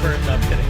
Never. No, I'm kidding.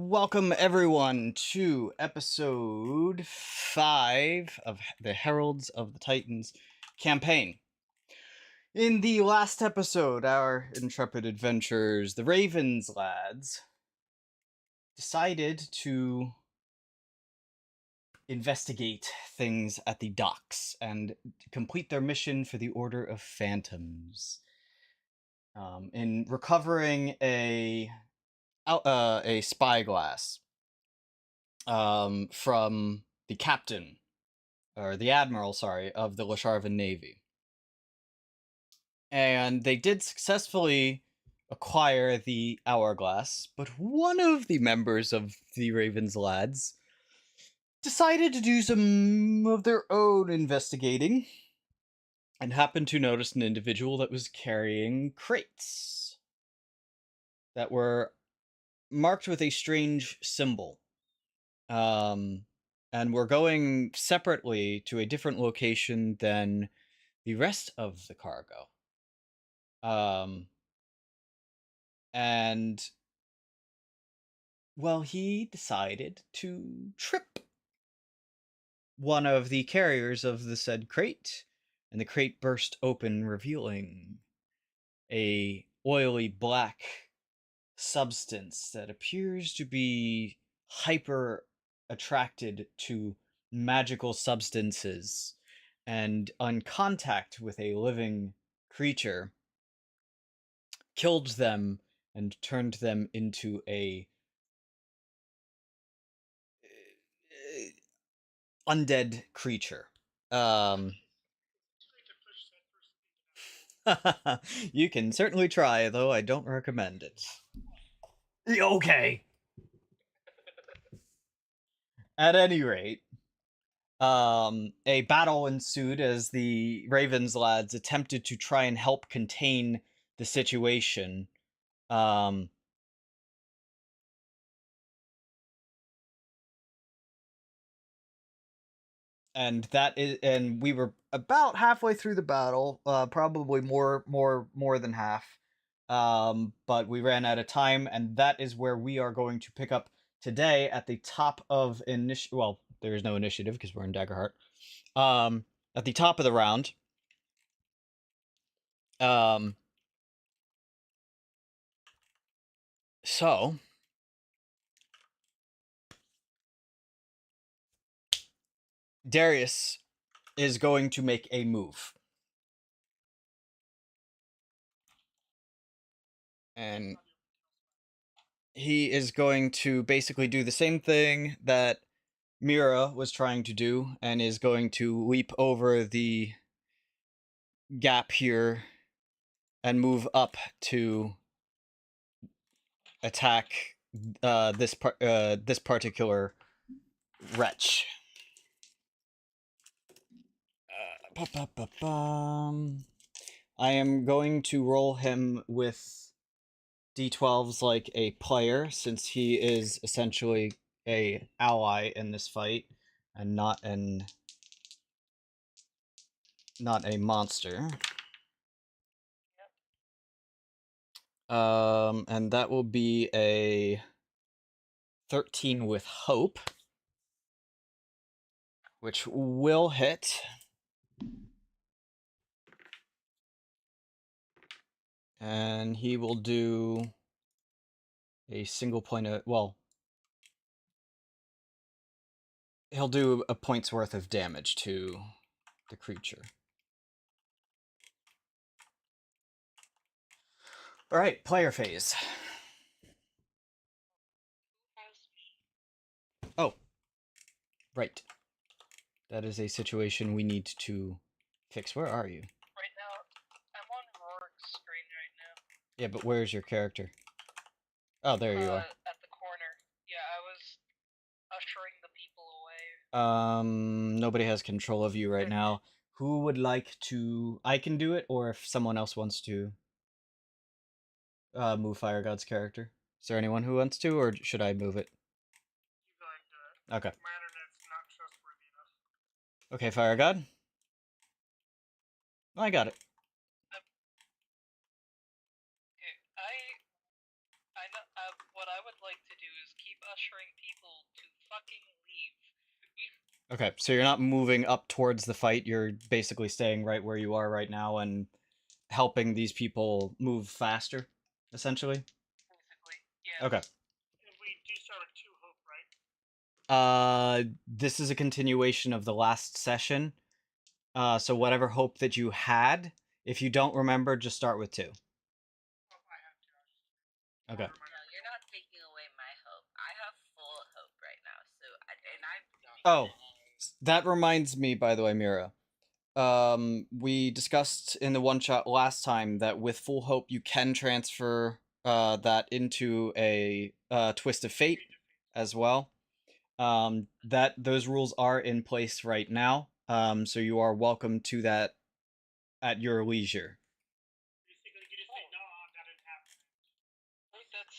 Welcome everyone to episode 5 of the Heralds of the Titans campaign. In the last episode, our intrepid adventurers, the Ravens lads, decided to investigate things at the docks and complete their mission for the Order of Phantoms. In recovering a spyglass from the captain, or the admiral, sorry, of the Lasharvan Navy. And they did successfully acquire the hourglass, but one of the members of the Ravens lads decided to do some of their own investigating and happened to notice an individual that was carrying crates that were marked with a strange symbol. And we're going separately to a different location than the rest of the cargo. And, well, he decided to trip one of the carriers of the said crate, and the crate burst open, revealing a oily black substance that appears to be hyper attracted to magical substances, and on contact with a living creature killed them and turned them into a undead creature. You can certainly try, though I don't recommend it. Okay. At any rate, a battle ensued as the Ravens lads attempted to try and help contain the situation. And we were about halfway through the battle, probably more than half. But we ran out of time, and that is where we are going to pick up today at the top of initiative. Well, there is no initiative because we're in Daggerheart. At the top of the round. So Darius is going to make a move. And he is going to basically do the same thing that Myra was trying to do, and is going to leap over the gap here and move up to attack this particular wretch. I am going to roll him with d12s like a player, since he is essentially a ally in this fight and not a monster. And that will be a 13 with hope, which will hit. And he will do a single point of, well, he'll do a point's worth of damage to the creature. Alright, player phase. Oh, right. That is a situation we need to fix. Where are you? Right now, I'm on Rourke's screen right now. Yeah, but where's your character? Oh, there you are. At the corner. Yeah, I was ushering the people away. Nobody has control of you right now. Who would like to... I can do it, or if someone else wants to move Fire God's character. Is there anyone who wants to, or should I move it? You go ahead and do it. Okay. My internet's not trustworthy enough. Okay, Fire God. I got it. Okay, I know, what I would like to do is keep ushering people to fucking leave. Okay, so you're not moving up towards the fight, you're basically staying right where you are right now and helping these people move faster, essentially? Basically, yeah. Okay. And we do start with 2 hope, right? This is a continuation of the last session. So whatever hope that you had, if you don't remember, just start with 2. Oh, I have to. Okay. No, you're not taking away my hope. I have full hope right now, so Oh, that reminds me, by the way, Myra. We discussed in the one-shot last time that with full hope you can transfer that into a Twist of Fate as well. Those rules are in place right now, so you are welcome to that at your leisure. Basically, you just say, no, that didn't happen. Wait, that's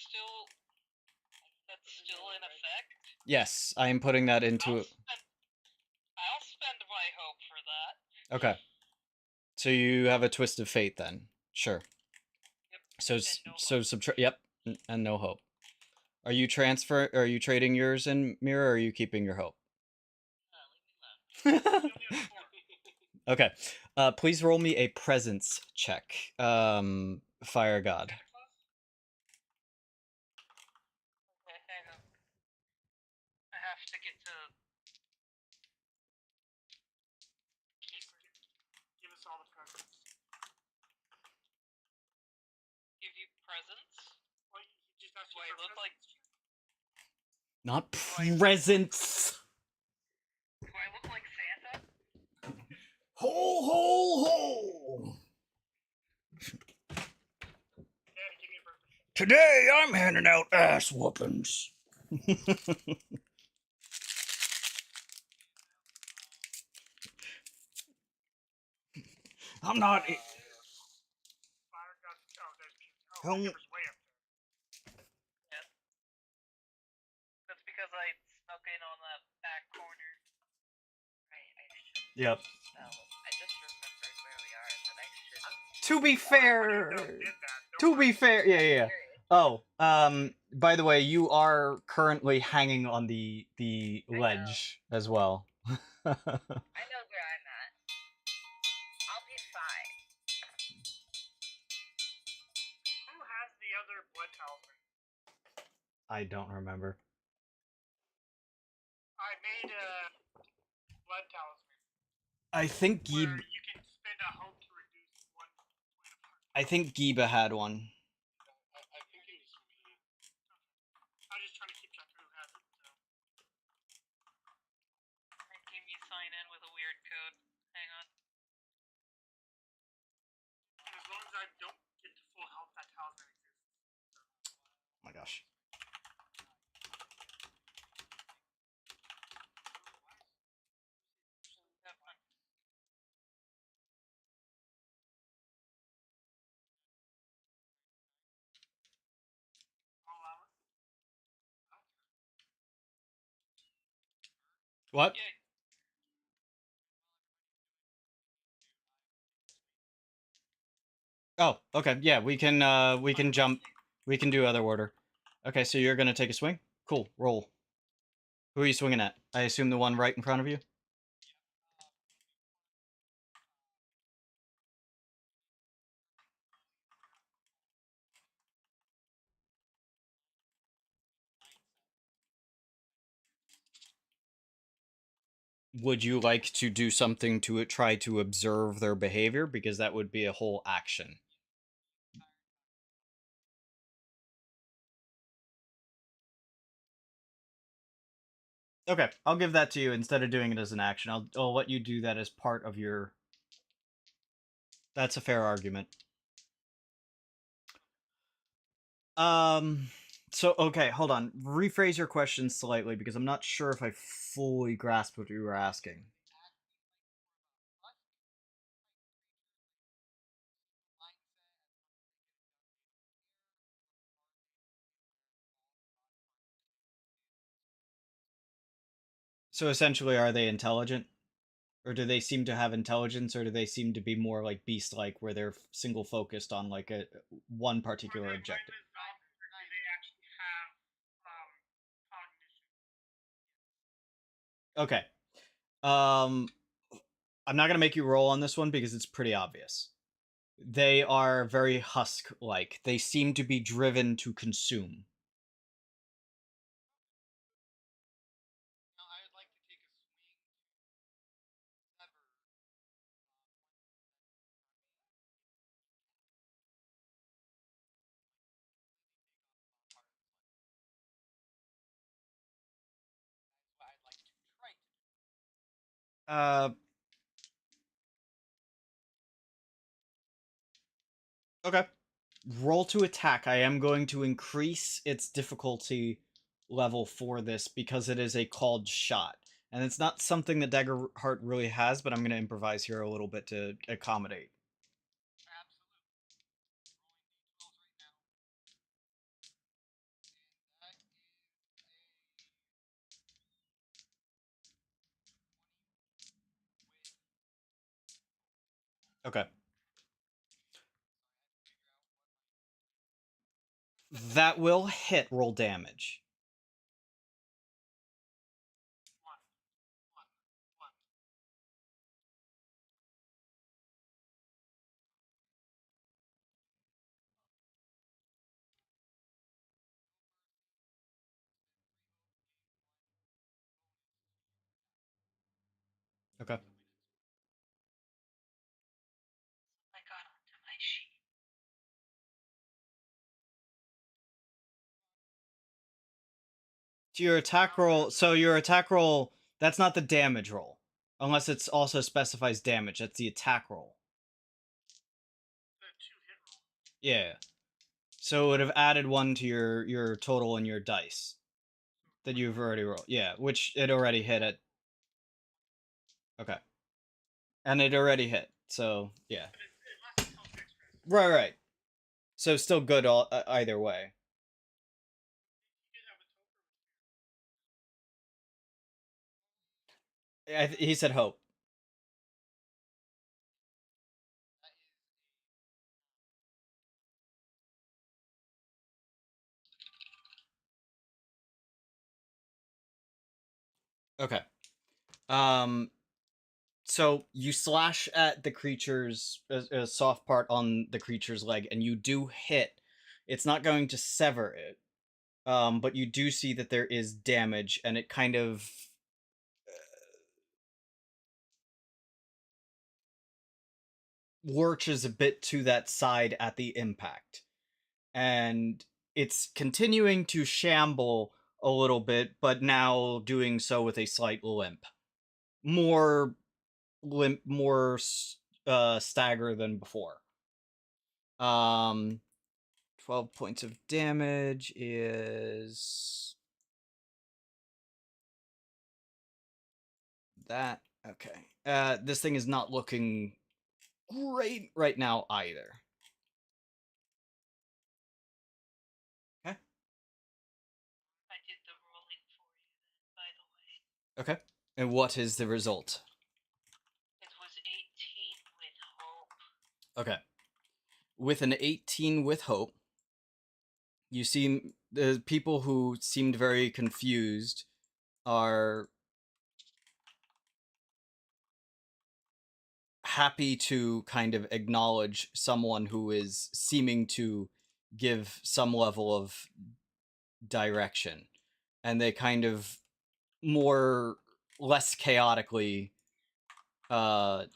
still in effect? Yes, I am putting that into... I'll spend my hope for that. Okay. So you have a Twist of Fate then. Sure. Yep. So subtract... Yep, and no hope. Are you trading yours in Myra, or are you keeping your hope? leave me alone. Okay. Please roll me a presence check. Fire God. Okay, hang on. I have to get to Give us all the presents. give you presents. Well, you just asked Do I look like? Not presents. Do I look like Santa? Ho ho ho! Daddy, give me a present. Today I'm handing out ass whoopings. I'm not. Fire God. Oh, there's Home- the number's way up there. That's because I snuck in on that back corner. Right, I should Yep. spell. I just remembered where we are, but I should. To be fair. Did that. To be fair, yeah. Oh, by the way, you are currently hanging on the ledge as well. I know where I'm at. I'll be fine. Who has the other blood talisman? I don't remember. I made a blood talisman I think where Gib. you can spend a hope to reduce 1 point of heart. I think Giba had one. I think it was me. I'm just trying to keep track of who has it. So. Making me sign in with a weird code. Hang on. And as long as I don't get to full health, that talisman exists. Oh my gosh. Have fun. I'll allow it. What? Yeah. Oh, okay. Yeah, we can jump. We can do other order. Okay, so you're gonna take a swing? Cool. Roll. Who are you swinging at? I assume the one right in front of you? Would you like to do something to try to observe their behavior? Because that would be a whole action. Okay, I'll give that to you instead of doing it as an action. I'll let you do that as part of your... That's a fair argument. So, okay, hold on. Rephrase your question slightly, because I'm not sure if I fully grasped what you were asking. So essentially, are they intelligent? Or do they seem to have intelligence, or do they seem to be more like beast-like, where they're single focused on like one particular objective? Do they actually have cognition? Okay. I'm not gonna make you roll on this one because it's pretty obvious. They are very husk-like. They seem to be driven to consume. Now, I would like to take a swing to sever That's what I'd like to try to do. Okay. Roll to attack. I am going to increase its difficulty level for this because it is a called shot. And it's not something that Daggerheart really has, but I'm going to improvise here a little bit to accommodate. Okay. That will hit. Roll damage. Okay. I got onto my sheet. So your attack roll. So your attack roll. That's not the damage roll, unless it's also specifies damage. That's the attack roll. The 2-hit roll. Yeah. So it would have added 1 to your total in your dice that you've already rolled. Yeah, which it already hit at. Okay. And it already hit. So yeah. But it lasts until next round. Right. Right. So still good either way. He did have a token. He said hope. That is Okay. So you slash at the creature's a soft part on the creature's leg, and you do hit. It's not going to sever it, but you do see that there is damage, and it kind of lurches a bit to that side at the impact, and it's continuing to shamble a little bit, but now doing so with a slight limp, more stagger than before. 12 points of damage is that. Okay. This thing is not looking great right now either. Okay. I did the rolling for you, then, by the way. Okay. And what is the result? It was 18 with hope. Okay. With an 18 with hope, you see the people who seemed very confused are happy to kind of acknowledge someone who is seeming to give some level of direction, and they kind of less chaotically the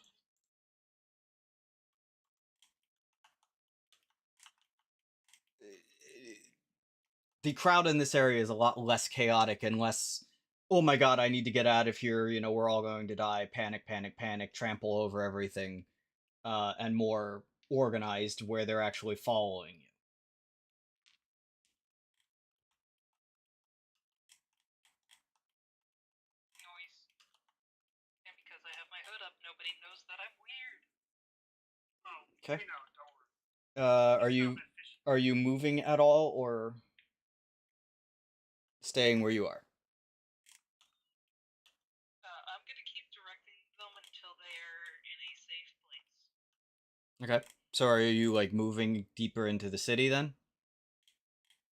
crowd in this area is a lot less chaotic and less, oh my god, I need to get out of here, we're all going to die, panic, panic, panic, trample over everything, and more organized where they're actually following you. Noise. And because I have my hood up, nobody knows that I'm weird. Oh, Okay. we know, don't worry. Are you moving at all, or staying where you are? I'm gonna keep directing them until they're in a safe place. Okay. So are you like moving deeper into the city then?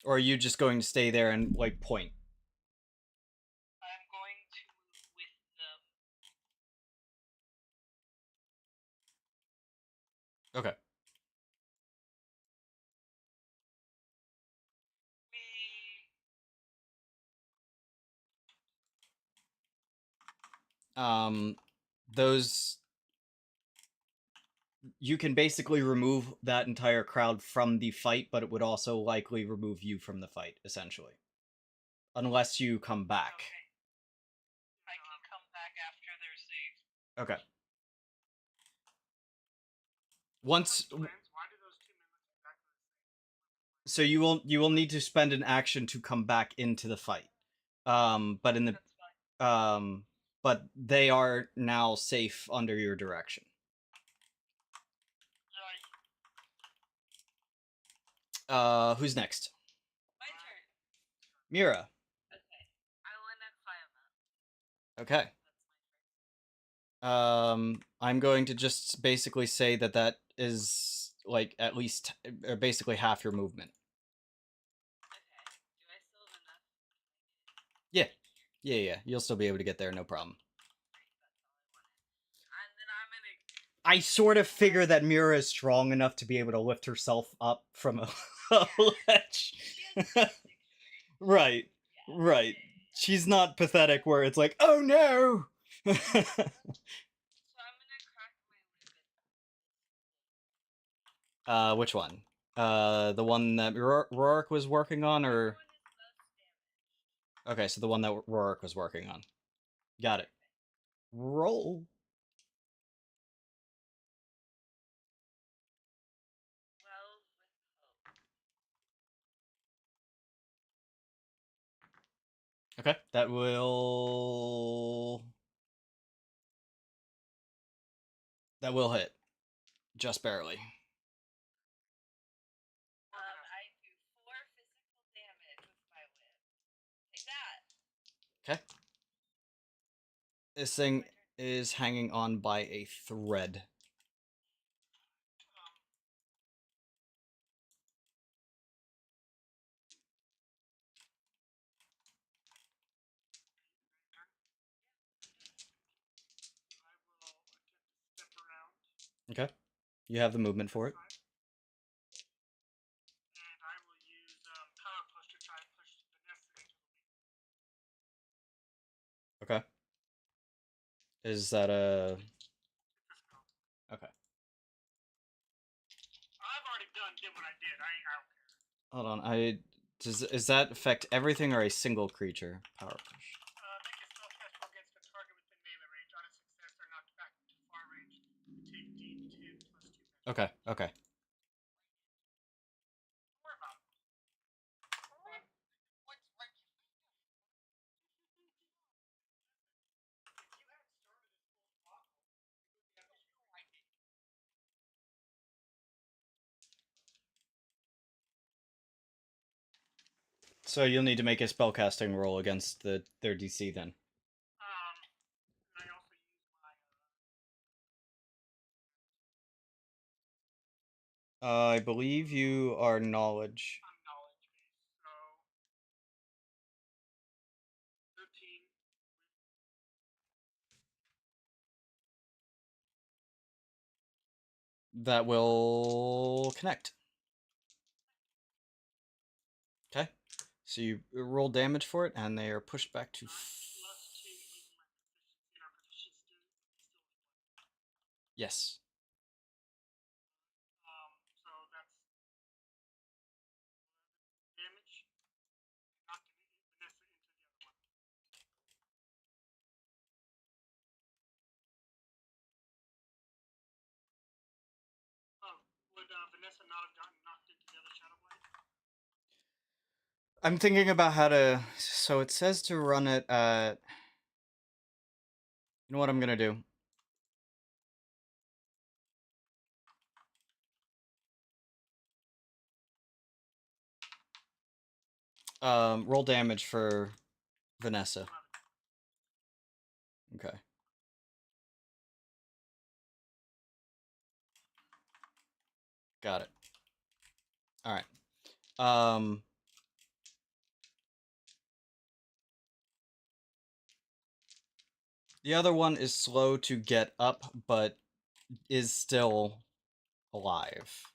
Or are you just going to stay there and like point? I'm going to move with them. Okay. Those, you can basically remove that entire crowd from the fight, but it would also likely remove you from the fight, essentially. Unless you come back. Okay. I can come back after they're safe. Okay. Once, Why do those 2 men look exactly the same? so you will need to spend an action to come back into the fight. But in the That's fine. but they are now safe under your direction. Right. Who's next? My turn. Myra. Okay. I wanna climb up. Okay. That's my first. I'm going to just basically say that is like at least or basically half your movement. Okay. Do I still have enough? Yeah. You'll still be able to get there, no problem. And then I'm gonna. I sort of figure that Myra is strong enough to be able to lift herself up from a ledge. She has basic strength. Right. Yeah. Right. She's not pathetic where it's like, oh no. Which one? The one that Rorik was working on, or? Everyone is most damaged. Okay, so the one that Rorik was working on. Got it. Roll. Well, with hope. Okay, that will... That will hit. Just barely. I do 4 physical damage with my whip. Take that. Okay. This thing is hanging on by a thread. I will attempt to step around. Okay. You have the movement for it. And I will use power push to try and push Vanessa into the wing. Okay. Is that a... It's a spell. Okay. I've already did what I did. I don't care. Hold on, does that affect everything or a single creature? Power push. Make a spell cast roll against a target within melee range. On a success, they're knocked back to far range. You take D10 plus 2. Okay, okay. Don't worry about it. What's right behind us? If you hadn't started this full debacle, you would have no idea. So you'll need to make a spellcasting roll against their DC then. And I also use my I believe you are knowledge. I'm knowledge base, so 13. That will connect. Okay. So you roll damage for it, and they are pushed back to... Plus 2 using my proficiency, and our proficiency still is 1. Yes. So that's 11 damage. Knocked Vanessa into the other one. Oh, would Vanessa not have gotten knocked into the other Shadow Blade? I'm thinking about how to... So it says to run it at... You know what I'm gonna do? Roll damage for Vanessa. 11. Okay. Got it. Alright. The other one is slow to get up, but is still alive.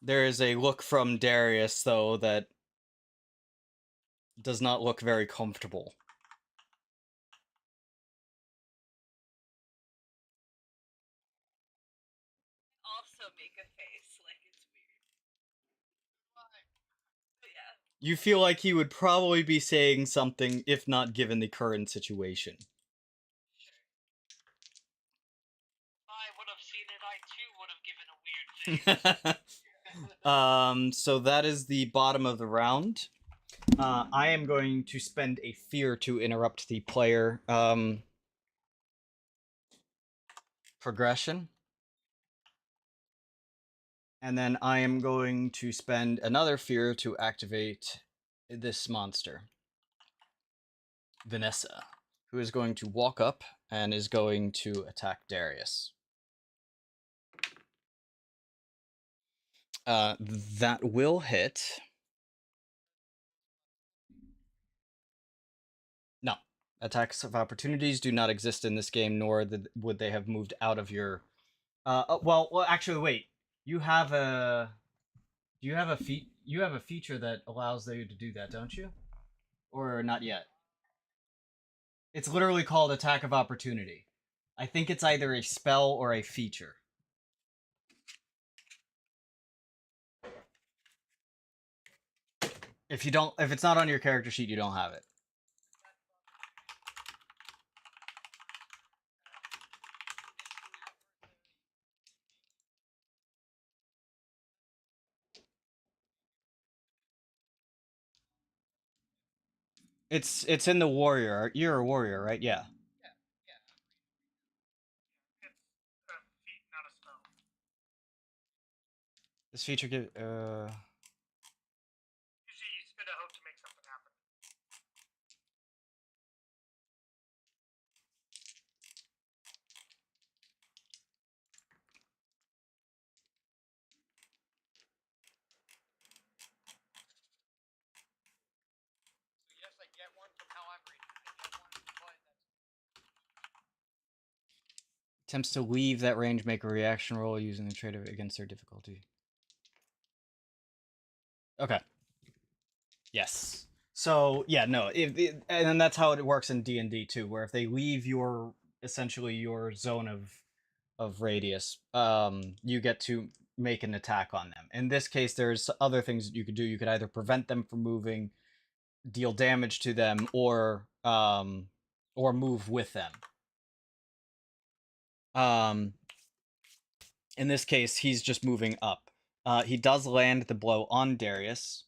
There is a look from Darius, though, that does not look very comfortable. Also make a face like it's weird. But yeah. You feel like he would probably be saying something, if not given the current situation. I would have seen it, I too would have given a weird face. So that is the bottom of the round. I am going to spend a fear to interrupt the player progression. And then I am going to spend another fear to activate this monster, Vanessa, who is going to walk up and is going to attack Darius. That will hit. No. Attacks of opportunities do not exist in this game, nor would they have moved out of your... well, actually, wait. You have a... You have a feature that allows you to do that, don't you? Or not yet. It's literally called Attack of Opportunity. I think it's either a spell or a feature. If it's not on your character sheet, you don't have it. It's in the warrior. You're a warrior, right? Yeah. It's a feat, not a spell. This feature gives Usually you spin a hope to make something happen. So yes, I get one from how I'm reading it. I get one, but that's attempts to leave that range, make a reaction roll using the trait against their difficulty. Okay. Yes. So yeah, no, and then that's how it works in D&D too, where if they leave your essentially your zone of radius, you get to make an attack on them. In this case, there's other things that you could do. You could either prevent them from moving, deal damage to them, or move with them. In this case, he's just moving up. He does land the blow on Darius.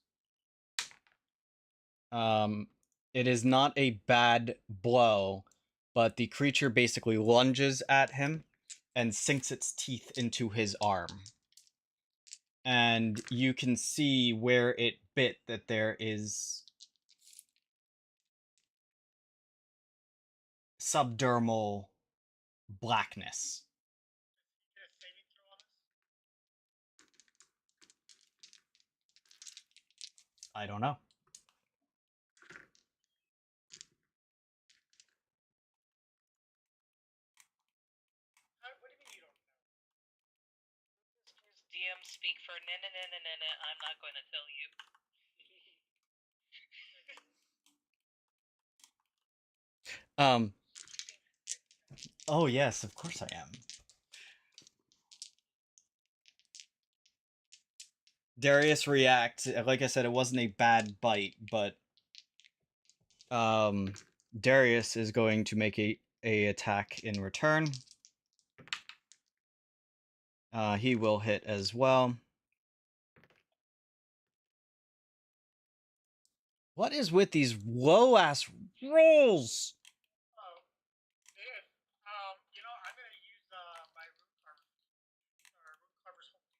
It is not a bad blow, but the creature basically lunges at him and sinks its teeth into his arm. And you can see where it bit that there is subdermal blackness. Get a saving throw on this? I don't know. What do you mean you don't know? Does DM speak for I'm not going to tell you. Oh yes, of course I am. Darius reacts. Like I said, it wasn't a bad bite, but Darius is going to make a attack in return. He will hit as well. What is with these low ass rolls? Oh, it is. You know, I'm gonna use my Runecarver, or Runecarver's Homebrew.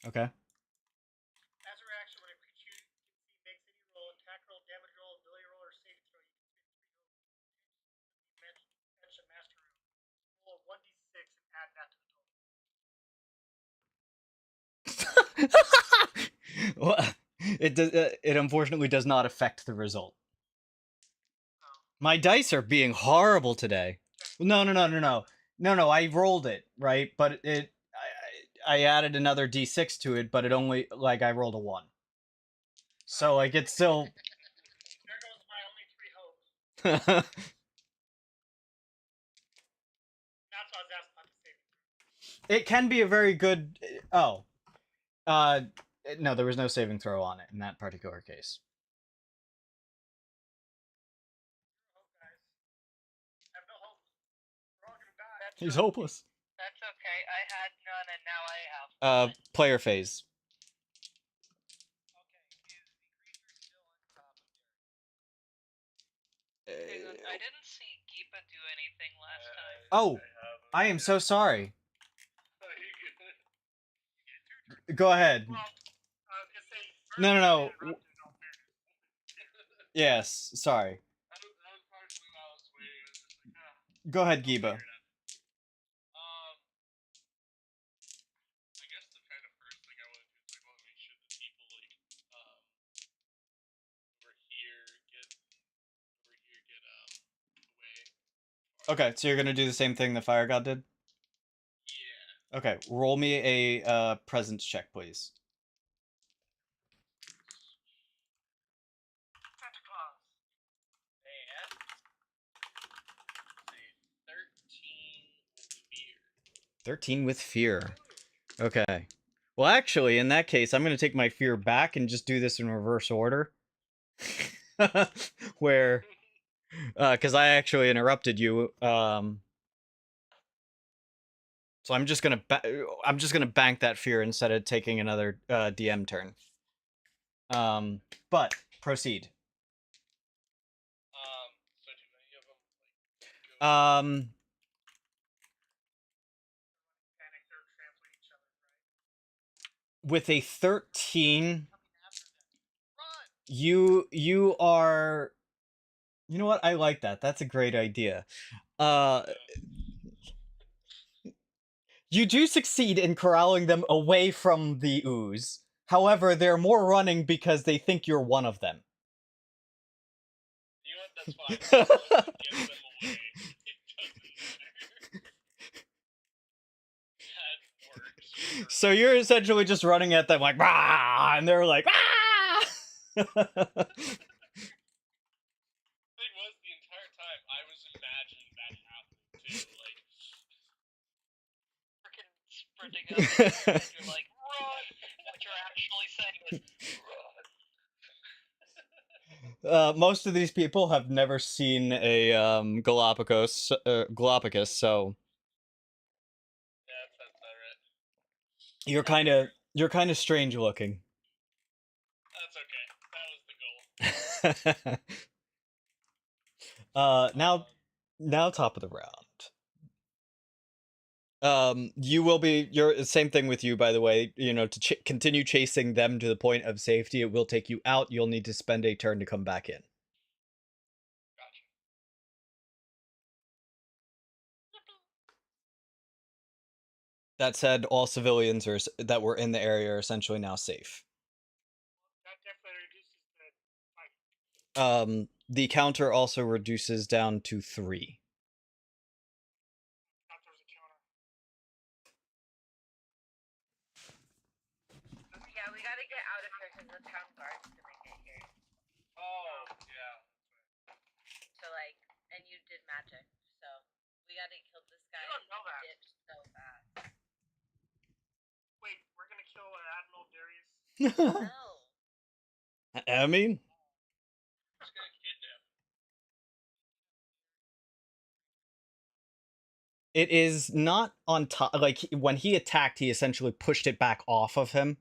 Okay. As a reaction, when a creature you can see makes any roll, attack roll, damage roll, ability roll, or saving throw, you can spin 3 mention master rune. Roll a 1d6 and add that to the total. Well, it does. It unfortunately does not affect the result. My dice are being horrible today. No. I rolled it right, but I added another d6 to it, but it only I rolled a 1. So like it's still. There goes my only 3 hopes. That's what I was asking about the saving throw. It can be a very good. Oh, no, there was no saving throw on it in that particular case. Hope, guys. I have no hope. We're all gonna die. He's hopeless. That's okay. I had none and now I have. Player phase. okay. Is the creature still on top of I didn't see Geepa do anything last time. Oh, I am so sorry. Go ahead. Well, it's a No. interrupted, in all fairness. Yes, sorry. That was partially why I was waiting. I was just like, Go ahead, Giba. I guess the kind of first thing I want to do is I want to make sure that people over here get away. Okay, so you're gonna do the same thing the fire god did? Yeah. Okay, roll me a presence check, please. Santa Claus. 13 with fear. Okay. Well, actually, in that case, I'm going to take my fear back and just do this in reverse order. Where, because I actually interrupted you. So I'm just gonna bank that fear instead of taking another DM turn. But proceed. So do any of them like go? Panic, they're trampling each other, right? With a 13, Run! you are. You know what? I like that. That's a great idea. You do succeed in corralling them away from the ooze. However, they're more running because they think you're one of them. You know what? That's fine. As long as it gets them away, it doesn't matter. That works. So you're essentially just running at them like, "Rah!" And they're like, "Ah!" Thing was, the entire time I was imagining that happening too. Like, freaking sprinting up, and you're like, run! What you're actually saying is, run! Most of these people have never seen a Galapagos, so Yeah, that sounds about right. you're kind of strange looking. That's okay. That was the goal. Now top of the round. You will be same thing with you, by the way. You know, to continue chasing them to the point of safety, it will take you out. You'll need to spend a turn to come back in. Gotcha. That said, all civilians that were in the area are essentially now safe. That definitely reduces the fight. The counter also reduces down to 3. Thought there was a counter. Yeah, we gotta get out of here because the town guard's gonna get here. Oh, yeah. So like, and you did magic, so we gotta kill this guy. You don't know that. Ditch so fast. Wait, we're gonna kill Admiral Darius. No. I mean, Just gonna kidnap. it is not on top. Like, when he attacked, he essentially pushed it back off of him.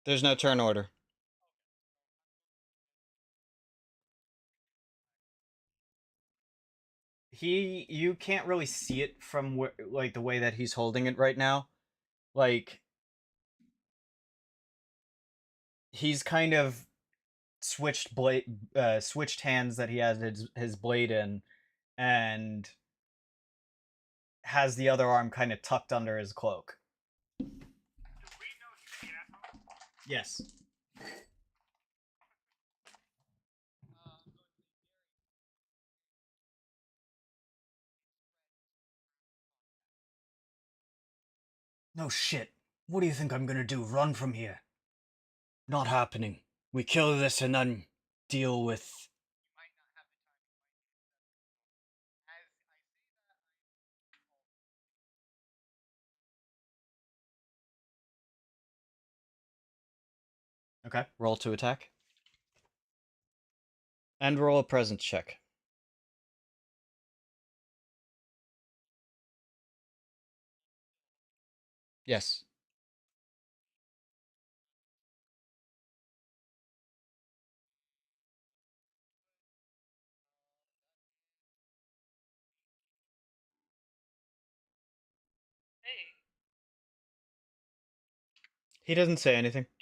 There's no turn order. You can't really see it from like the way that he's holding it right now. Like, he's kind of switched hands that he has his blade in, and has the other arm kind of tucked under his cloak. Do we know he's the Admiral? Yes. No shit. What do you think I'm gonna do? Run from here? Not happening. We kill this and then deal with. You might not have the time. You might need to. As I say that, Okay, roll to attack. And roll a presence check. Yes. Hey, He doesn't say anything. 18.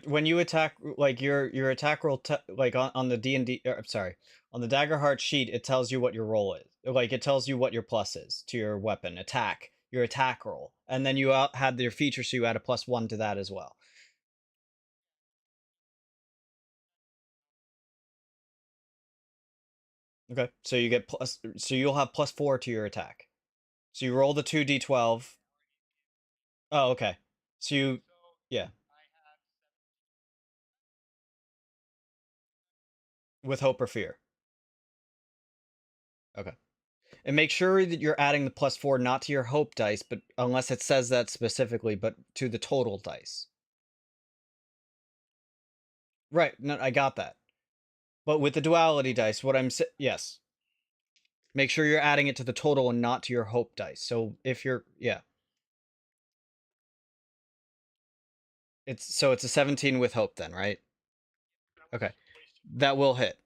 When you attack, like your attack roll, like on the D&D, sorry, On the Daggerheart sheet, it tells you what your roll is. Like, it tells you what your plus is to your weapon, attack, your attack roll. And then you had your feature, so you add a +1 to that as well. Okay, so you get so you'll have +4 to your attack. So you roll the 2d12. Oh, okay. So you, yeah. With hope or fear. Okay. And make sure that you're adding the +4 not to your hope dice, but unless it says that specifically, but to the total dice. Right, no, I got that. But with the duality dice, what I'm yes. Make sure you're adding it to the total and not to your hope dice. So if you're, yeah. It's a 17 with hope then, right? Okay. That will hit.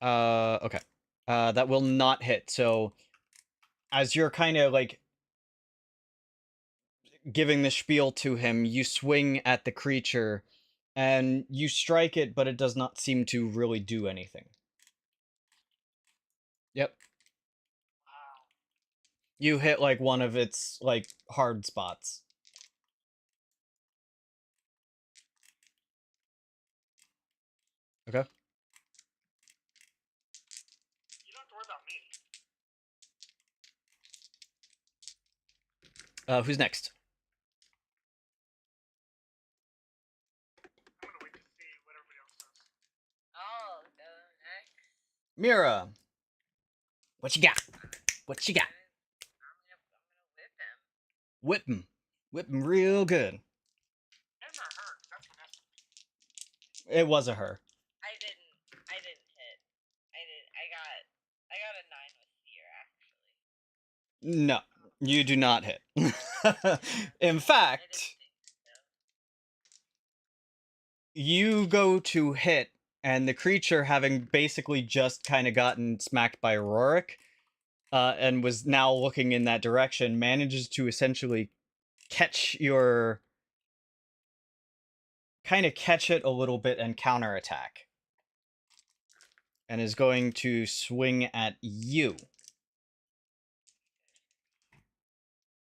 Okay. That will not hit. So as you're kind of like giving the spiel to him, you swing at the creature and you strike it, but it does not seem to really do anything. Yep. Wow. You hit like one of its like hard spots. Okay. You don't have to worry about me. Who's next? I'm gonna wait to see what everybody else does. I'll go next. Myra. What you got? What you got? I'm gonna whip him. Whip him. Whip him real good. Him or her? 'Cause that's what that's. It was a her. I didn't hit. I got a 9 with fear, actually. No, you do not hit. In I fact, didn't think so. you go to hit, and the creature, having basically just kind of gotten smacked by Rorik, and was now looking in that direction, manages to essentially catch your... kind of catch it a little bit and counterattack. And is going to swing at you.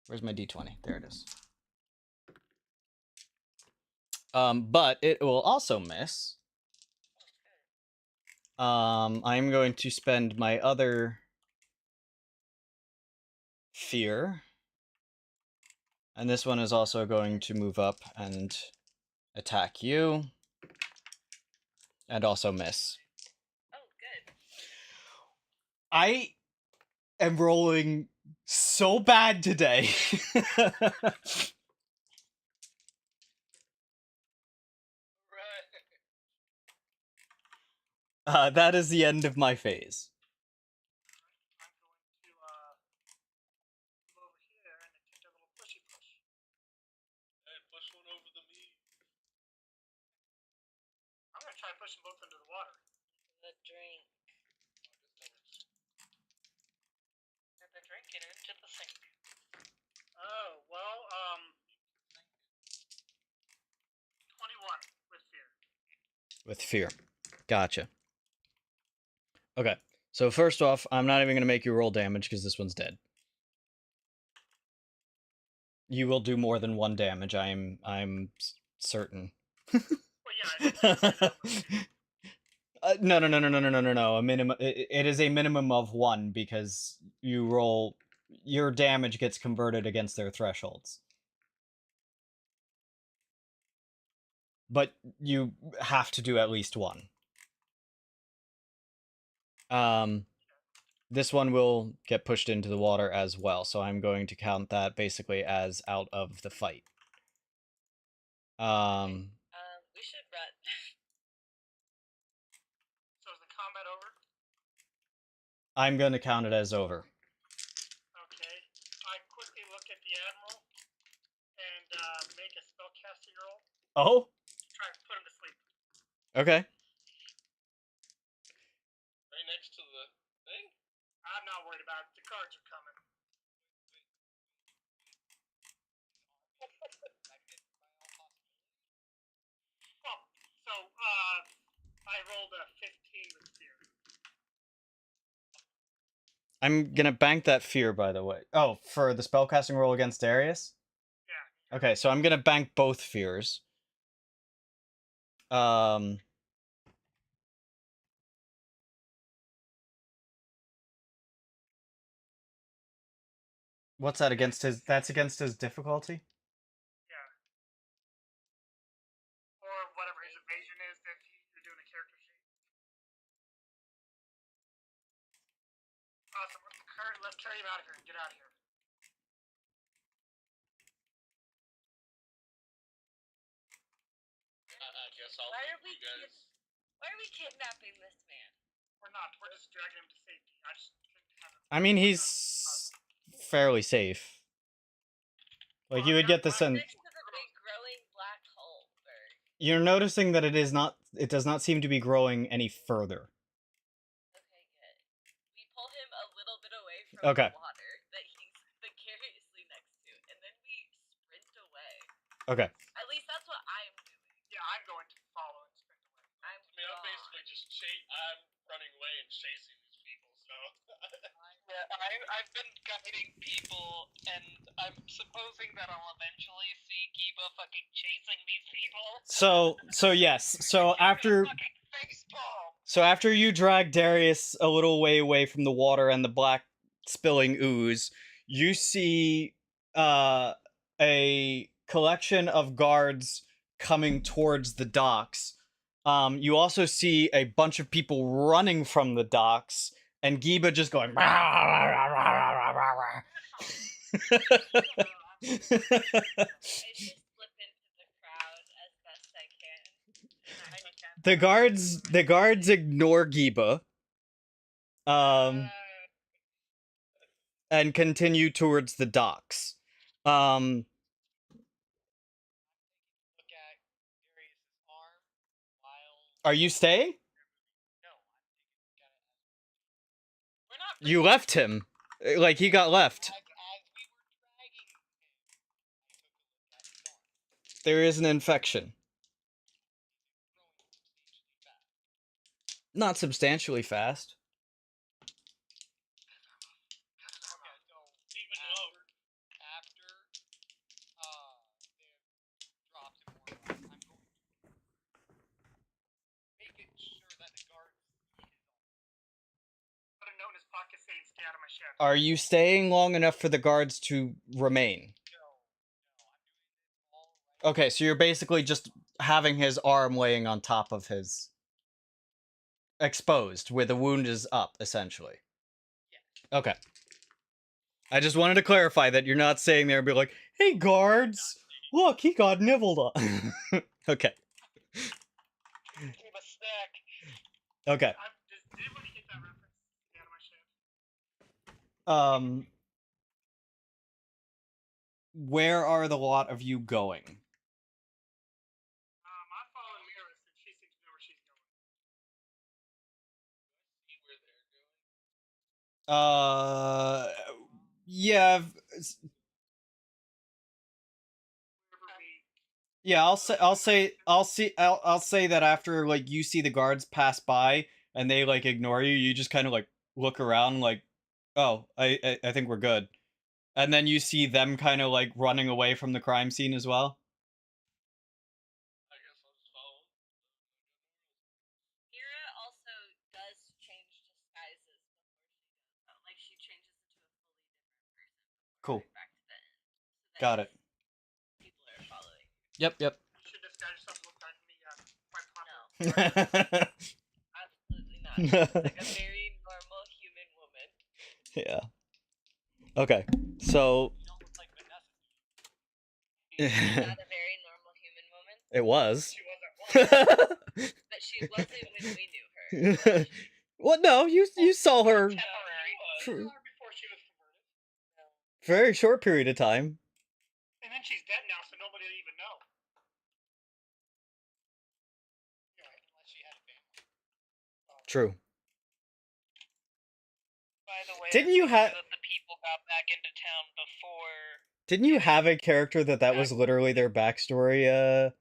Where's my d20? There it is. But it will also miss. I'm going to spend my other fear. And this one is also going to move up and attack you. And also miss. Oh, good. I am rolling so bad today. Right. That is the end of my phase. I'm going to move over here and then take a little pushy push. Hey, push one over the me. I'm gonna try pushing both into the water. The drink. Did the drink get into the sink? Oh well, 21 with fear. With fear. Gotcha. Okay. So first off, I'm not even going to make you roll damage because this one's dead. You will do more than 1 damage, I'm certain. Well, yeah, I didn't say that. No. A minimum. It is a minimum of 1 because you roll. Your damage gets converted against their thresholds. But you have to do at least 1. This one will get pushed into the water as well, so I'm going to count that basically as out of the fight. We should run. So is the combat over? I'm going to count it as over. Okay. I quickly look at the admiral and make a spellcasting roll. Oh? Try and put him to sleep. Okay. Right next to the thing? I'm not worried about it. The cards are coming. I'm gonna bank that fear, by the way. Oh, for the spellcasting roll against Darius? Yeah. Okay, so I'm gonna bank both fears. What's that against his? That's against his difficulty? Yeah. Or whatever his evasion is if you're doing a character sheet. Awesome. Let's carry him out of here and get out of here. I guess I'll Why leave are we you guys. Why are we kidnapping this man? We're not. We're just dragging him to safety. I just couldn't have him. I mean, he's fairly safe. Like, you would get the sense. Next to the big growing black hole. You're noticing that it does not seem to be growing any further. Okay, good. We pull him a little bit away from Okay. the water that he's vicariously next to, and then we sprint away. Okay. At least that's what I'm doing. Yeah, I'm going to follow and sprint away. I mean, I'm basically just I'm running away and chasing these people, so. Yeah, I've been guiding people, and I'm supposing that I'll eventually see Giba fucking chasing these people. So yes. So after Fucking facepalm! So after you drag Darius a little way away from the water and the black spilling ooze, you see a collection of guards coming towards the docks. You also see a bunch of people running from the docks, and Giba just going. "Rah, rah, rah, rah, rah, rah, rah." I just slip into the crowd as best I can. The guards ignore Giba. And continue towards the docks. Look at Darius's arm while. Are you staying? No, I'm taking a look at it as. We're not You left him. Like, he got left. As we were dragging him, I took a look at his arm. There is an infection. Growing substantially fast. Not substantially fast. Okay, so even after they've dropped him more or less, I'm going to make it sure that the guards see his arm. Put a note in his pocket saying, "Stay out of my shed." Are you staying long enough for the guards to remain? No, I'm doing this all right. Okay, so you're basically just having his arm laying on top of his... exposed, where the wound is up, essentially. Yeah. Okay. I just wanted to clarify that you're not staying there and be like, "Hey, guards! Look, he got nibbled on." Okay. Give a snack. Okay. Does anybody get that reference? Stay out of my shed. Where are the lot of you going? I'm following Myra since she seems to know where she's going. See where they're going. Yeah, Wherever we. yeah. I'll say that after like you see the guards pass by and they like ignore you, you just kind of like look around like, "Oh, I think we're good," and then you see them kind of like running away from the crime scene as well. I guess I'll just follow. Myra also does change disguises before she goes out. Like, she changes into a fully different person Cool. before going back to the inn. So that Got it. people are following. Yep. You should disguise yourself to look like me. Quite popular. Yep. Absolutely not. She's like a very normal human woman. Yeah. Okay. So You don't look like Vanessa. She's not a very normal human woman, it was. She wasn't. but she wasn't when we knew her. Well, no, you saw her Temporary. She was before she was converted. very short period of time. And then she's dead now, so nobody will even know. Anyway, unless she had a family. True. By the way, Didn't it's you clear ha- that the people got back into town before. Didn't you have a character that was literally their backstory?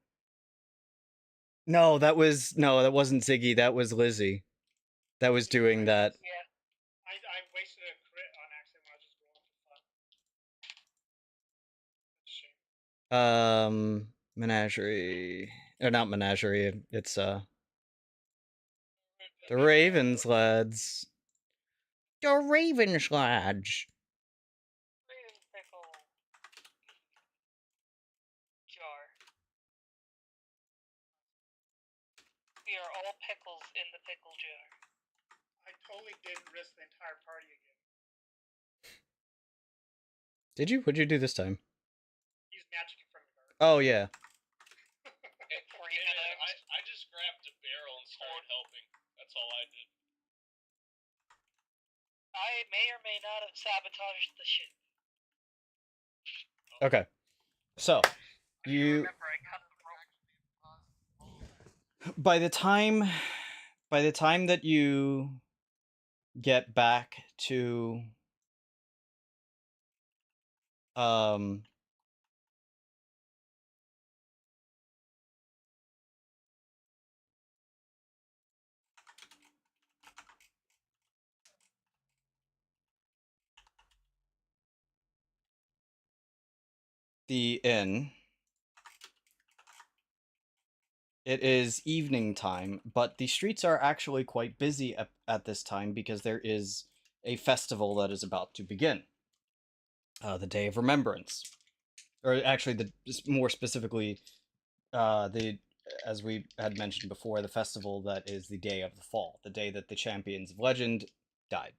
No, that wasn't Ziggy. That was Lizzie. That was doing that. Yeah. I wasted a Menagerie. Or not menagerie, it's the Ravens lads. The Ravens lads. Raven pickle jar. We are all pickles in the pickle jar. I totally didn't risk the entire party again. Did you? What'd you do this time? Use magic in front of the guard. Oh, yeah. I just grabbed a barrel and started helping. That's all I did. I may or may not have sabotaged the ship. Okay. So, you... Remember, I cut the rope. By the time that you get back to the inn, it is evening time, but the streets are actually quite busy at this time because there is a festival that is about to begin. The Day of Remembrance. Or actually, more specifically, as we had mentioned before, the festival that is the Day of the Fall, the day that the champions of legend died.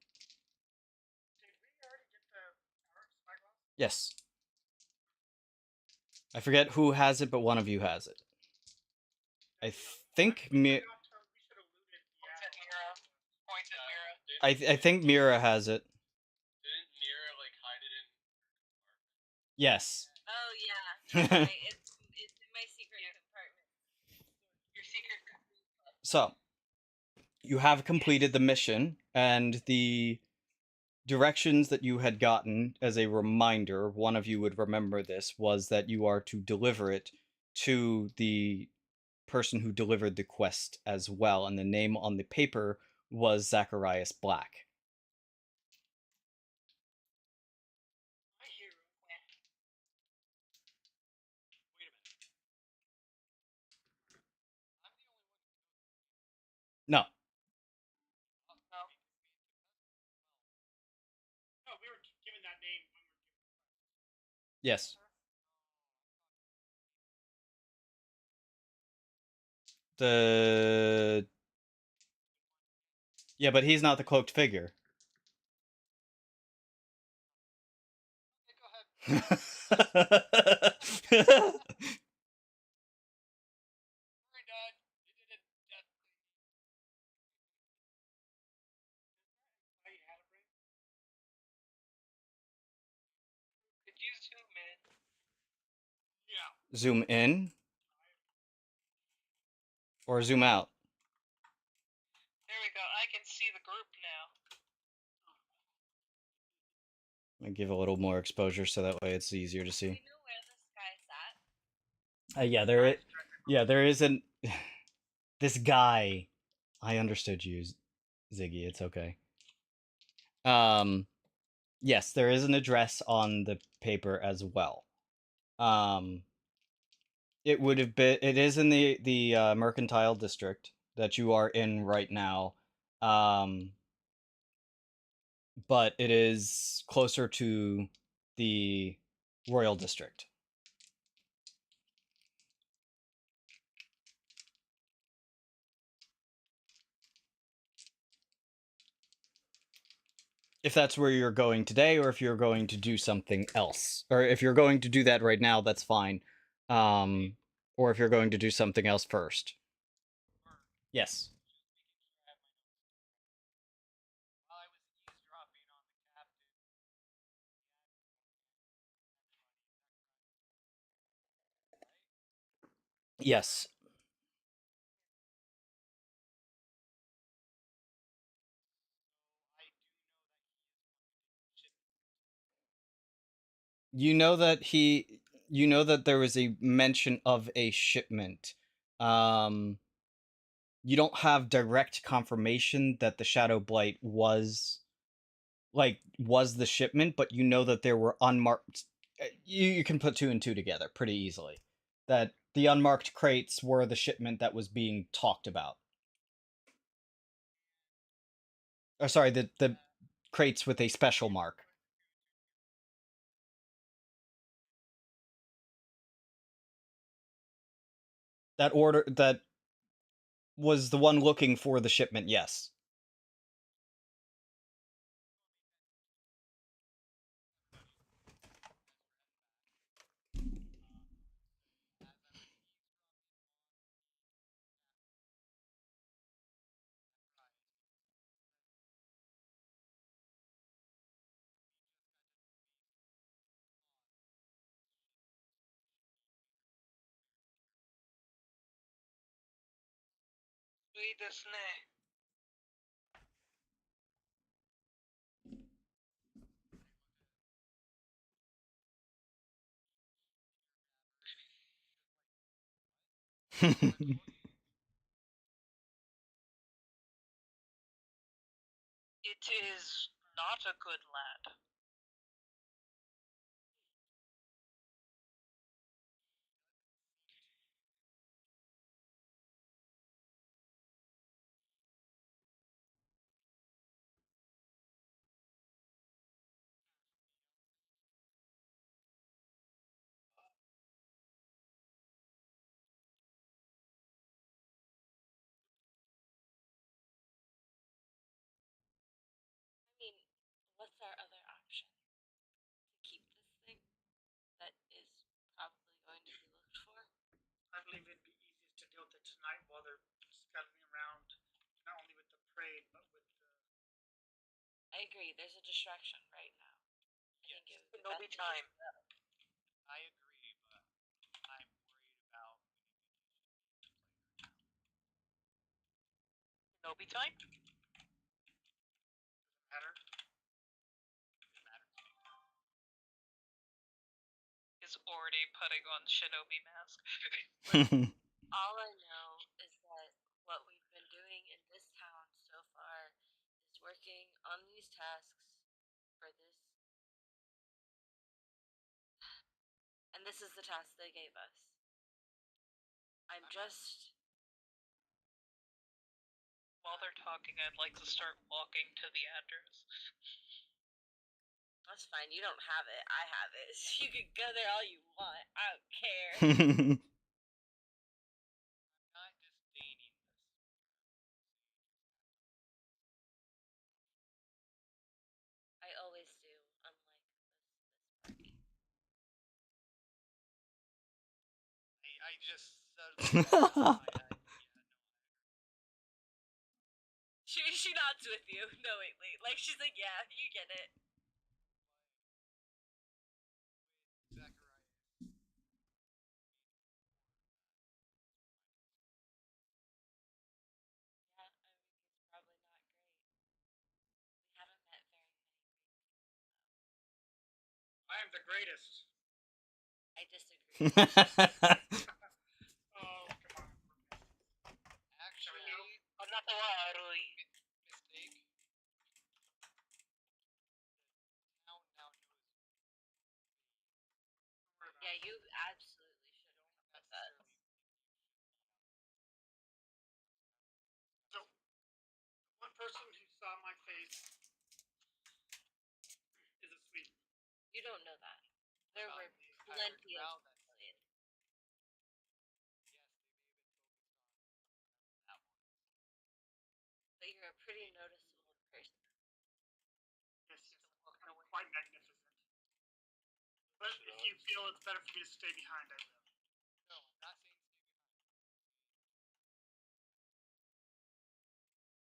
Did we already get the spyglass? Yes. I forget who has it, but one of you has it. I think We should have looted Point at Myra. Point at Myra. I think Myra has it. Didn't Myra like hide it in? Yes. Oh yeah, that's right. It's in my secret compartment. Your secret. So, you have completed the mission, and the directions that you had gotten as a reminder, one of you would remember this, was that you are to deliver it to the person who delivered the quest as well, and the name on the paper was Zacharias Black. my hero. Wait a minute. I'm the only one who knows. No. No. No, we were given that name when we were given the quest. Yes. Yeah, but he's not the cloaked figure. Okay, go ahead. Very done. You did it deathly. I had a brain. Could you zoom in? Yeah. Zoom in or zoom out? There we go. I can see the group now. I give a little more exposure so that way it's easier to Do see. we know where this guy's at? Yeah, there isn't this guy. I understood you, Ziggy. It's okay. Yes, there is an address on the paper as well. It would have been. It is in the mercantile district that you are in right now. But it is closer to the royal district. If that's where you're going today, or if you're going to do something else, or if you're going to do that right now, that's fine. Or if you're going to do something else first. Yes. While I was eavesdropping on the captain. Yes. You know that there was a mention of a shipment. You don't have direct confirmation that the Shadow Blight was the shipment, but you know that there were unmarked You can put two and two together pretty easily. That the unmarked crates were the shipment that was being talked about. Or sorry, the crates with a special mark. That order that was the one looking for the shipment, yes. Sweet desu ne. It is not a good lad. I mean, what's our other option? To keep this thing that is probably going to be looked for? I believe it'd be easiest to deal with it tonight while they're scuttling around, not only with the parade, but with the... I agree, there's a distraction right now. I think it would be No best be to time. I agree, but I'm worried about No be time. matter. Is already putting on shinobi mask. All I know is that what we've been doing in this town so far is working on these tasks for this. And this is the task they gave us. I'm just... While they're talking, I'd like to start walking to the address. That's fine, you don't have it. I have it. You can go there all you want. I don't care. not disdaining this. I always do, unlike this party. I just said She nods with you knowingly. Like, she's like, yeah, you get it. Zachariah. Yeah, I mean, he's probably not great. We haven't met very many great people, though. I am the greatest. I disagree. Oh, come on. Actually, Anata wa arui. mistake. Town now knows Yeah, you absolutely should have come with us. So, one person who saw my face is a sweet. You don't know that. There were the entire plenty of crowd that people does in. it. Yes, they may have been focused on that one. But you're a pretty noticeable person. Yes, I'm quite magnificent. But if you feel it's better for me to stay behind, I will. No, I'm not saying stay behind.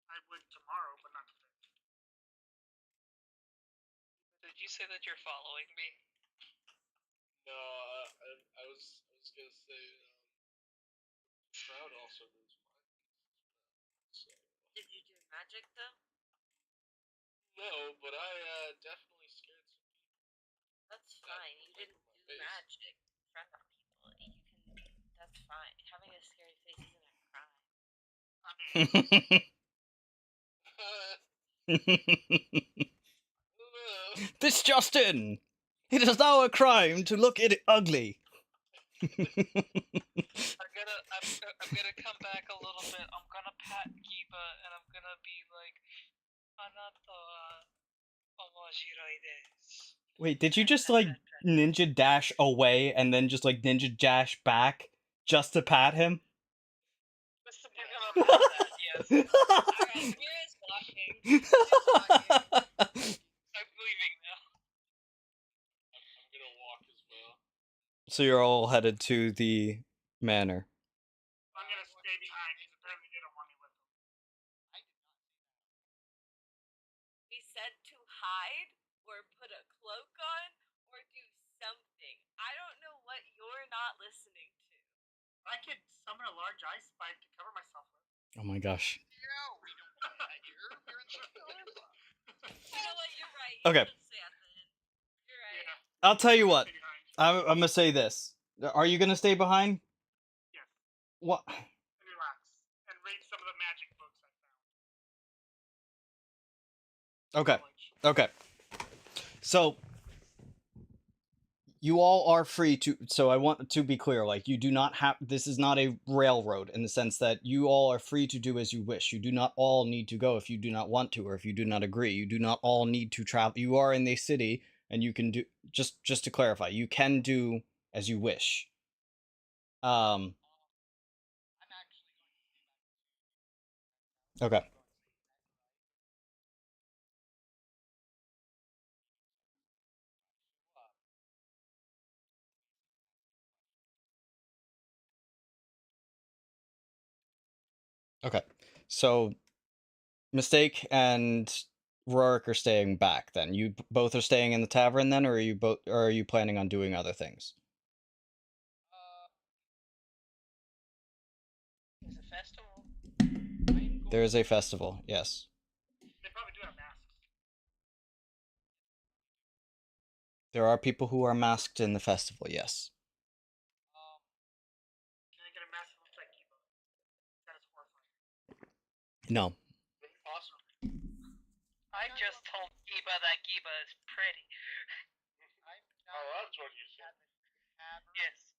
I would tomorrow, but not today. Did you say that you're following me? No, I was gonna say, Shroud also moves my piece as well. So. Did you do magic, though? No, but I definitely scared some people. That's fine. You didn't do face. magic in front of people. You can... That's fine. Having a scary face isn't a crime. I mean, This Justin! It is now a crime to look at it ugly. I'm gonna come back a little bit. I'm gonna pat Giba and I'm gonna be like, "Anata wa omojiroi desu." Wait, did you just like ninja dash away and then just like ninja dash back just to pat him? Just to give him a pat that, yes. Alright, Mira's walking. Mira's walking. I'm leaving now. I'm gonna walk as well. So you're all headed to the manor. I'm gonna stay behind because apparently they don't want me with them. We said to hide, or put a cloak on, or do something. I don't know what you're not listening to. I could summon a large ice spike to cover myself with. Oh my gosh. No, we don't want that here. We're in the field. You know what? You're right. Okay. You should stay at the inn. You're right. Yeah, I'll tell you what. stay behind. I'm gonna say this. Are you gonna stay behind? Yes. What? And relax. And read some of the magic books I found. Okay. Knowledge. Okay. So you all are free to. So I want to be clear. Like you do not have. This is not a railroad in the sense that you all are free to do as you wish. You do not all need to go if you do not want to, or if you do not agree. You do not all need to travel. You are in the city, and you can do. Just to clarify, you can do as you wish. I'm actually going to Okay. Okay. So Mistake and Rorik are staying back then. You both are staying in the tavern then, or are you both or are you planning on doing other things? There's a festival. There is a festival, yes. They probably do have masks. There are people who are masked in the festival, yes. Can I get a mask that looks like Kiba? That is horrifying. No. Awesome. I just told Giba that Giba is pretty. I'm Oh, not that's what you said. tavern, Yes.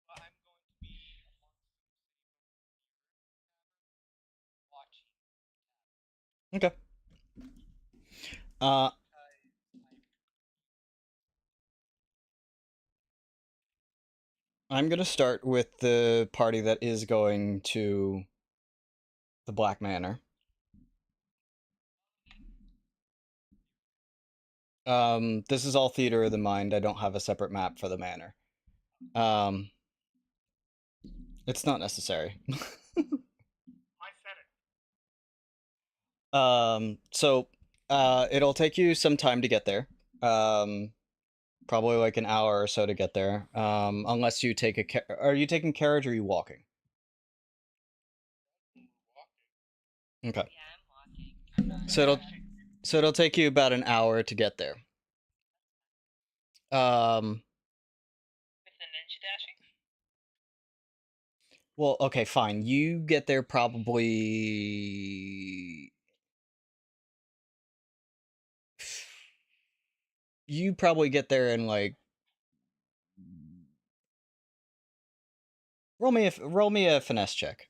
but I'm going to be amongst the city watching. Okay. I'm gonna start with the party that is going to the Black Manor. This is all theater of the mind. I don't have a separate map for the manor. It's not necessary. I said it. So it'll take you some time to get there. Probably like an hour or so to get there. Unless you take a are you taking carriage or are you walking? Okay. Yeah, I'm walking. I'm not So it'll take you about an hour to get there. With the ninja dashing. Well, okay, fine. You get there probably. You probably get there in like. Roll me a finesse check.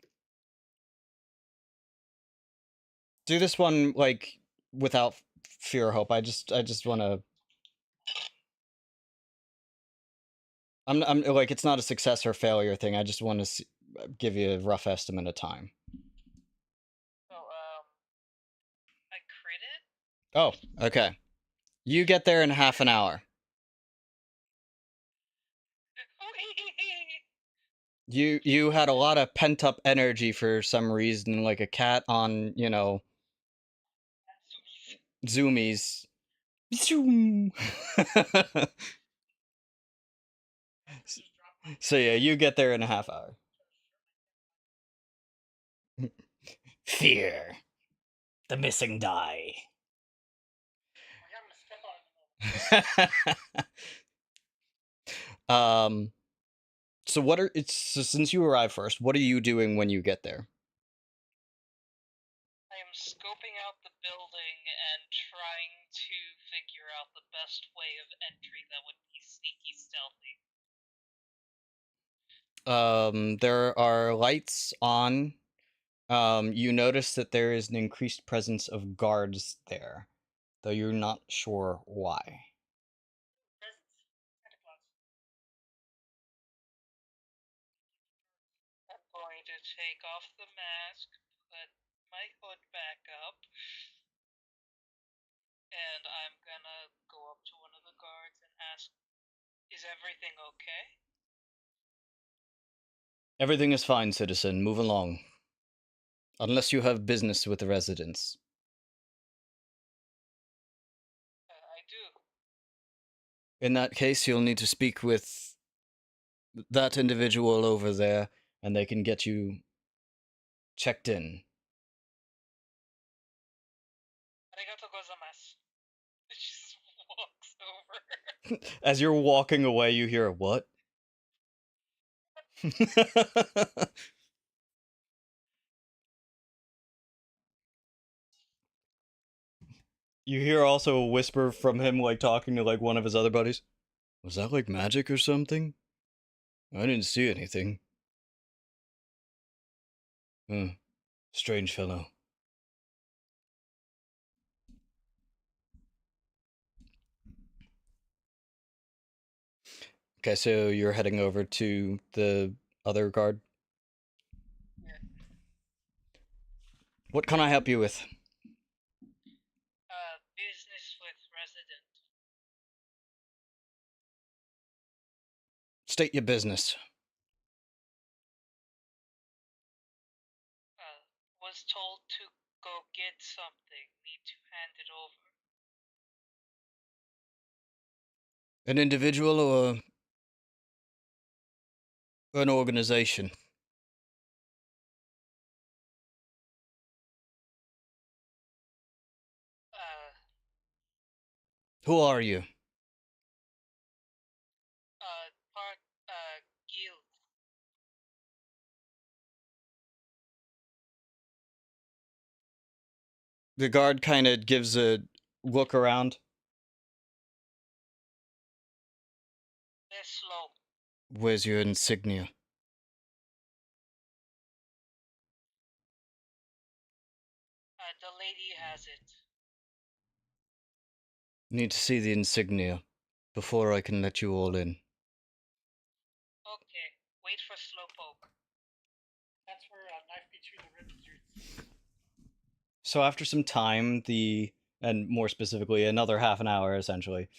Do this one like without fear or hope. I just want to. I'm like it's not a success or failure thing. I just want to give you a rough estimate of time. So, accredited? Oh, okay. You get there in half an hour. You had a lot of pent up energy for some reason, like a cat on, you know, zoomies. Zoom. So yeah, you get there in a half hour. Fear. The missing die. I'm gonna step on it. So what are so since you arrive first, what are you doing when you get there? I am scoping out the building and trying to figure out the best way of entry that would be sneaky stealthy. There are lights on. You notice that there is an increased presence of guards there, though you're not sure why. Presents. Santa Claus. I'm going to take off the mask, put my hood back up, and I'm gonna go up to one of the guards and ask, is everything okay? Everything is fine, citizen. Move along. Unless you have business with the residents. I do. In that case, you'll need to speak with that individual over there, and they can get you checked in. Arigato gozaimasu. She just walks over. As you're walking away, you hear a what? You hear also a whisper from him, like, talking to, like, one of his other buddies. Was that, like, magic or something? I didn't see anything. Strange fellow. Okay, so you're heading over to the other guard? Yeah. What can I help you with? Business with resident. State your business. Was told to go get something. Need to hand it over. An individual or an organization? Who are you? Part, guild. The guard kind of gives a look around. They're slow. Where's your insignia? The lady has it. Need to see the insignia before I can let you all in. Okay, wait for Slowpoke. That's where knife between the ribs dudes. So after some time, and more specifically, another half an hour, essentially,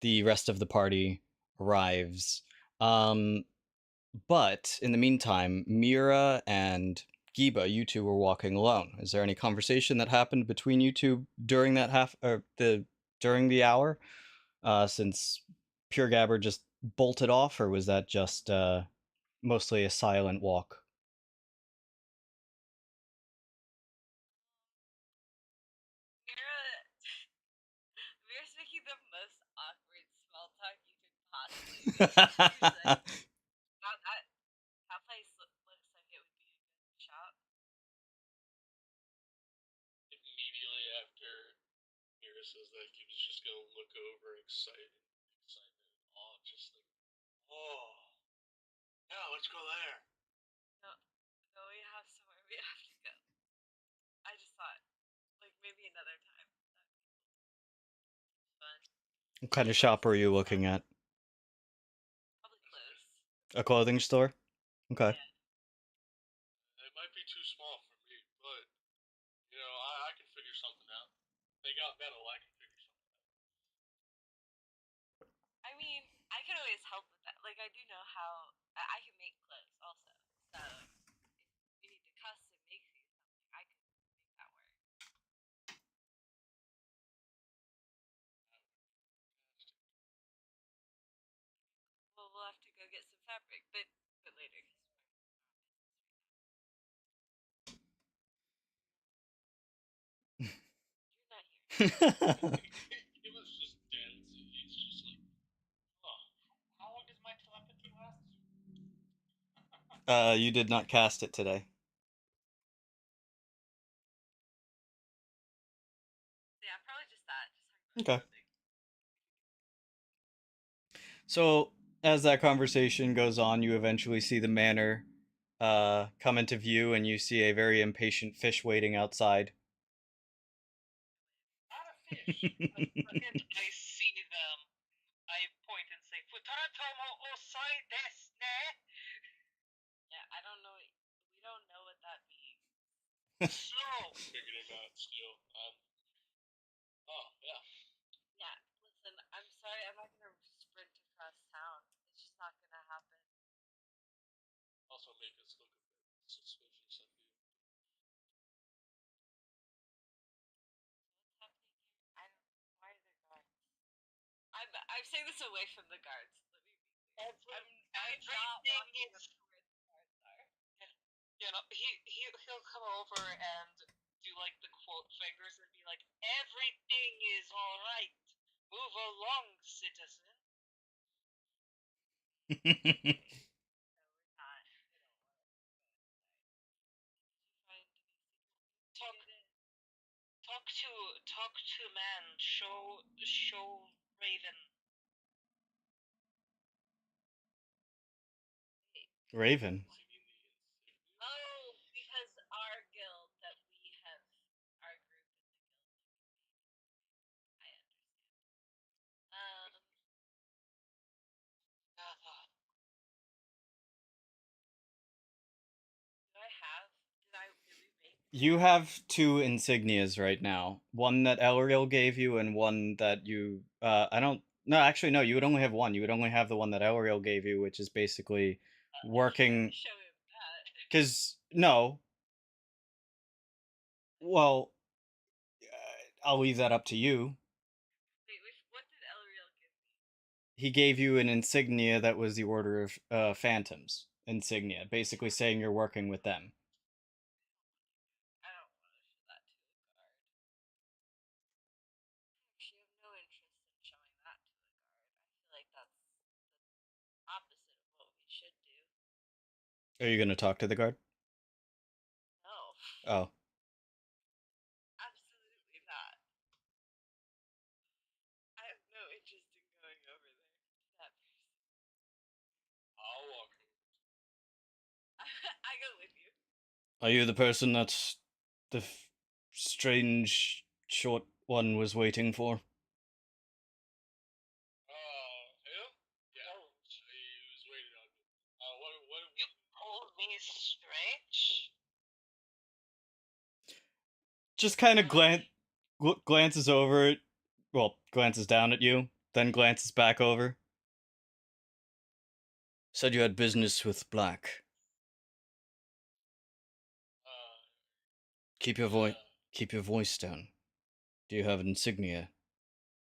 the rest of the party arrives. But in the meantime, Myra and Giba, you two were walking alone. Is there any conversation that happened between you two during that during the hour? Since Pure Gabber just bolted off, or was that just mostly a silent walk? Mira's making the most awkward small talk you could possibly make. She's like, wow, that place looks like it would be a good shop. Immediately after Mira says that, Gibbs just gonna look over excited, awe, just like, oh, yeah, let's go there. No, we have somewhere we have to go. I just thought, like, maybe another time. Fun. What kind of shop are you looking at? Probably close. A clothing store? Okay. Yeah. It might be too small for me, but, you know, I can figure something out. They got metal, I can figure something out. I mean, I can always help with that. Like, I do know how I can make clothes also. So if you need to custom make you something, I can make that work. Well, we'll have to go get some fabric, but later. You're not here. He was just dense. He's just like, oh. How long does my telepathy last? You did not cast it today. Yeah, probably just that. Just Okay. So as that conversation goes on, you eventually see the manor come into view, and you see a very impatient fish waiting outside. Not a fish. I see them. I point and say, Futaratomo osai desu ne? Yeah, I don't know. We don't know what that means. Slow. Figured it out still. Oh, yeah. Yeah, listen, I'm sorry, I'm not gonna sprint across town. It's just not gonna happen. Also make us look a bit suspicious of you. What's happening here? I don't. Why are there guards? I'm saying this away from the guards. Let me be clear. I'm not Everything walking is. up to where the guards are. You know, he'll come over and do like the quote fingers and be like, everything is all right. Move along, citizen. No, we're not. We don't want to go inside. Did you find any secret? Talk to man. Show Raven. Raven. Oh, because our guild that we have, our group in the guild that we made. I understand. Do I have? Did we make? You have two insignias right now. One that Elriel gave you, and one that you. I don't. No, actually, no. You would only have one. You would only have the one that Elriel gave you, which is basically working. Show him that. Because no. Well, I'll leave that up to you. Wait, what did Elriel give me? He gave you an insignia that was the Order of Phantoms insignia, basically saying you're working with them. I don't want to show that to a guard. I actually have no interest in showing that to a guard. I feel like that's the opposite of what we should do. Are you going to talk to the guard? No. Oh. Absolutely not. I have no interest in going over there to that person. I'll walk over. I go with you. Are you the person that the strange short one was waiting for? Him? Yeah. He was waiting on me. What? You call me strange? Just kind of glances over it. Well, glances down at you, then glances back over. Said you had business with Black. Keep your voice down. Do you have insignia?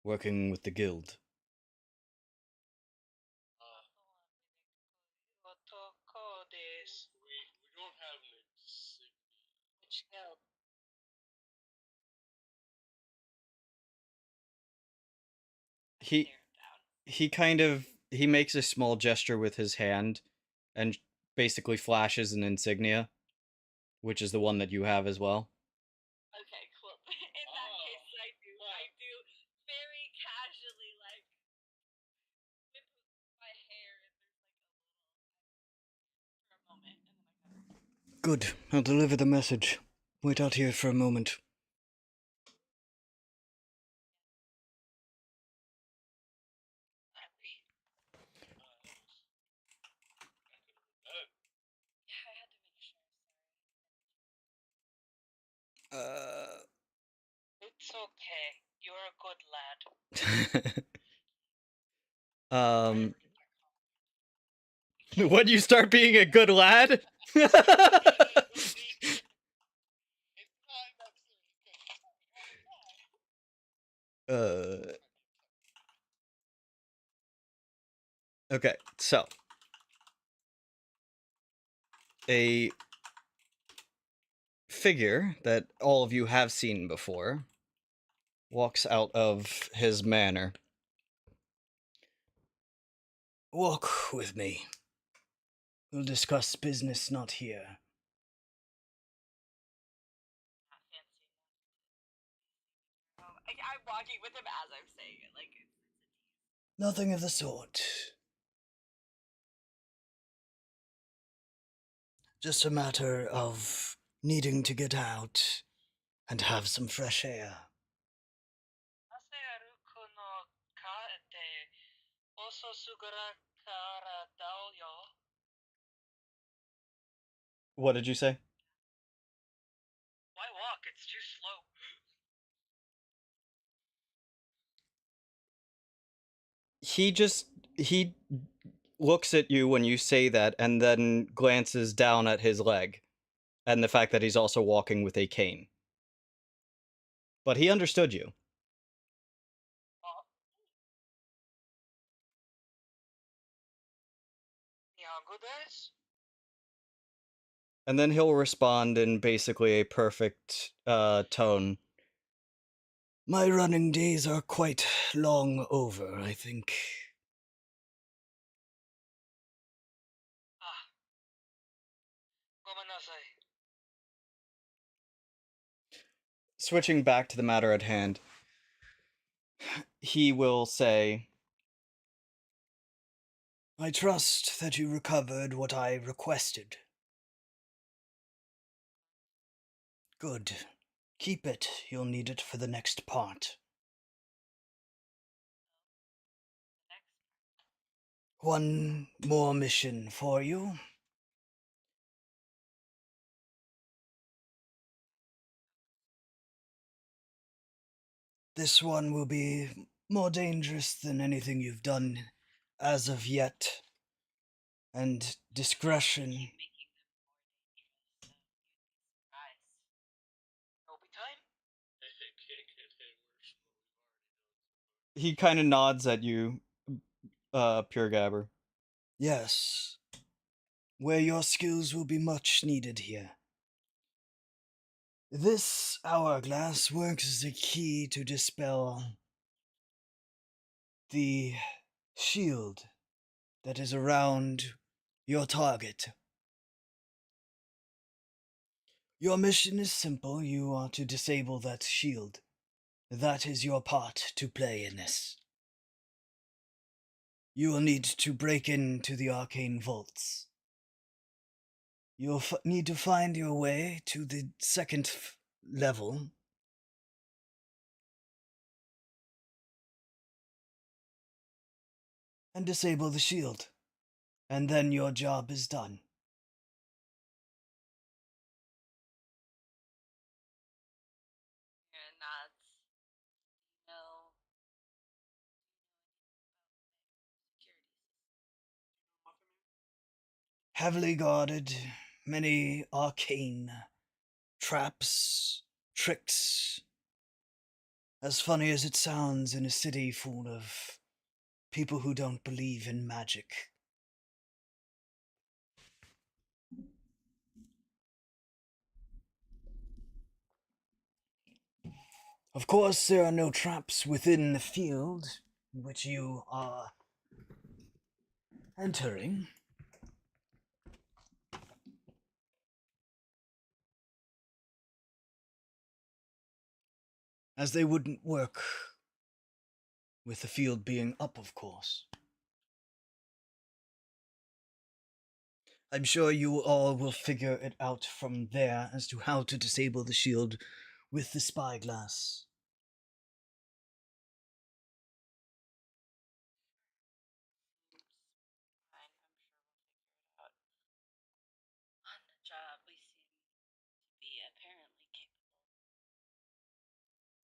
Working with the guild. We don't have an insignia. Which guild? He makes a small gesture with his hand and basically flashes an insignia, which is the one that you have as well. Okay, cool. In that case, I do very casually, like, whip my hair, and there's like a little, for a moment, and then I go. Good. I'll deliver the message. Wait out here for a moment. Yeah, I had to make sure. It's okay. You're a good lad. When you start being a good lad? Okay, so a figure that all of you have seen before walks out of his manor. Walk with me. We'll discuss business not here. Not fancy enough. I'm walking with him as I'm saying it, like it's a tease. Nothing of the sort. Just a matter of needing to get out and have some fresh air. なぜ歩くのかって遅すぐらからだよ。 What did you say? Why walk? It's too slow. He looks at you when you say that and then glances down at his leg and the fact that he's also walking with a cane. But he understood you. And then he'll respond in basically a perfect tone. My running days are quite long over, I think. Switching back to the matter at hand, he will say, I trust that you recovered what I requested. Good. Keep it. You'll need it for the next part. One more mission for you. This one will be more dangerous than anything you've done as of yet. And discretion. Keep making them more dangerous, so you'd be surprised. Obi time? It can't get any worse than what we've already done. He kind of nods at you, Pure Gabber. Yes. Where your skills will be much needed here. This hourglass works as a key to dispel the shield that is around your target. Your mission is simple. You are to disable that shield. That is your part to play in this. You will need to break into the arcane vaults. You'll need to find your way to the second level. And disable the shield. And then your job is done. Myra nods. Do you know anything about security systems? Heavily guarded, many arcane traps, tricks. As funny as it sounds in a city full of people who don't believe in magic. Of course, there are no traps within the field in which you are entering. As they wouldn't work with the field being up, of course. I'm sure you all will figure it out from there as to how to disable the shield with the spyglass. Fine, I'm sure we'll figure it out. On the job, we seem to be apparently capable.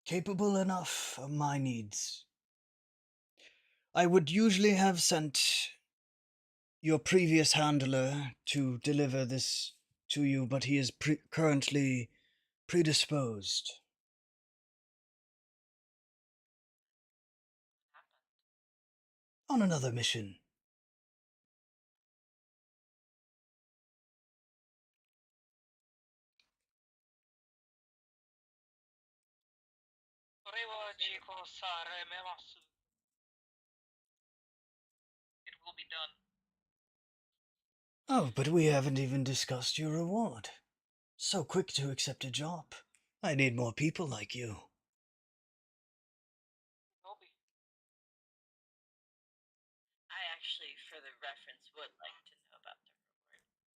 Capable enough of my needs. I would usually have sent your previous handler to deliver this to you, but he is currently predisposed. What happened? On another mission. It will be done. Oh, but we haven't even discussed your reward. So quick to accept a job. I need more people like you. Obi. I actually, for the reference, would like to know about the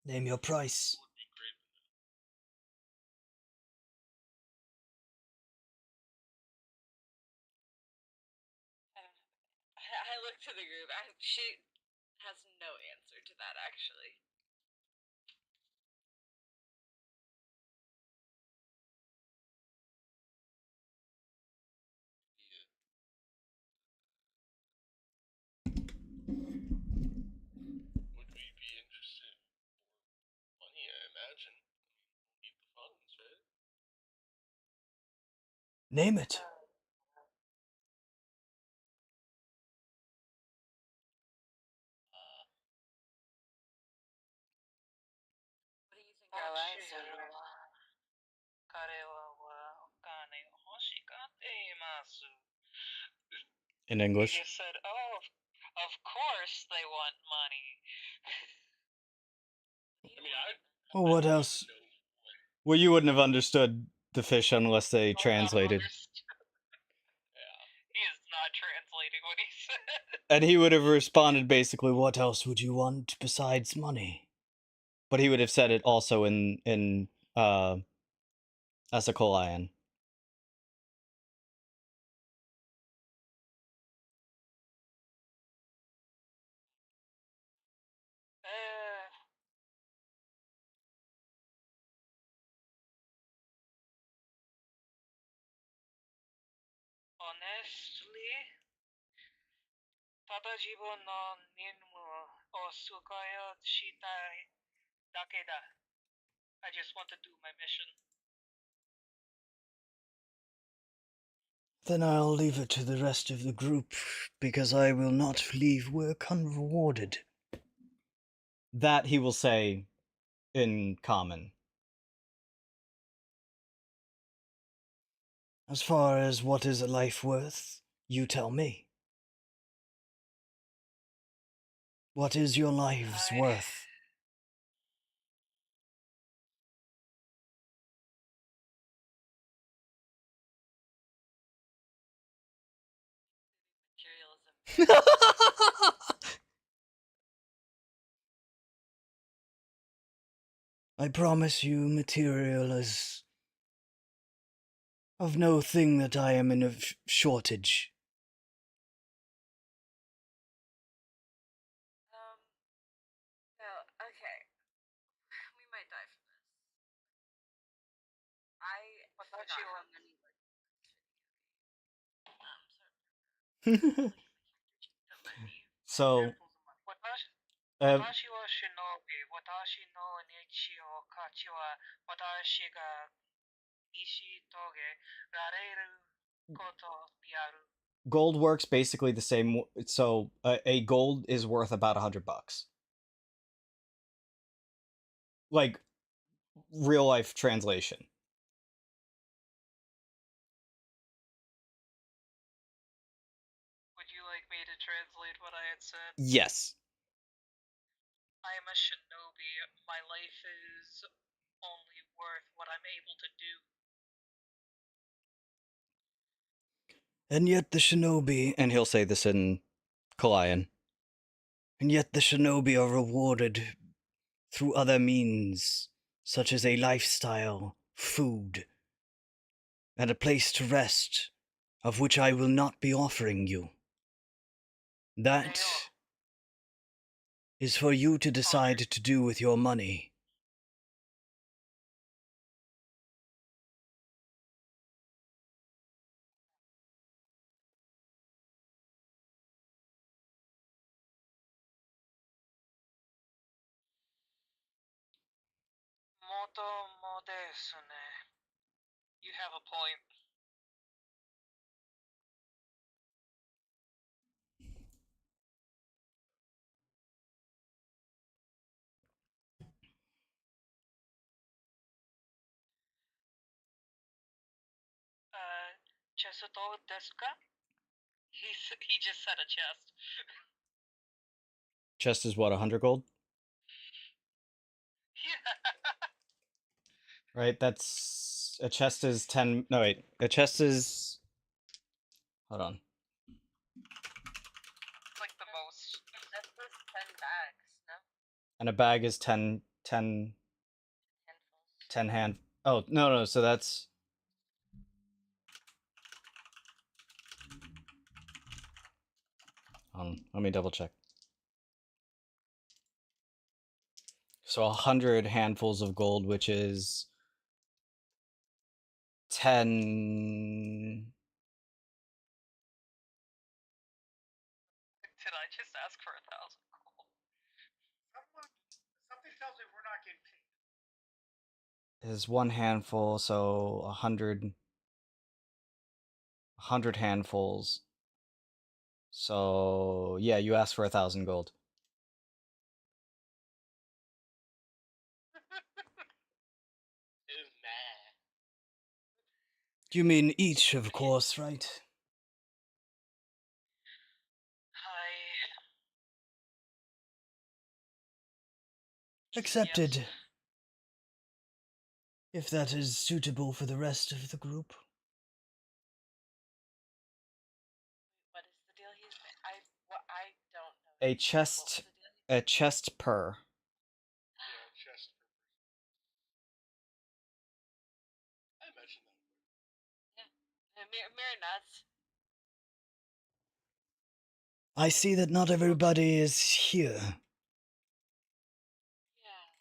reward. Name your price. Would be to the group. She has no answer to that, actually. Would we be interested for money? I imagine. Need the funds, right? Name it. What do you think our lives are worth? 彼はお金を欲しがっています。 In He English. just said, "Oh, of course they want money." I mean, I Well, what don't else? even know what. Well, you wouldn't have understood the fish unless they translated. Yeah. He is not translating what he said. And he would have responded basically, what else would you want besides money? But he would have said it also in Asakolian. Honestly, ただ自分の任務を遂行したいだけだ。I just want to do my mission. Then I'll leave it to the rest of the group, because I will not leave work unrewarded. That he will say in common. As far as what is a life worth, you tell me. What is your life's worth? Materialism. I promise you, material is of no thing that I am in a shortage. No, okay. We might die from this. I forgot how many So, 私は忍び、私の日曜価値は私が成し遂げられることである。 gold works basically the same. So a gold is worth about $100. Like real life translation. Would you like me to translate what I had said? Yes. I am a shinobi. My life is only worth what I'm able to do. And yet the shinobi, and he'll say this in Kalayan, and yet the shinobi are rewarded through other means, such as a lifestyle, food, and a place to rest, of which I will not be offering you. That is for you to decide to do with your money. You have a point. Chest desu ka? He just said a chest. Chest is what, 100 gold? Yeah. Right, that's... A chest is 10... No, wait. A chest is... Hold on. It's like the most. That's just 10 bags, no? And a bag is 10 Handfuls. 10 hand... Oh, no, so that's... Let me double check. So 100 handfuls of gold, which is 10. Did I just ask for 1,000 gold? Something tells me we're not getting paid. Is one handful, so 100 handfuls. So yeah, you asked for 1,000 gold. You mean each, of course, right? Accepted. Yes. If that is suitable for the rest of the group. What is the deal he's I don't know. A chest per. Yeah, chest per person. I mentioned that. Mirror nuts. I see that not everybody is here. Yeah.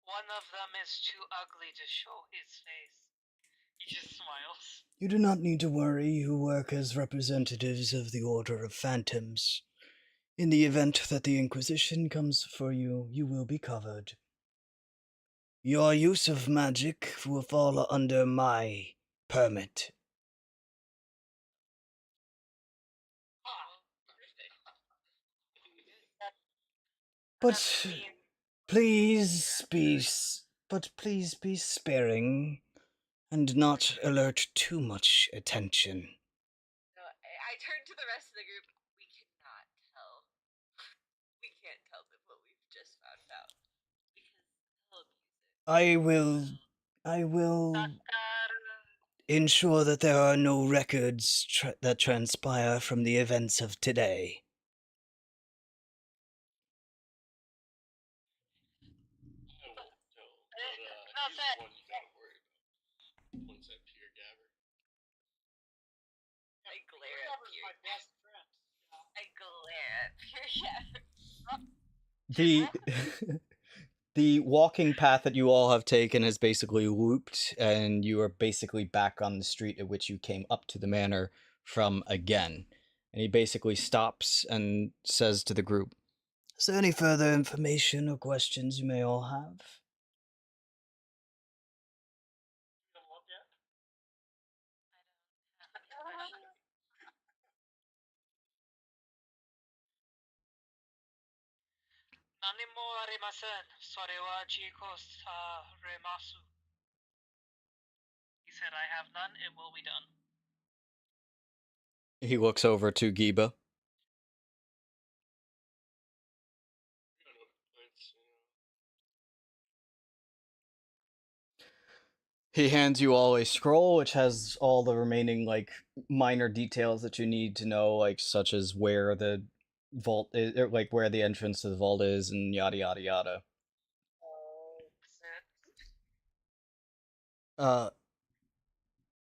One of them is too ugly to show his face. He just smiles. You do not need to worry. You work as representatives of the Order of Phantoms. In the event that the Inquisition comes for you, you will be covered. Your use of magic will fall under my permit. But please be sparing and not alert too much attention. No, I turned to the rest of the group. We cannot tell. We can't tell them what we've just found out because he'll abuse it. I will ensure that there are no records that transpire from the events of today. I won't tell, but not he's that- the one you gotta worry about. Points at Peter Gabber. I glare at Gabber's Peter. my best friend. I glare at Peter Gabber. The walking path that you all have taken has basically looped, and you are basically back on the street at which you came up to the manor from again. And he basically stops and says to the group, "Is there any further information or questions you may all have?" He said, I have none, it will be done. He looks over to Giba. He hands you all a scroll which has all the remaining minor details that you need to know, such as where the vault is, or where the entrance to the vault is, and yada yada yada.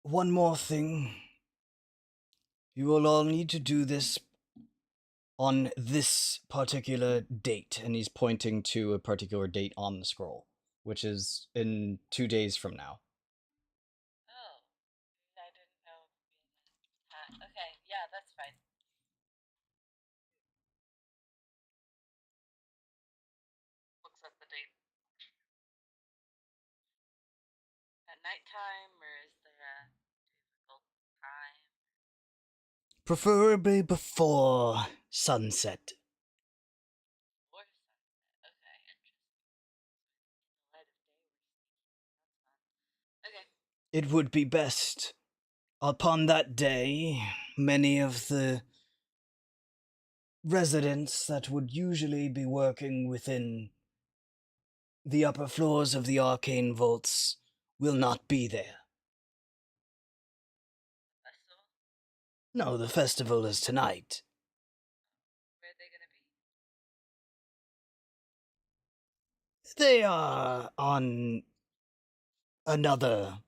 One more thing. You will all need to do this on this particular date, and he's pointing to a particular date on the scroll, which is in 2 days from now. Oh, I didn't know. Okay, yeah, that's fine. Looks at the date. At nighttime, or is there a difficult time? Preferably before sunset. Or sunset. Okay, interesting. In the light of day, we're sneaking. That's fun. Okay. It would be best. Upon that day, many of the residents that would usually be working within the upper floors of the arcane vaults will not be there. Festival? No, the festival is tonight. Where are they gonna be? They are on another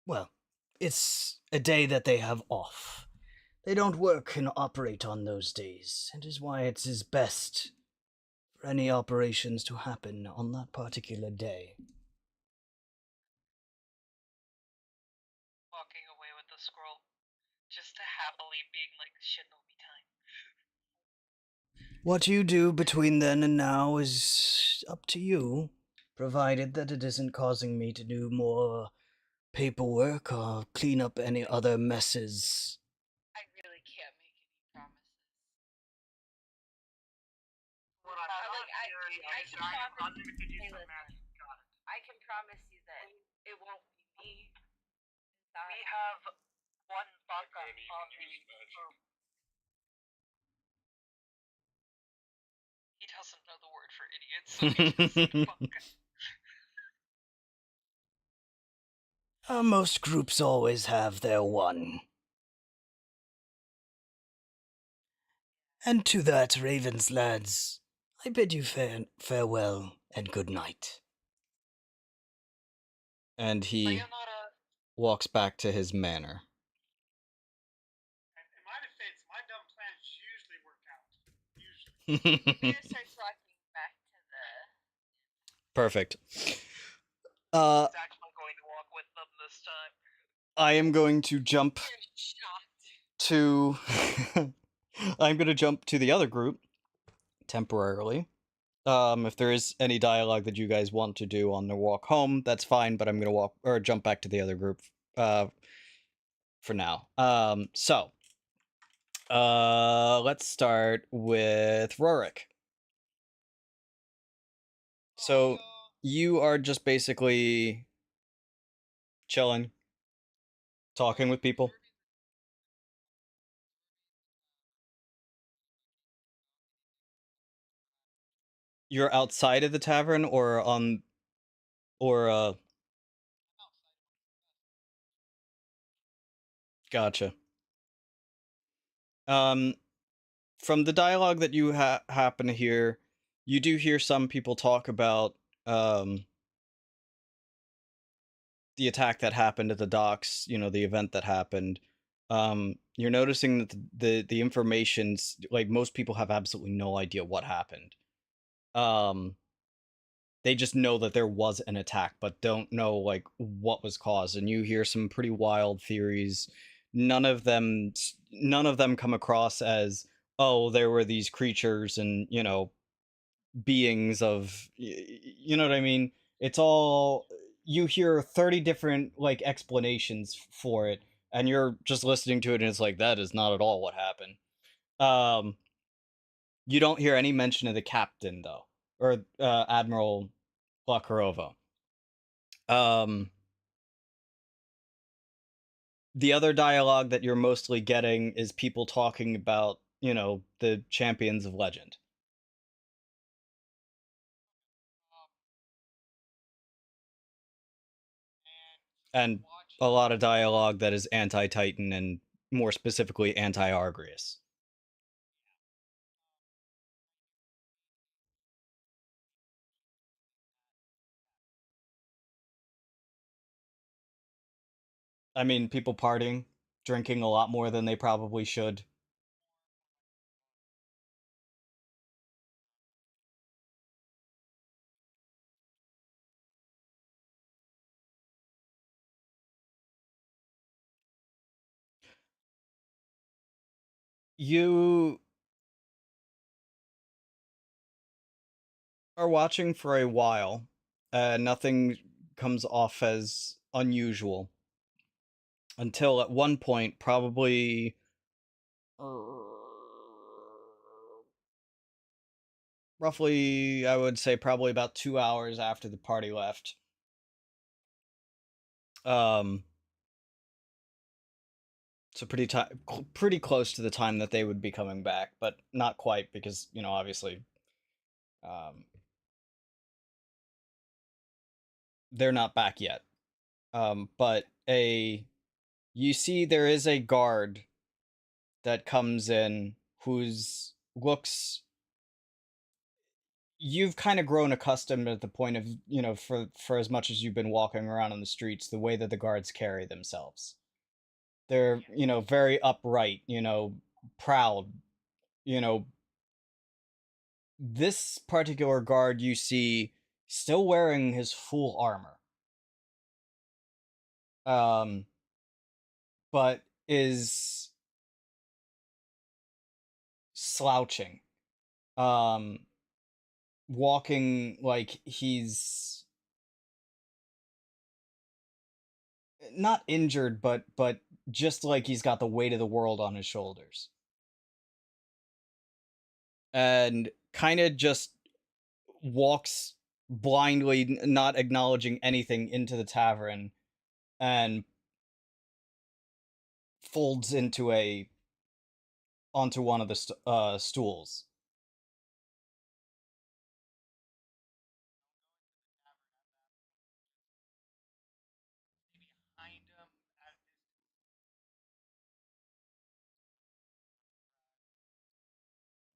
well, it's a day that they have off. They don't work and operate on those days, and is why it is best for any operations to happen on that particular day. Walking away with the scroll. Just happily being like, shinobi time. What you do between then and now is up to you, provided that it isn't causing me to do more paperwork or clean up any other messes. I really can't make any promises. What I'm Like, not I hearing can is giant promise- unlimited use hey, of listen. magic. Got it. I can promise you that it won't be me. We have one baka Background, you on can the use magic. group. He doesn't know the word for idiot, so he just said baka. Most groups always have their one. And to that, Ravens lads, I bid you farewell and good night. And he Sayonara. walks back to his manor. And in my defense, my dumb plans usually work out. Usually. Myra starts walking back to the. Perfect. He's actually going to walk with them this time. I am going to jump You're shocked. to I'm going to jump to the other group temporarily. If there is any dialogue that you guys want to do on the walk home, that's fine, but I'm going to jump back to the other group for now. Let's start with Rorik. So you are just basically chilling, talking with people. You're outside of the tavern or gotcha. From the dialogue that you happen to hear, you do hear some people talk about the attack that happened at the docks, the event that happened. You're noticing that the information's like most people have absolutely no idea what happened. They just know that there was an attack, but don't know like what was caused. And you hear some pretty wild theories. None of them come across as, oh, there were these creatures and beings of, you know what I mean. It's all, you hear 30 different like explanations for it, and you're just listening to it, and it's like, that is not at all what happened. You don't hear any mention of the captain though, or Admiral Bakarova. The other dialogue that you're mostly getting is people talking about, the champions of legend. And a lot of dialogue that is anti-Titan and more specifically anti-Argreus. I mean, people partying, drinking a lot more than they probably should. You are watching for a while. Nothing comes off as unusual. Until at one point, probably roughly, I would say probably about 2 hours after the party left. So pretty close to the time that they would be coming back, but not quite because, obviously, they're not back yet. But you see there is a guard that comes in whose looks, you've kind of grown accustomed at the point of, for as much as you've been walking around on the streets, the way that the guards carry themselves. They're, very upright, proud, you know. This particular guard you see still wearing his full armor. But is slouching. Walking like he's not injured, but just like he's got the weight of the world on his shoulders. And kind of just walks blindly, not acknowledging anything, into the tavern and folds onto one of the stools. Behind him at a distance.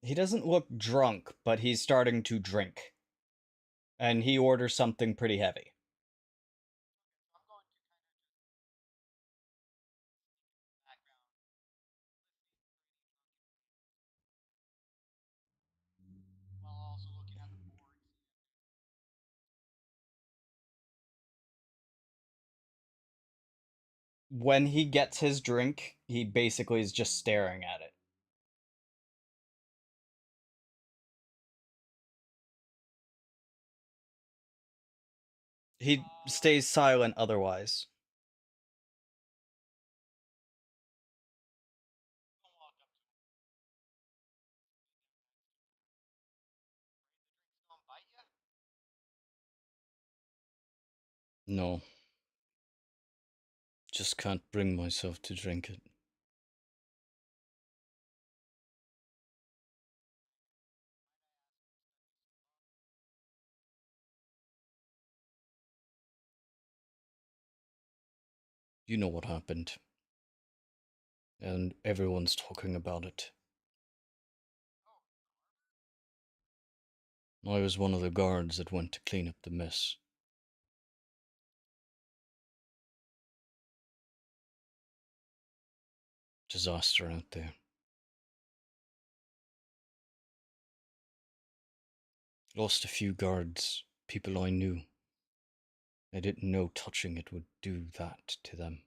He doesn't look drunk, but he's starting to drink. And he orders something pretty heavy. I'm going to kind of just sneak in the background, listening for any drunken while also looking at the board. When he gets his drink, he basically is just staring at it. He stays silent otherwise. Don't walk up to him. Afraid the drink's gonna bite ya? No. Just can't bring myself to drink it. You know what happened. And everyone's talking about it. I was one of the guards that went to clean up the mess. Disaster out there. Lost a few guards, people I knew. I didn't know touching it would do that to them.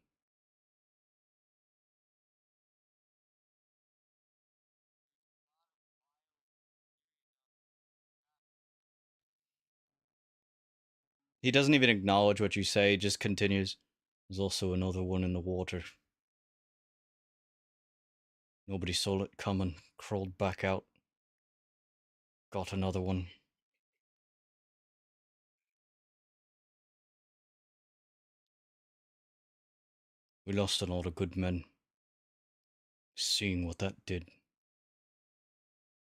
He doesn't even acknowledge what you say, just continues. There's also another one in the water. Nobody saw it coming, crawled back out. Got another one. We lost a lot of good men. Seeing what that did.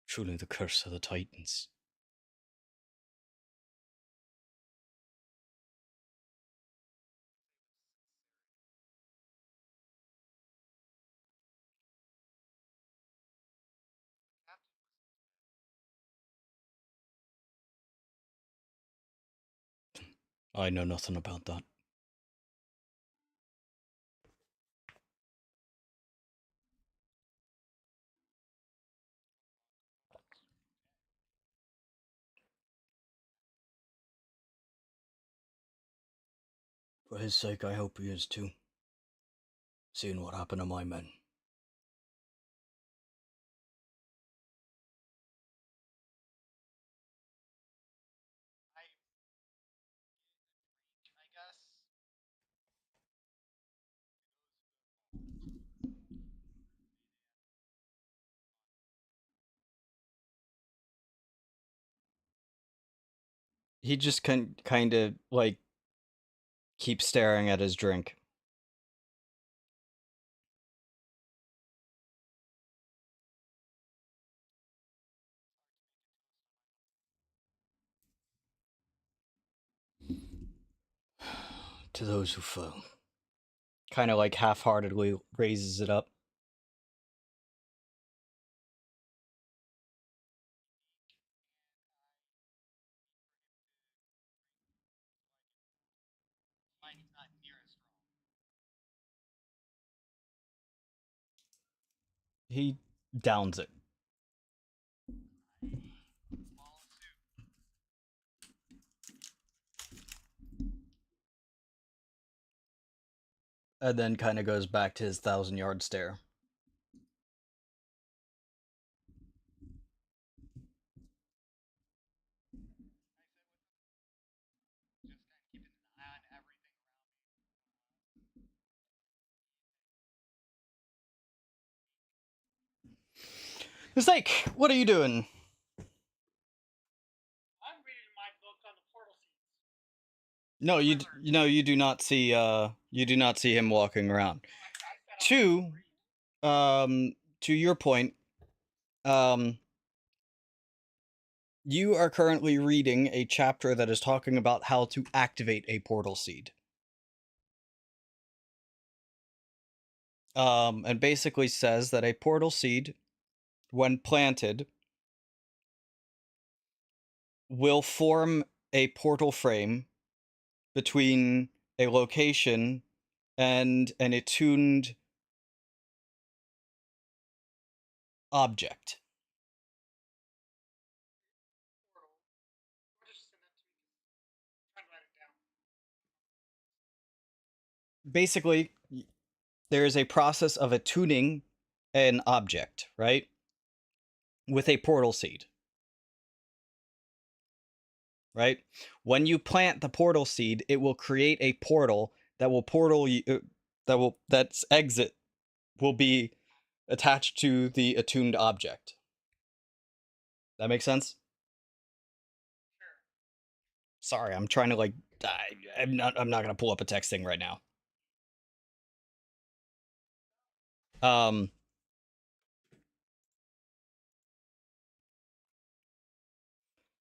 Truly the curse of the Titans. I know nothing about that. For his sake, I hope he is too. Seeing what happened to my men. I get a drink, I guess. He just kind of like keeps staring at his drink. To those who fell. Kind of like half-heartedly raises it up. He downs it. Follow suit. And then kind of goes back to his 1,000-yard stare. Just kind of keeping an eye on everything around me. It's like, what are you doing? I'm reading my book on the portal seeds. No, you do not see him walking around. To your point, you are currently reading a chapter that is talking about how to activate a portal seed. And basically says that a portal seed, when planted, will form a portal frame between a location and an attuned object. Portal. Or just send that to me. I'm trying to write it down. Basically, there is a process of attuning an object, right? With a portal seed. Right? When you plant the portal seed, it will create a portal that will that's exit will be attached to the attuned object. That make sense? Sure. Sorry, I'm trying to I'm not gonna pull up a text thing right now.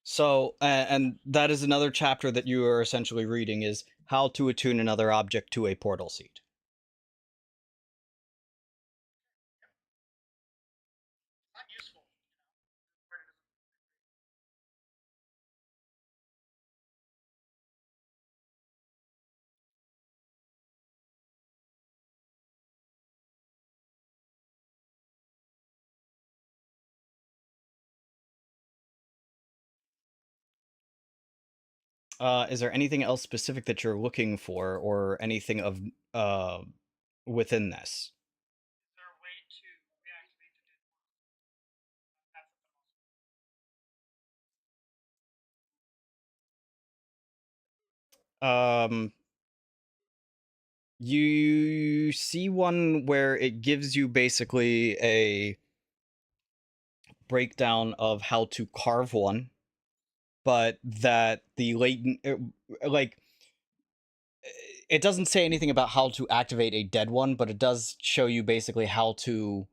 So, and that is another chapter that you are essentially reading is how to attune another object to a portal seed. Not useful, Where it isn't. Is there anything else specific that you're looking for, or anything of within this? Is there a way to reactivate the dead portal? That's the most. You see one where it gives you basically a breakdown of how to carve one, but that the latent it doesn't say anything about how to activate a dead one, but it does show you basically how to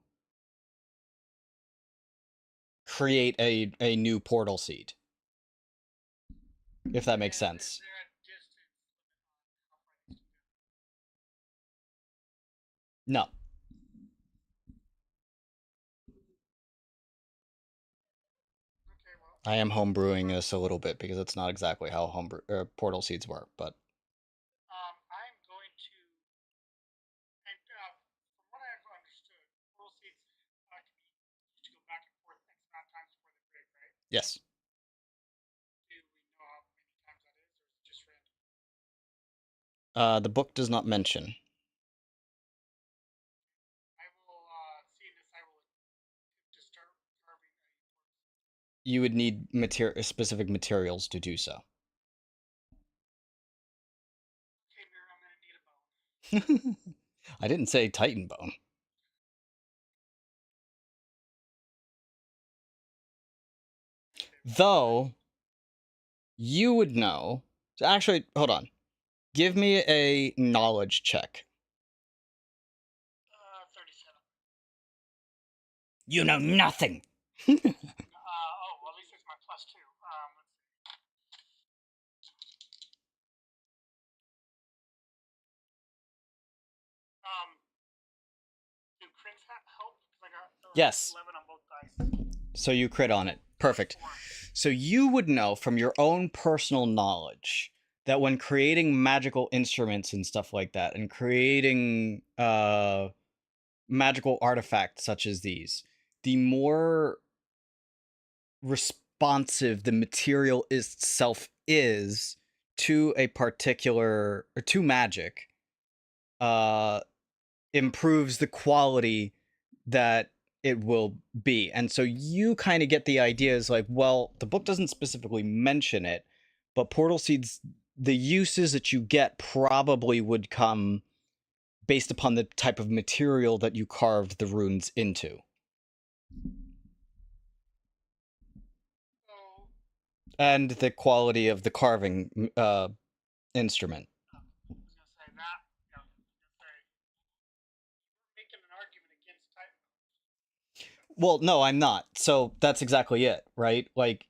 create a new portal seed. If that makes sense. Is there a distance limit on how far these can go? No. Okay, well. I am homebrewing this a little bit because it's not exactly how portal seeds work, but I'm going to, and from what I've understood, portal seeds can be used to go back and forth X amount of times before they break, right? yes. Do we know how many times that is, or is it just random? The book does not mention. I will, seeing this, I will attempt to start carving a portal seed. You would need specific materials to do so. Okay, Myra, I'm gonna need a bone. I didn't say Titan bone. Though, you would know. Actually, hold on. Give me a knowledge check. 37. You know nothing. Oh, well, at least it's my plus 2. Let's see. Do crits help? Because I got Yes. 11 on both dice. So you crit on it. Perfect. 4. So you would know from your own personal knowledge that when creating magical instruments and stuff like that, and creating magical artifact such as these, the more responsive the material itself is to a particular or to magic, improves the quality that it will be. And so you kind of get the idea is like, well, the book doesn't specifically mention it, but portal seeds, the uses that you get probably would come based upon the type of material that you carved the runes into. So, And the quality of the carving instrument. I was gonna say that. I was gonna say you're making an argument against Titan. Well, no, I'm not. So that's exactly it, right? Like,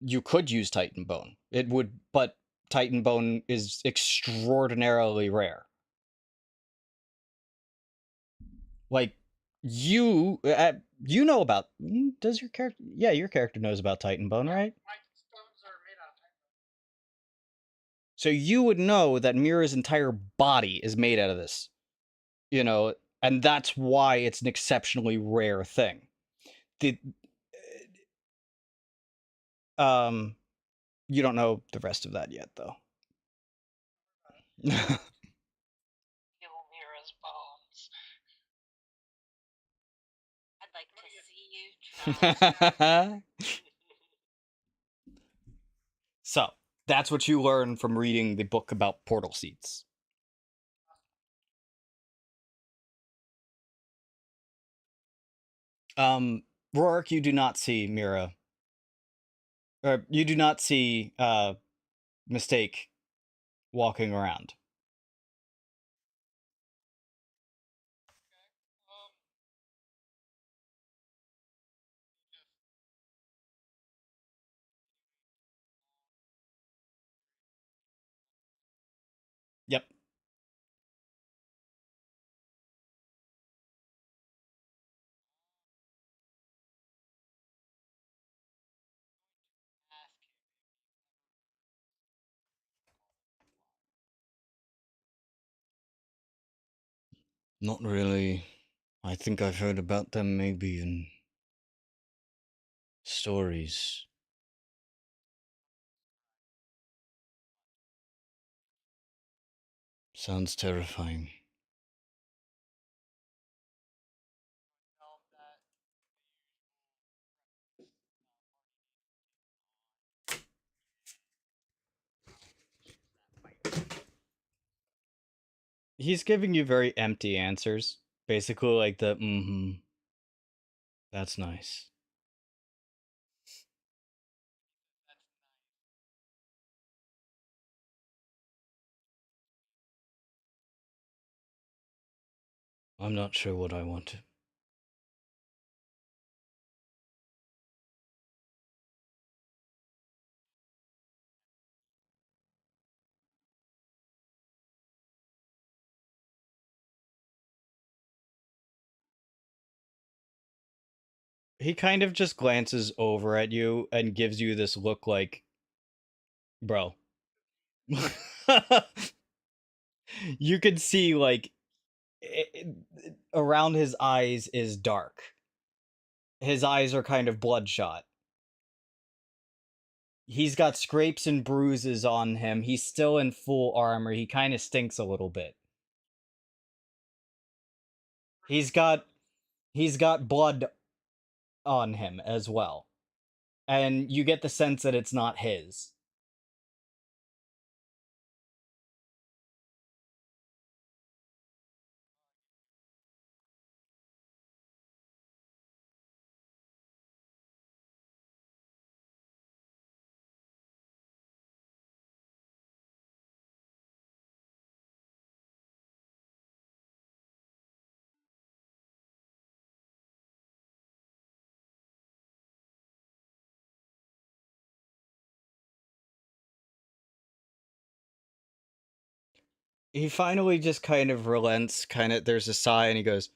you could use Titan Bone. It would, but Titan Bone is extraordinarily rare. Like, you know about, does your character, yeah, your character knows about Titan Bone, right? My stones are made out of Titan. So you would know that Myra's entire body is made out of this, you know, and that's why it's an exceptionally rare thing. The you don't know the rest of that yet, though. Kill Mira's bones. I'd like to see you try. So that's what you learn from reading the book about portal seeds. Rourke, you do not see Myra. Or you do not see Mistake walking around. Yep. Not really. I think I've heard about them maybe in stories. Sounds terrifying. tell them that He's giving you very empty answers. Basically like the, that's nice. that's nice. I'm not sure what I want to. He kind of just glances over at you and gives you this look like, bro. You can see, like, around his eyes is dark. His eyes are kind of bloodshot. He's got scrapes and bruises on him. He's still in full armor. He kind of stinks a little bit. He's got blood on him as well. And you get the sense that it's not his. He finally just kind of relents, there's a sigh, and he goes,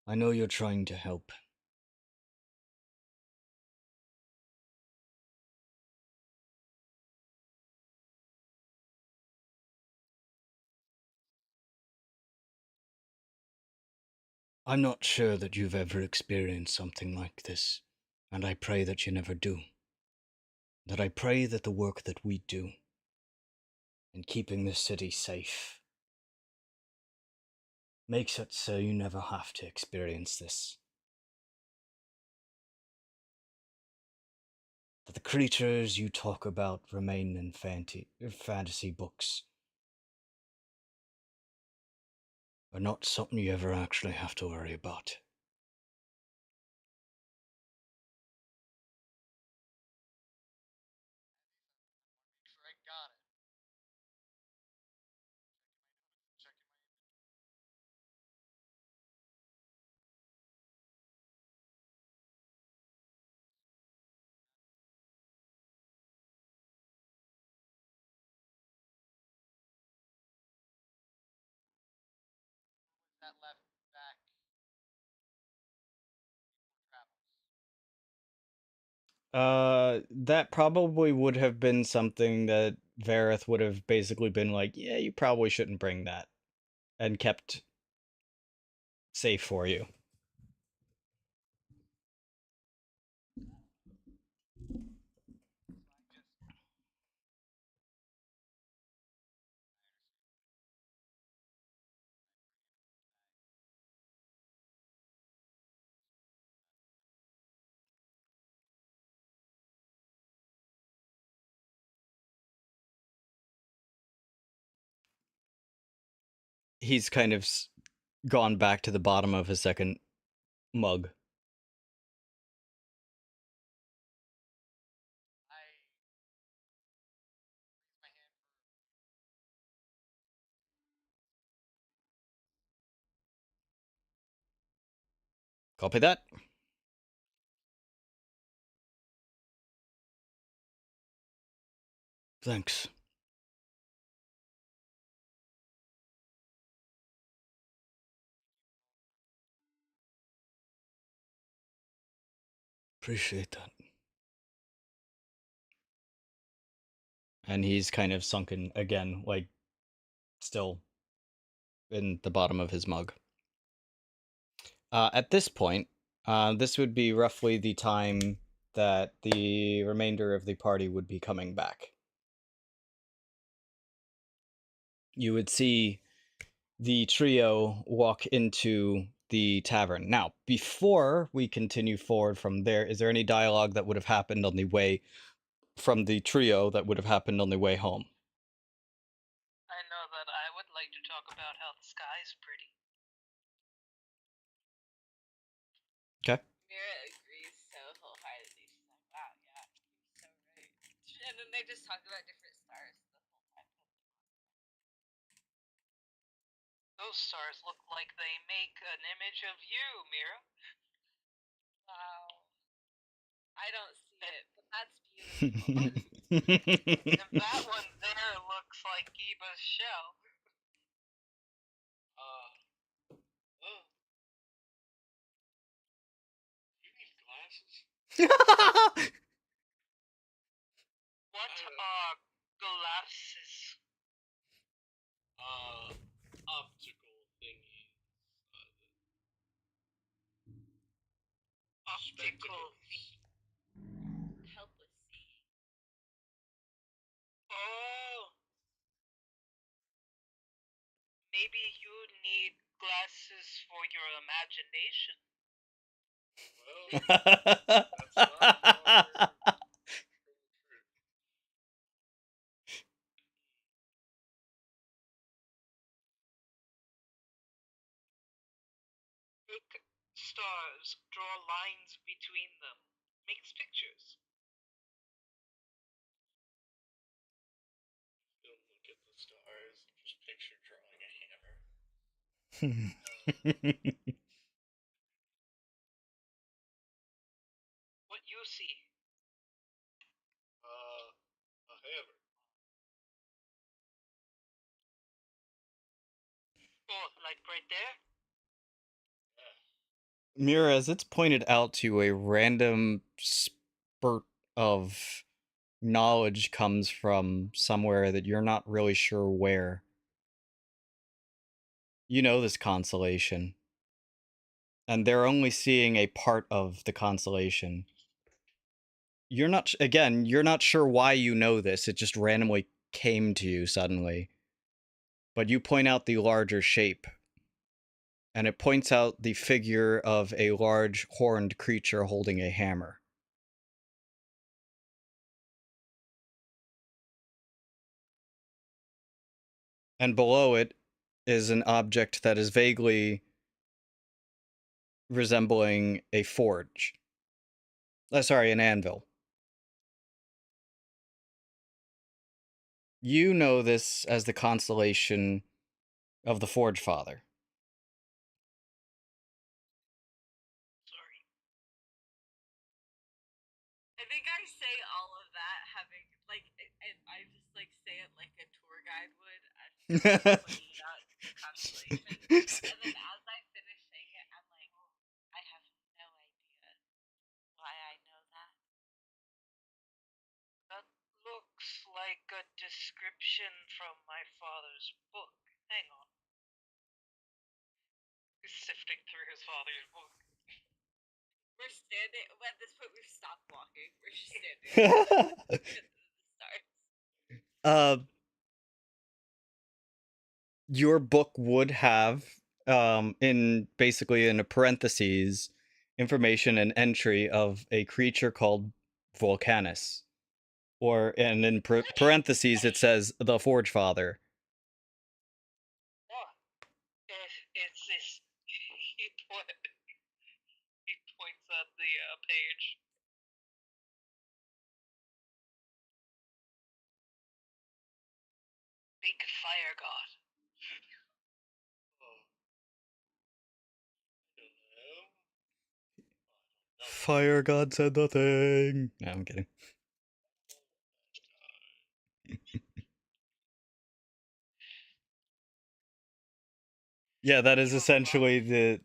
I know you're trying to help. I'm not sure that you've ever experienced something like this, and I pray that you never do. That I pray that the work that we do in keeping this city safe makes it so you never have to experience this. That the creatures you talk about remain in fantasy books are not something you ever actually have to worry about. Make sure I got it. Checking my that left back before travels. That probably would have been something that Vareth would have basically been like, yeah, you probably shouldn't bring that, and kept safe for you. He's kind of gone back to the bottom of his second mug. I raise my hand for Copy that. Thanks. Appreciate that. And he's kind of sunken again, like still in the bottom of his mug. At this point, this would be roughly the time that the remainder of the party would be coming back. You would see the trio walk into the tavern. Now, before we continue forward from there, is there any dialogue that would have happened on the way from the trio that would have happened on the way home? I know that I would like to talk about how the sky's pretty. Okay. Myra agrees so wholeheartedly. She's like, wow, yeah, you're so right. And then they just talk about different stars the whole time. Those stars look like they make an image of you, Myra. Wow. I don't see it, but that's beautiful. And that one there looks like Giba's shell. Oh. You need glasses? What are glasses? Optical thingies. Optical. Help with seeing. Oh. Maybe you need glasses for your imagination. Well, that's not far from the truth. Take stars, draw lines between them, makes pictures. Don't look at the stars. Just picture drawing a hammer. What you see? A hammer. Oh, like right there? Mira, as it's pointed out to you, a random spurt of knowledge comes from somewhere that you're not really sure where. You know this constellation. and they're only seeing a part of the constellation. You're not, again, you're not sure why you know this. It just randomly came to you suddenly. But you point out the larger shape. And it points out the figure of a large horned creature holding a hammer. And below it is an object that is vaguely resembling a forge. Sorry, an anvil. You know this as the constellation of the Forge Father. Sorry. I think I say all of that having like I just like say it like a tour guide would as pointing out the constellation. And then as I finish saying it, I'm like, I have no idea why I know that. That looks like a description from my father's book. Hang on. He's sifting through his father's book. We're standing at this point. We've stopped walking. We're just standing at the stars. Your book would have, in basically in a parentheses, information and entry of a creature called Volcanus. And in parentheses it says the Forge Father. What? It's this. He points at the page. Big fire god. Oh. I don't know. Fire God said nothing. No, I'm kidding. Yeah, that is essentially the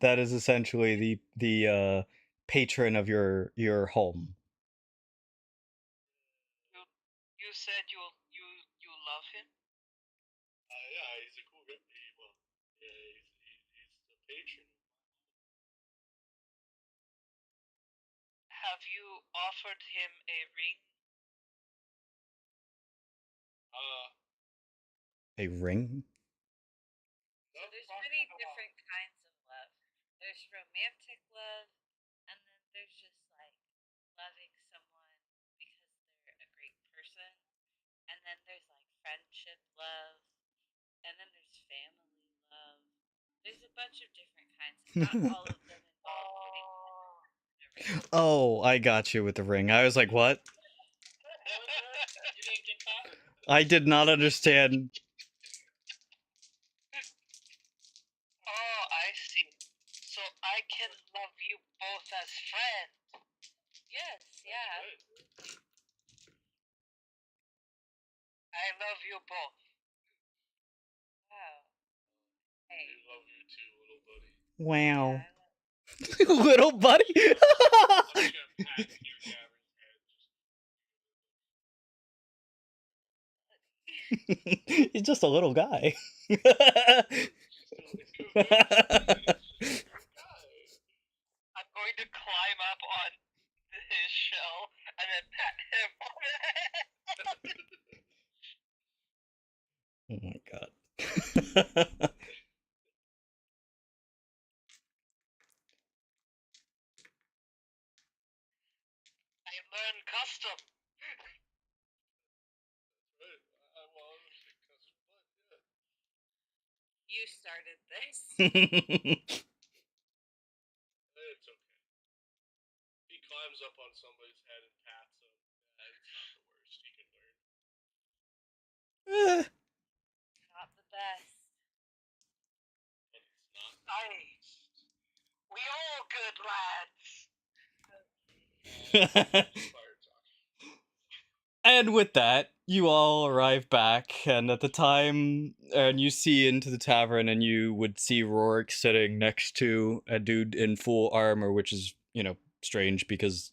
patron of your home. You said you love him? Yeah, he's a cool guy. Well, yeah, he's the patron. Have you offered him a ring? A ring? So there's many different kinds of love. There's romantic love, and then there's just like loving someone because they're a great person, and then there's like friendship love, and then there's family love. There's a bunch of different kinds. Not all of them involve putting a ring. Oh, I got you with the ring. I was like, what? You didn't get that? I did not understand. Oh, I see. So I can love you both as friends. Yes, yeah. I love you both. Wow. Hey. I love you too, little buddy. Wow. Yeah, Little buddy? I'm just gonna pat your cavern's head. He's just a little guy. I'm going to climb up on his shell and then pat him on the head. Oh my god. I learned custom. Right. Well, I was thinking custom blood, yeah. you started this. It's okay. He climbs up on somebody's head and pats him. It's not the worst he can learn. Not the best. But it's not the Aye. We all good lads. fire talk. And with that, you all arrive back, and at the time, and you see into the tavern, and you would see Rorik sitting next to a dude in full armor, which is, strange because,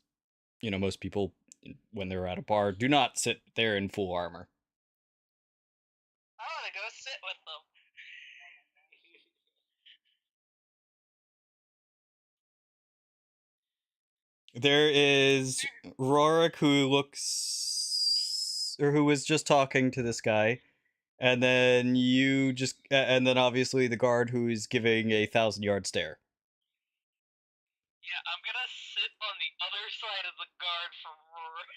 most people, when they're at a bar, do not sit there in full armor. I want to go sit with them. There is Rorik who looks, or who was just talking to this guy, and then and then obviously the guard who is giving a 1,000-yard stare. Yeah, I'm gonna sit on the other side of the guard from Rorik.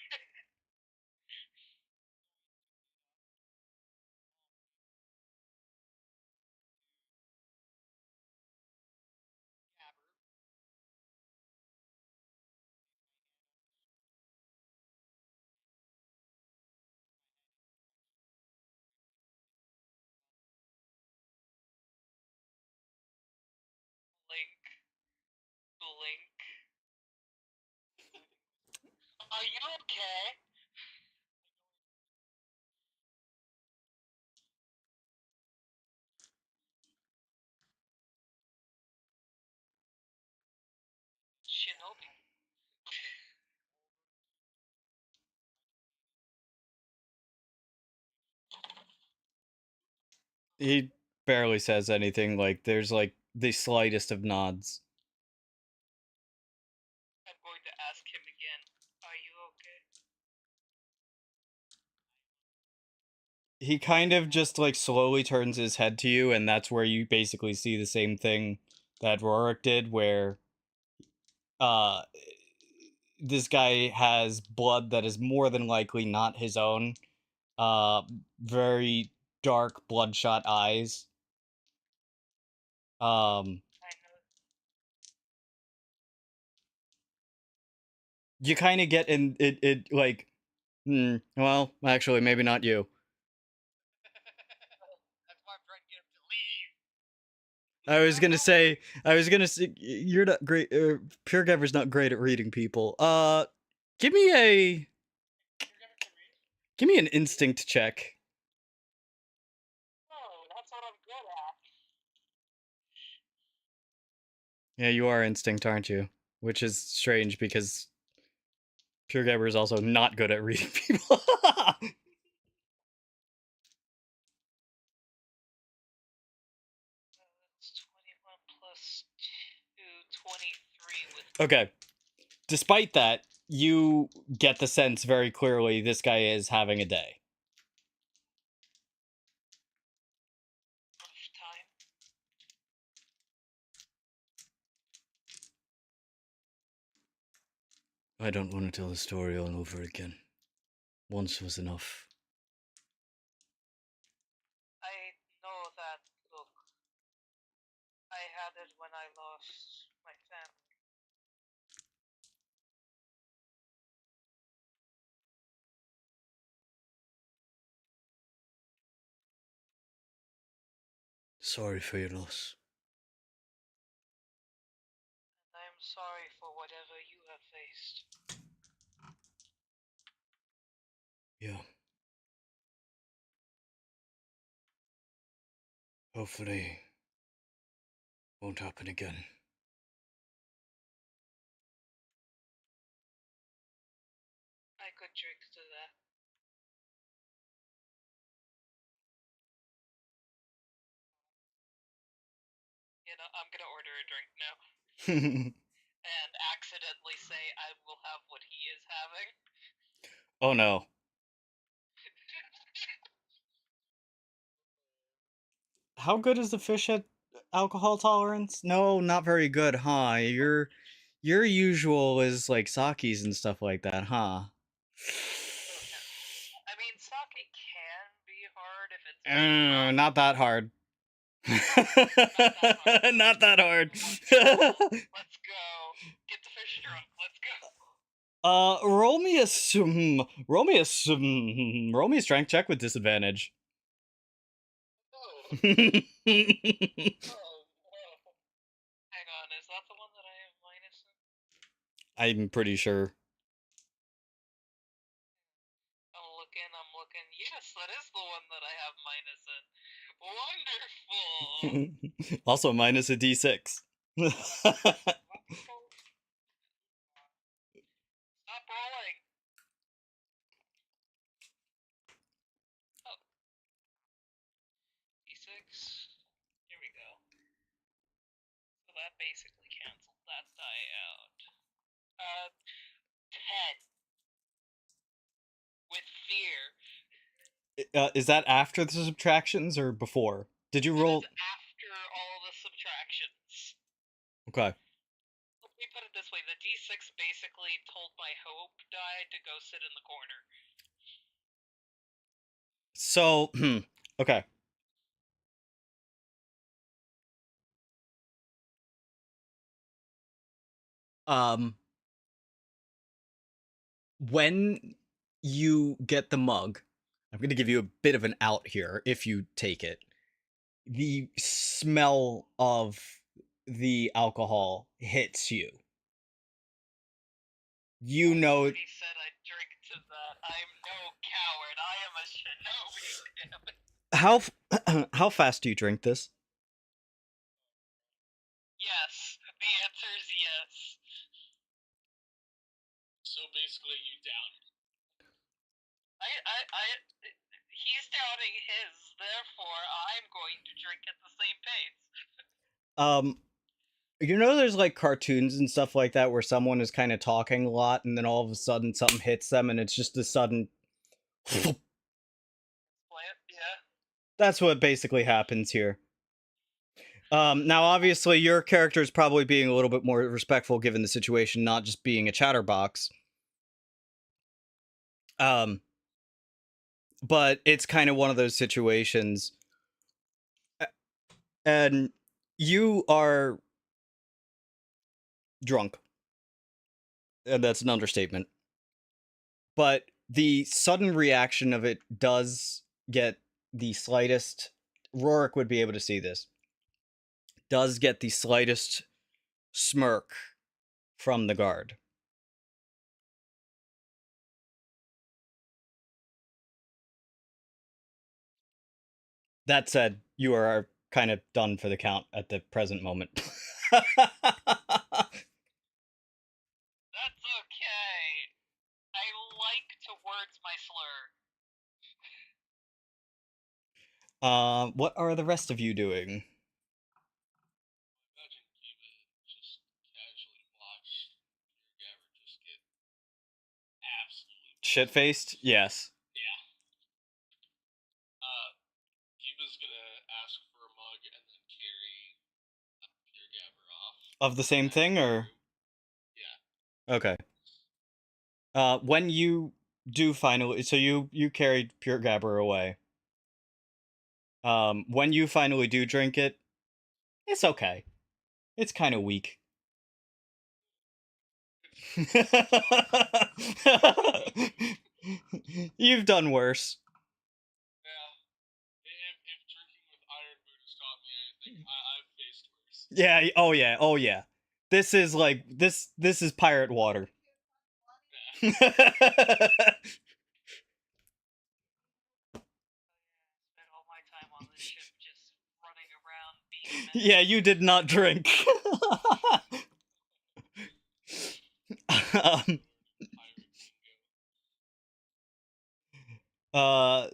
Blink. Are you okay? Shinobi. He barely says anything. Like there's like the slightest of nods. I'm going to ask him again. Are you okay? He kind of just like slowly turns his head to you, and that's where you basically see the same thing that Rorik did, where uh this guy has blood that is more than likely not his own. Very dark bloodshot eyes. I know. You kind of get in it like, well, actually, maybe not you. That's why I'm trying to get him to leave. I was gonna say, you're not great. Pure Giver's not great at reading people. Give me an instinct check. Oh, that's what I'm good at. Yeah, you are instinct, aren't you? Which is strange because Pure Giver is also not good at reading people. That's 21 plus 2, 23 with Okay. Despite that, you get the sense very clearly this guy is having a day. rough time. I don't want to tell the story all over again. Once was enough. I know that look. I had it when I lost my family. Sorry for your loss. And I am sorry for whatever you have faced. Yeah. Hopefully, won't happen again. I could drink to that. You know, I'm gonna order a drink now. And accidentally say I will have what he is having. Oh no. How good is the fish at alcohol tolerance? No, not very good, huh? Your usual is like sakis and stuff like that, huh? I mean, sake can be hard if it's Not that hard. Not that hard. Let's go. Get the fish drunk. Let's go. Roll me a strength check with disadvantage. Oh, oh, Hang on, is that the one that I have minus in? I'm pretty sure. I'm looking. Yes, that is the one that I have minus in. Wonderful. Also minus a d6. Stop rolling. Oh. D6. Here we go. So that basically canceled that die out. 10. With fear. Is that after the subtractions or before? Did you roll? That is after all the subtractions. Okay. Let me put it this way, the D6 basically told my hope die to go sit in the corner. So, okay. When you get the mug, I'm going to give you a bit of an out here if you take it. The smell of the alcohol hits you. You know. He said I'd drink to that. I'm no coward. I am a shinobi. How fast do you drink this? Yes. The answer is yes. So basically, you down. He's downing his, therefore I'm going to drink at the same pace. You know there's like cartoons and stuff like that where someone is kind of talking a lot and then all of a sudden something hits them and it's just a sudden Yeah. That's what basically happens here. Now obviously your character is probably being a little bit more respectful given the situation, not just being a chatterbox. But it's kind of one of those situations. And you are drunk. And that's an understatement. But the sudden reaction of it does get the slightest... Rorik would be able to see this. Does get the slightest smirk from the guard. That said, you are kind of done for the count at the present moment. That's okay. I like to words my slur. What are the rest of you doing? Imagine Kiva just casually watch Gabber just get absolutely Shit-faced? Yes. Yeah. Kiva's gonna ask for a mug and then carry Pure Gabber off. Of the same thing, or? Yeah. Okay. When you do finally... So you carried Pure Gabber away. When you finally do drink it, it's okay. It's kind of weak. You've done worse. Yeah. If drinking with Iron Boot has taught me anything, I've faced worse. Yeah, oh yeah. This is like, this is pirate water. Yeah. Spent all my time on this ship just running around being Yeah, you did not drink.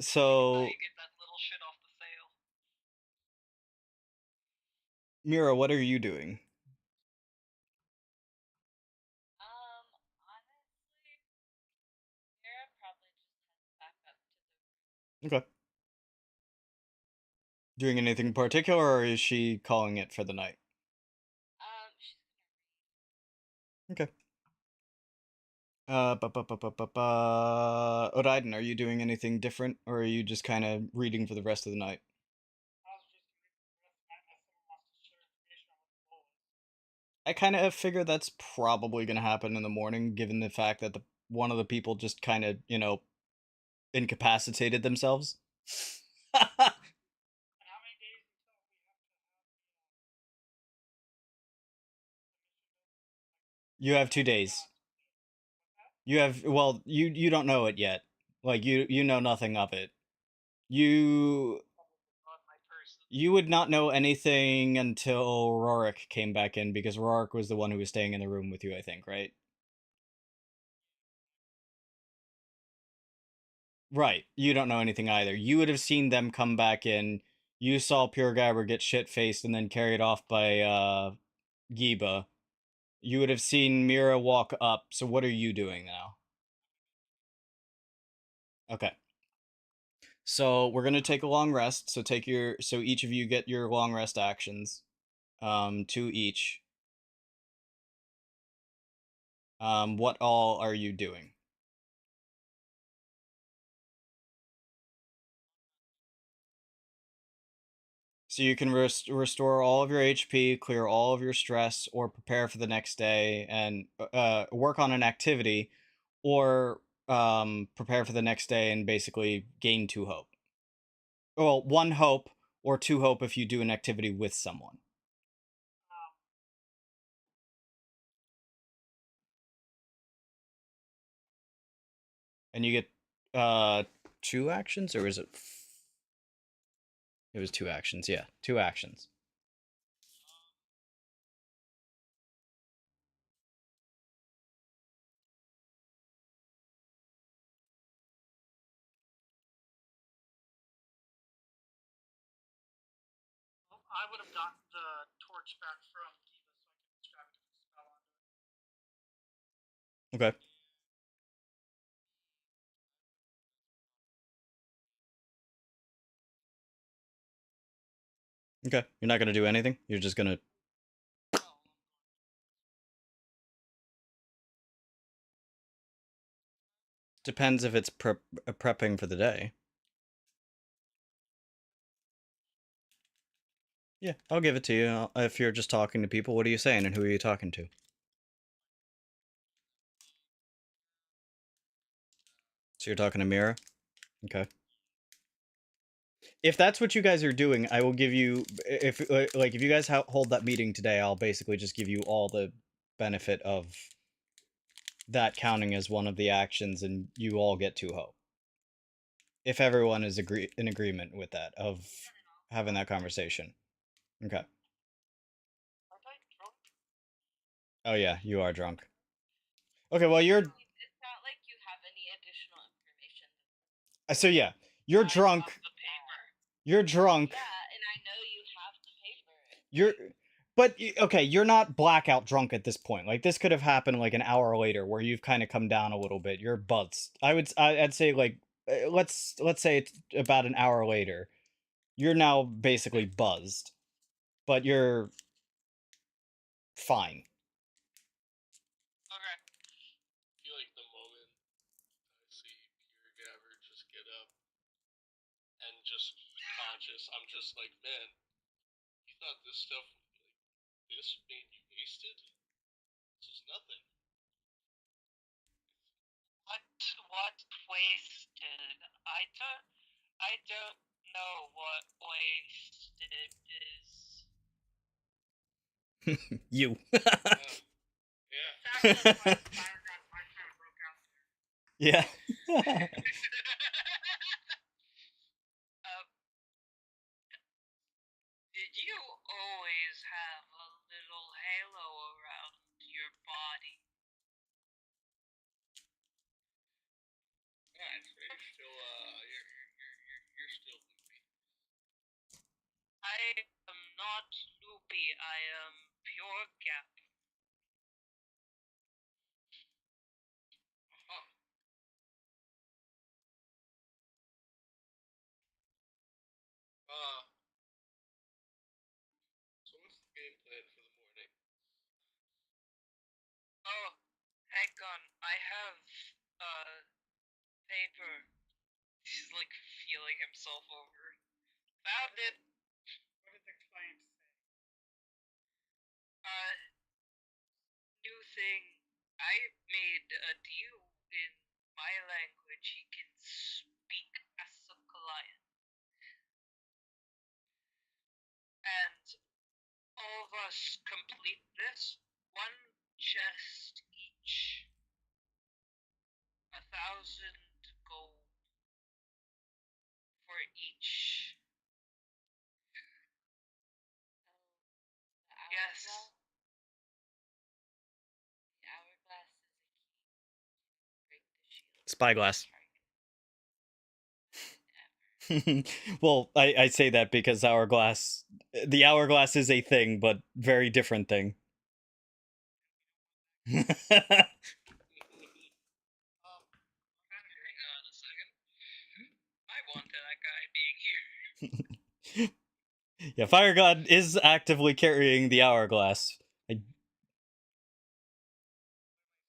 So you get that little shit off the sail. Myra, what are you doing? Honestly, Mira probably just heads back up to the. Okay. Doing anything in particular, or is she calling it for the night? She's gonna read. Okay. Odaiden, are you doing anything different, or are you just kind of reading for the rest of the night? I kind of figure that's probably going to happen in the morning, given the fact that one of the people just kind of, incapacitated themselves. You have 2 days. You have, well, you don't know it yet. Like, you know nothing of it. You would not know anything until Rorik came back in, because Rorik was the one who was staying in the room with you, I think, right? Right. You don't know anything either. You would have seen them come back in. You saw Pure Gabber get shit-faced and then carried off by, Giba. You would have seen Myra walk up. So what are you doing now? Okay. So we're gonna take a long rest. So each of you get your long rest actions. 2 each. What all are you doing? So you can restore all of your HP, clear all of your stress, or prepare for the next day and work on an activity, or prepare for the next day and basically gain 2 hope. Well, 1 hope or 2 hope if you do an activity with someone. And you get 2 actions, or is it? It was 2 actions. Yeah, 2 actions. Well, I would have gotten the torch back from Kiva so I could strap a different spell onto it. Okay. Okay. You're not gonna do anything. You're just gonna. Depends if it's prepping for the day. Yeah, I'll give it to you. If you're just talking to people, what are you saying and who are you talking to? So you're talking to Myra? Okay. If that's what you guys are doing, I will give you if you guys hold that meeting today, I'll basically just give you all the benefit of that counting as one of the actions and you all get 2 hope. If everyone is in agreement with that of having that conversation. Okay. Aren't I drunk? Oh yeah, you are drunk. Okay, well you're It's not like you have any additional information. so yeah, you're drunk. The paper. You're drunk. Yeah, and I know you have the paper. But okay, you're not blackout drunk at this point. Like this could have happened like an hour later, where you've kind of come down a little bit. You're buzzed. I'd say like let's say it's about an hour later. You're now basically buzzed, but you're fine. Okay. I feel like the moment I see Peter Gabber just get up and just conscious, I'm just like, man, you thought this stuff like this made you wasted? This was nothing. What wasted? I don't know what wasted is. You. Yeah. That's why Fire God my kind of broke out there. Yeah. Did you always have a little halo around your body? Alright, so you're still you're still loopy. I am not loopy, I am pure gap. Huh. So what's the game plan for the morning? Oh, hang on, I have paper. He's like feeling himself over. Found it. What did the claim say? New thing. I made a deal in my language. He can speak as a client. And all of us complete this. 1 chest each. 1,000 gold for each. Yes. The hourglass is a key. Break the shield. Spyglass. Well, I say that because the hourglass is a thing, but very different thing. Hang on a second. I want that guy being here. Yeah, Fire God is actively carrying the hourglass.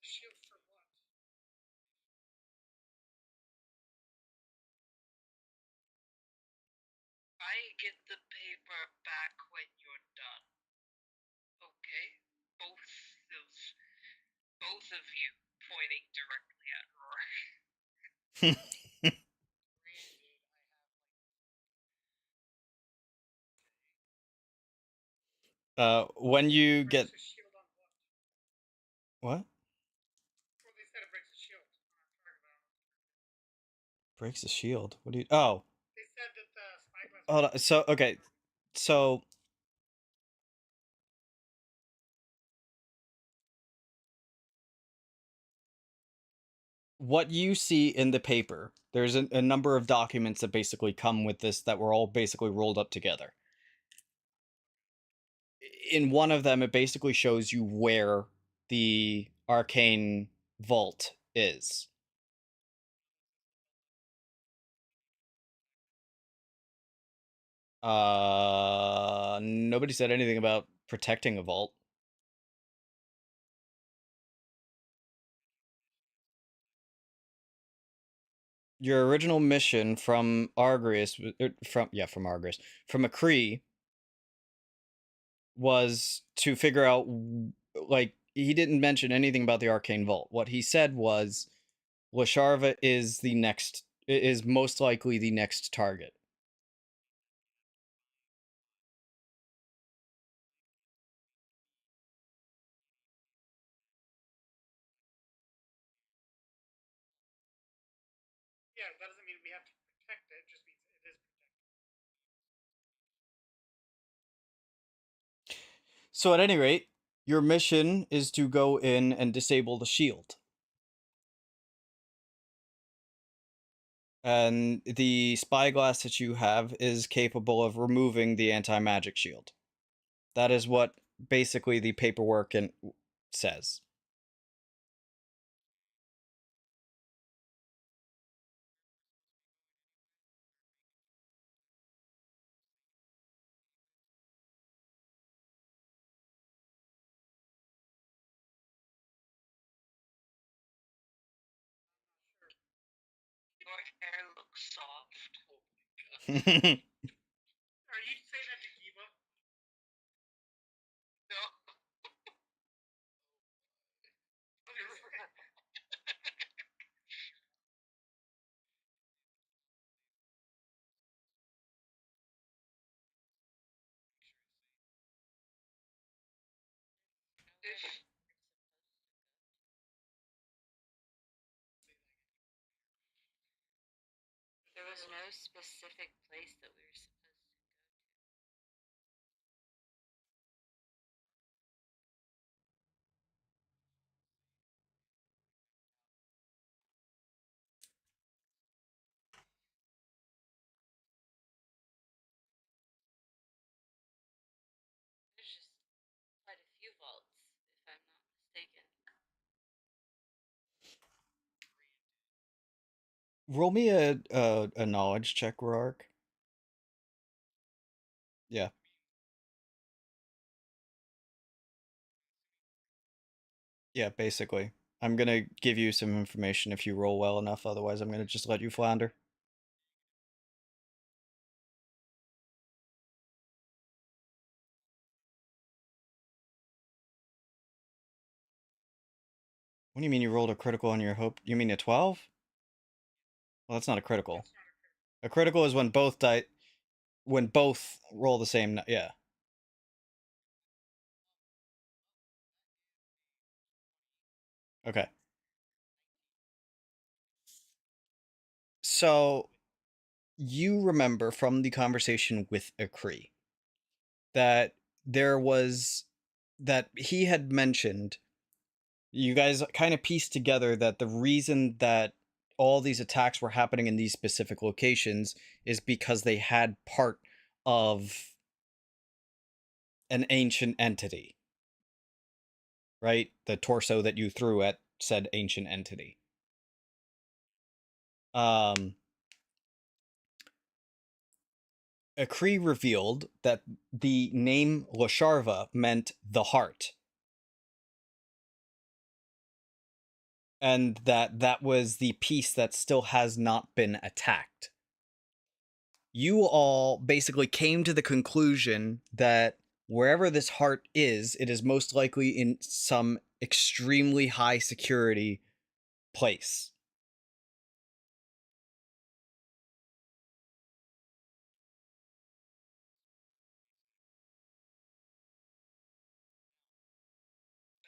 Shield for what? I get the paper back when you're done. Okay? Both of you pointing directly at Rory. When you get Breaks a shield on what? what? Well, they said it breaks a shield on our target. Breaks the shield. What do you? Oh, They said that the spyglass. hold on. So okay, so what you see in the paper, there's a number of documents that basically come with this that were all basically rolled up together. In one of them, it basically shows you where the arcane vault is. Nobody said anything about protecting a vault. Your original mission from Argrius, from Argrius, from Acree, was to figure out, like, he didn't mention anything about the arcane vault. What he said was, Lasharva is most likely the next target. Yeah, that doesn't mean we have to protect it. It just means it is protected. So at any rate, your mission is to go in and disable the shield. And the spyglass that you have is capable of removing the anti-magic shield. That is what basically the paperwork says. Your hair looks soft. Are you saying that to Kiva? No. There was no specific place that we were supposed to go to. There's just quite a few vaults, if I'm not mistaken. Roll me a knowledge check, Roark. Yeah. Yeah, basically. I'm gonna give you some information if you roll well enough, otherwise I'm gonna just let you flounder. What do you mean you rolled a critical on your hope? You mean a 12? Well, that's not a critical. A critical is when both roll the same, yeah. Okay. So, you remember from the conversation with Acree that that he had mentioned, you guys kind of pieced together that the reason that all these attacks were happening in these specific locations is because they had part of an ancient entity. right? The torso that you threw at said ancient entity. Akri revealed that the name Losharva meant the heart. And that was the piece that still has not been attacked. You all basically came to the conclusion that wherever this heart is, it is most likely in some extremely high security place.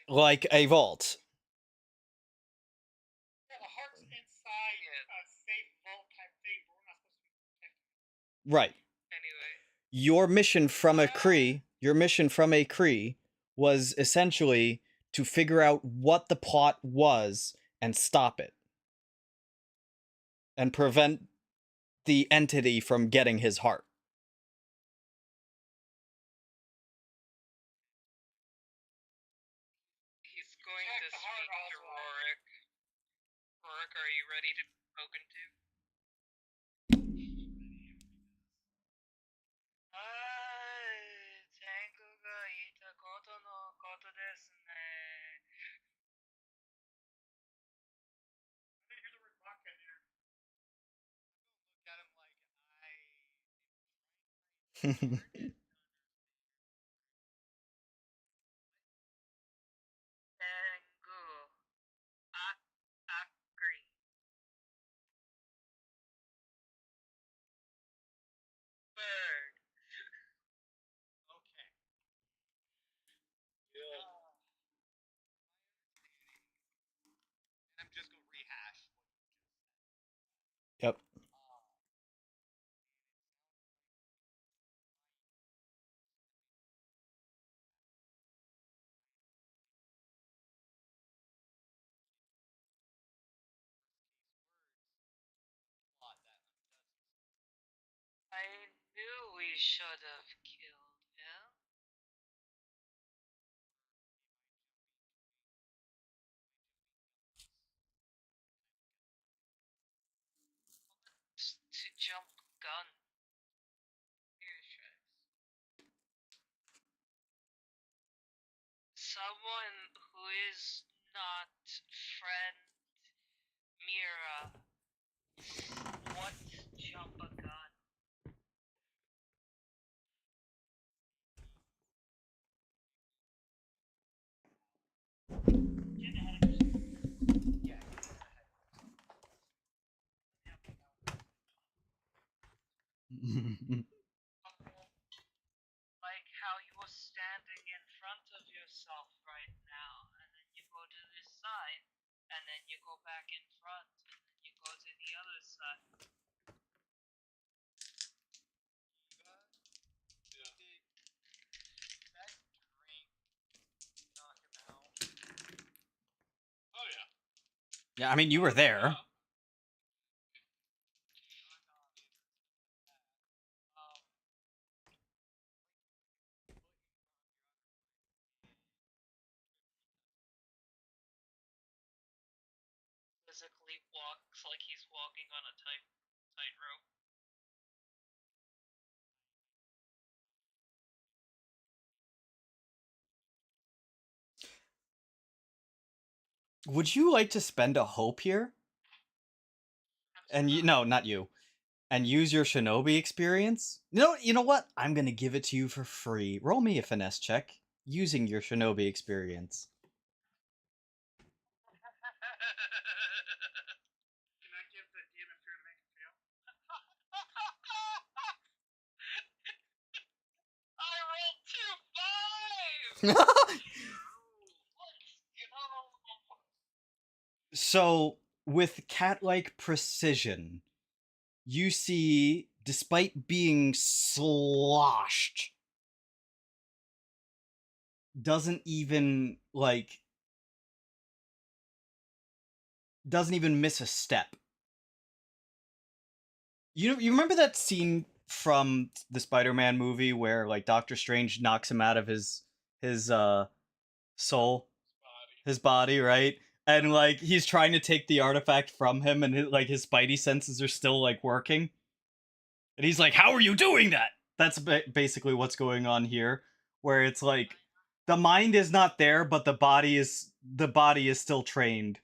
Like a vault. Yeah, the heart's inside a safe vault type thing, but we're not supposed to be protecting it. Right. Anyway. Your mission from Akri was essentially to figure out what the plot was and stop it. And prevent the entity from getting his heart. He's going to speak to Rorik. Rorik, are you ready to be spoken to? Tengu ga ita koto no koto desu ne. I didn't hear the word baka in there. Look at him like I. Tengu. Akri. Bird. Okay. Yeah. I'm just gonna rehash what you just said. Yep. I knew we should have killed him. To jump gun. Someone who is not friend Myra. What jump a gun? Like how you're standing in front of yourself right now, and then you go to this side, and then you go back in front, and then you go to the other side. That drink knock him out. Oh yeah. Yeah, I mean, you were there. Physically walks like he's walking on a tightrope. Would you like to spend a hope here? And no, not you. And use your shinobi experience? You know what? I'm gonna give it to you for free. Roll me a finesse check using your shinobi experience. Can I give the demon fear to make it fail? I rolled 2 5s! So, with cat-like precision, you see, despite being sloshed, doesn't even miss a step. You remember that scene from the Spider-Man movie where like Doctor Strange knocks him out of his soul? his body, right? And like he's trying to take the artifact from him, and his spidey senses are still like working. And he's like, "How are you doing that?" That's basically what's going on here, where it's like the mind is not there, but the body is still trained.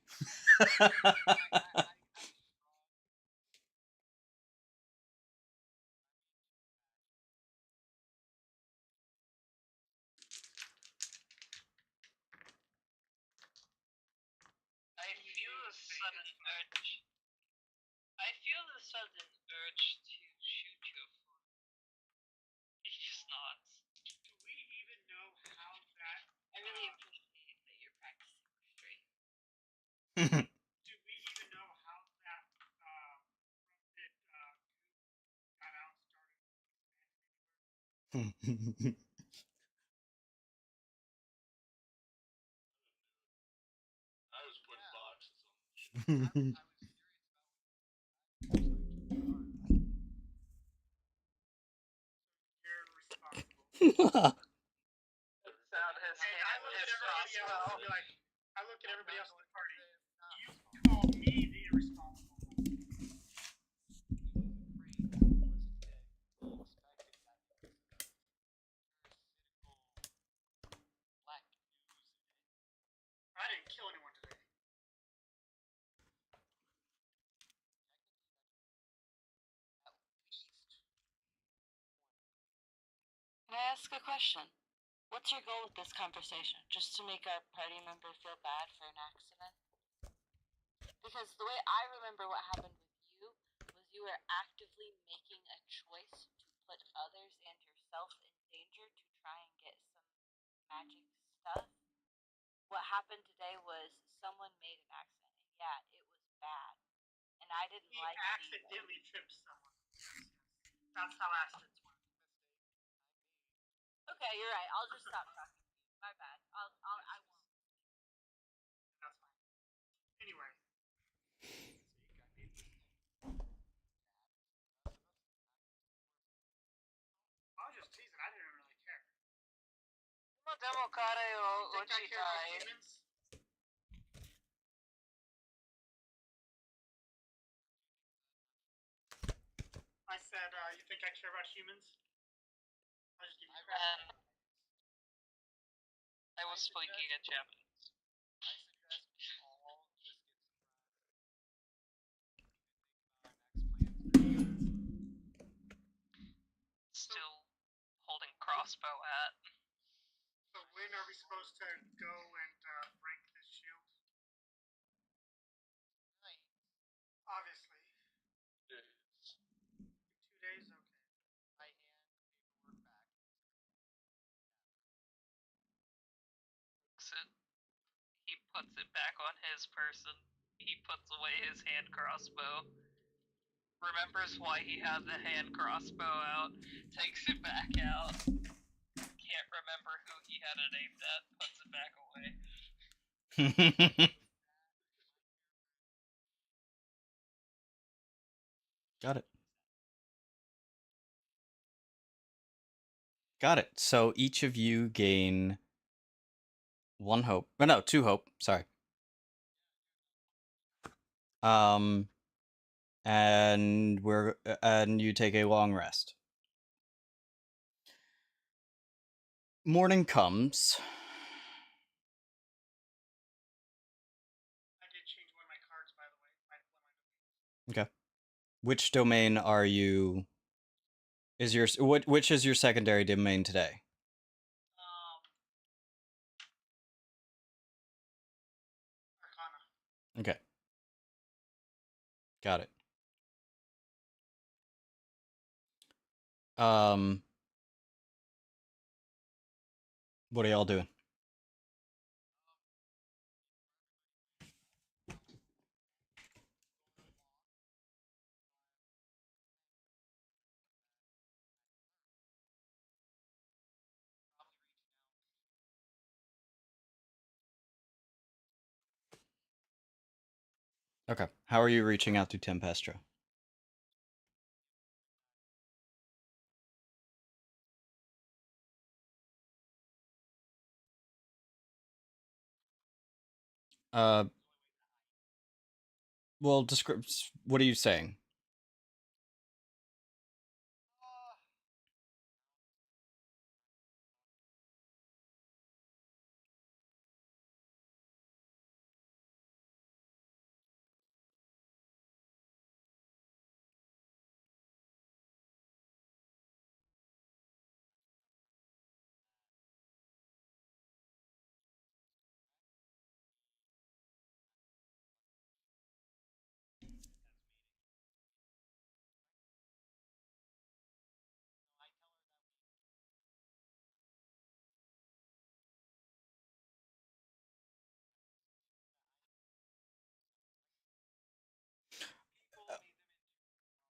I feel the sudden urge to shoot your foot. He's not. Do we even know how that? I really appreciate that you're practicing restraint. Do we even know how that corrupted got out started expanding? I was putting boxes on. You're responsible. Sound his And I hand look is at everybody else crossbow. and be like, I look at everybody else in the party. You call me the irresponsible one. I didn't kill anyone today. Can I ask a question? What's your goal with this conversation? Just to make our party member feel bad for an accident? Because the way I remember what happened with you was you were actively making a choice to put others and yourself in danger to try and get some magic stuff. What happened today was someone made an accident, and yeah, it was bad. And I didn't He like it either. accidentally tripped someone. Yes. That's how accidents work. Okay, you're right. I'll just stop talking to you. My bad. I won't. That's fine. Anyway. I was just teasing. I didn't really care. Demo kare o Think I care about uchitai. humans? I said, you think I care about humans? I'll just give you I was speaking in Japanese. I suggest we all just get some Still holding crossbow at. So when are we supposed to go and break this shield? night. Obviously. Days. 2 days? Okay. I hand paperwork back. He puts it back on his person. He puts away his hand crossbow. Remembers why he had the hand crossbow out. Takes it back out. Can't remember who he had it aimed at. Puts it back away. Got it. Got it. So each of you gain 1 hope. Oh, no, 2 hope. Sorry. And you take a long rest. Morning comes. I did change one of my cards, by the way. Okay. Which domain are you? Which is your secondary domain today? Arcana. Okay. Got it. What are y'all doing? Okay. How are you reaching out to Tempestra? Uh, well, what are you saying?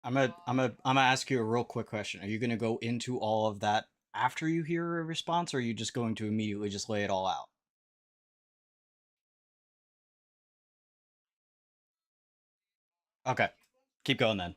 I'm gonna ask you a real quick question. Are you gonna go into all of that after you hear a response, or are you just going to immediately just lay it all out? Okay, keep going then.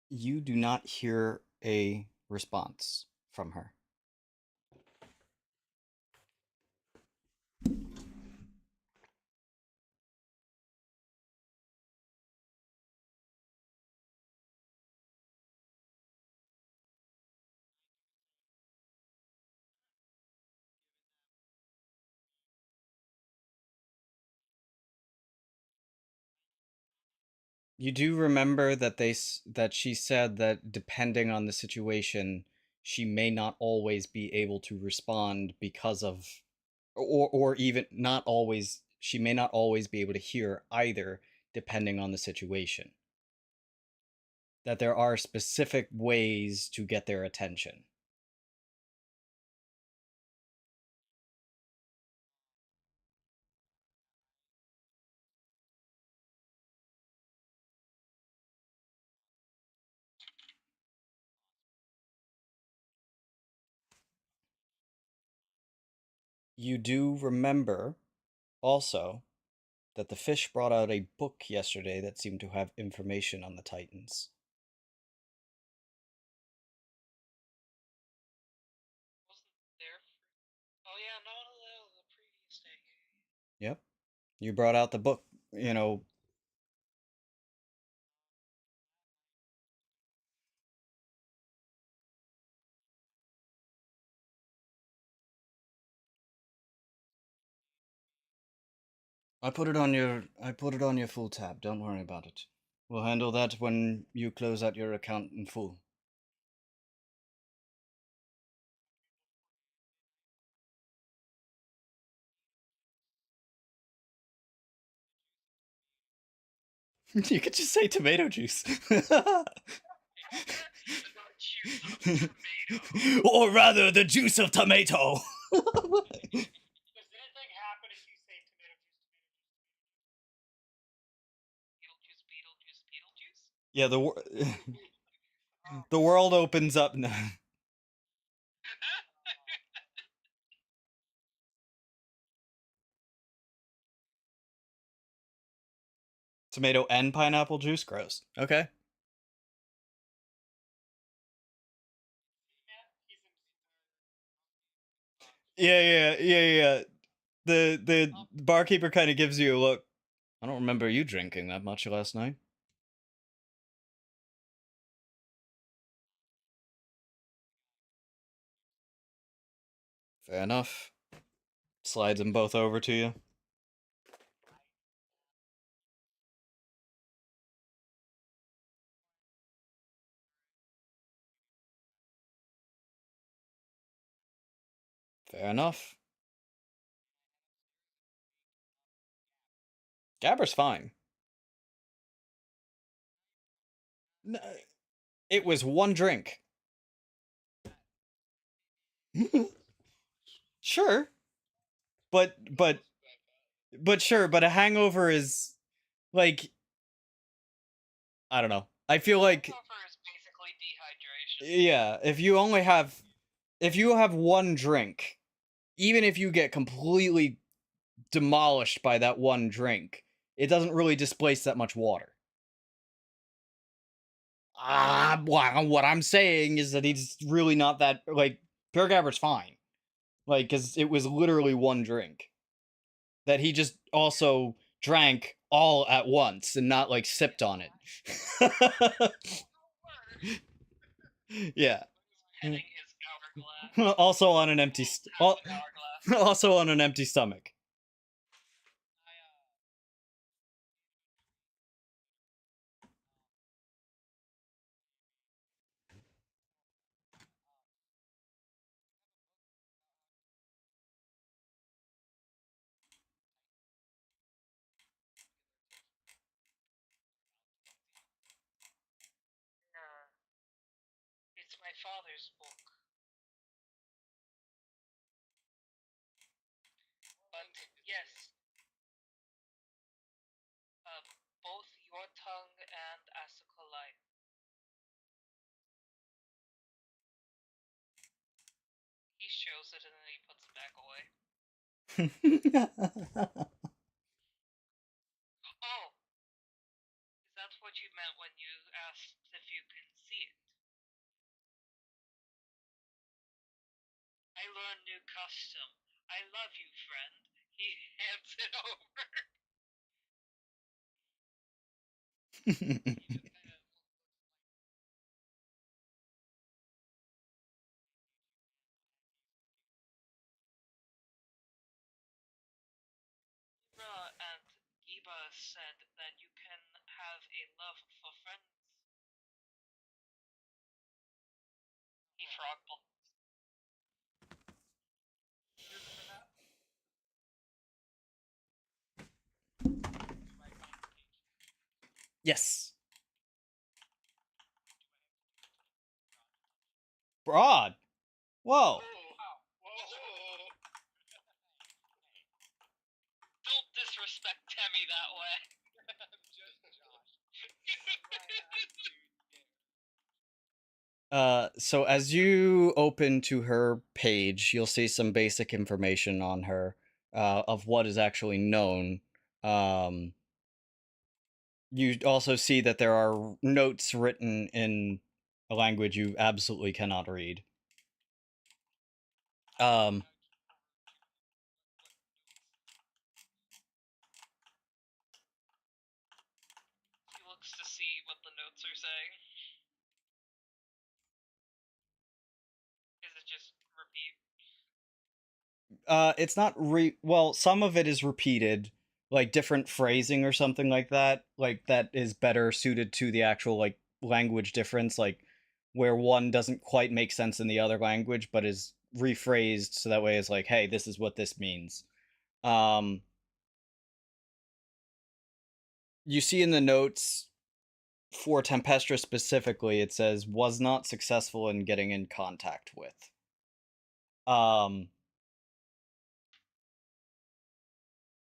You do not hear a response from her. You do remember that that she said that depending on the situation, she may not always be able to respond because of, or even not always. She may not always be able to hear either, depending on the situation. That there are specific ways to get their attention. You do remember also that the fish brought out a book yesterday that seemed to have information on the Titans. Wasn't there for... Oh yeah, no, that was the previous day. Yep. You brought out the book, you know. I put it on your full tab. Don't worry about it. We'll handle that when you close out your account in full. You could just say tomato juice. Juice of tomato. Or rather, the juice of tomato. Does anything happen if you say tomato juice, Beetlejuice, Beetlejuice? Yeah, the world opens up now. Tomato and pineapple juice? Gross. Okay. Yeah. The barkeeper kind of gives you a look. I don't remember you drinking that much last night. Fair enough. Slides them both over to you. Fair enough. Gabber's fine. No, it was one drink. Sure. But sure, but a hangover is like, I don't know. I feel like, Hangover is basically dehydration. yeah, if you have one drink, even if you get completely demolished by that one drink, it doesn't really displace that much water. What I'm saying is that he's really not that, like, Pure Gabber's fine. Like, because it was literally one drink. That he just also drank all at once and not, like, sipped on it. Yeah. Heading his hourglass. Also on an empty Hourglass. also on an empty stomach. It's my father's book. But yes, both your tongue and Asuka life. He shows it and then he puts it back away. Oh, is that what you meant when you asked if you can see it? I learned new custom. I love you, friend. He hands it over. Myra and Giba said that you can have a love for friends. He frog Yes. Broad. Whoa. Don't disrespect Temmie that way. So as you open to her page, you'll see some basic information on her, of what is actually known. You also see that there are notes written in a language you absolutely cannot read. He looks to see what the notes are saying. Is it just repeat? It's not well, some of it is repeated, like different phrasing or something like that is better suited to the actual, like, language difference, like where one doesn't quite make sense in the other language but is rephrased so that way it's like, hey, this is what this means. You see in the notes for Tempestra specifically, it says was not successful in getting in contact with.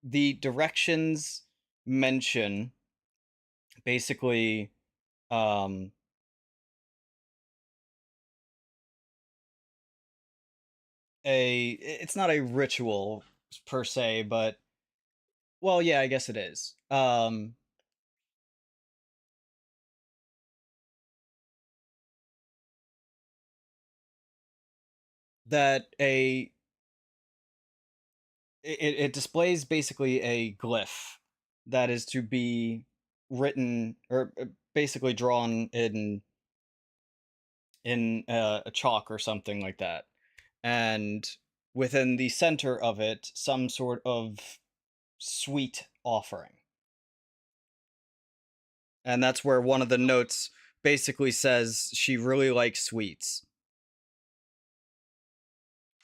The directions mention basically it's not a ritual per se, but well, yeah, I guess it is. That it displays basically a glyph that is to be written or basically drawn in a chalk or something like that, and within the center of it some sort of sweet offering, and that's where one of the notes basically says she really likes sweets.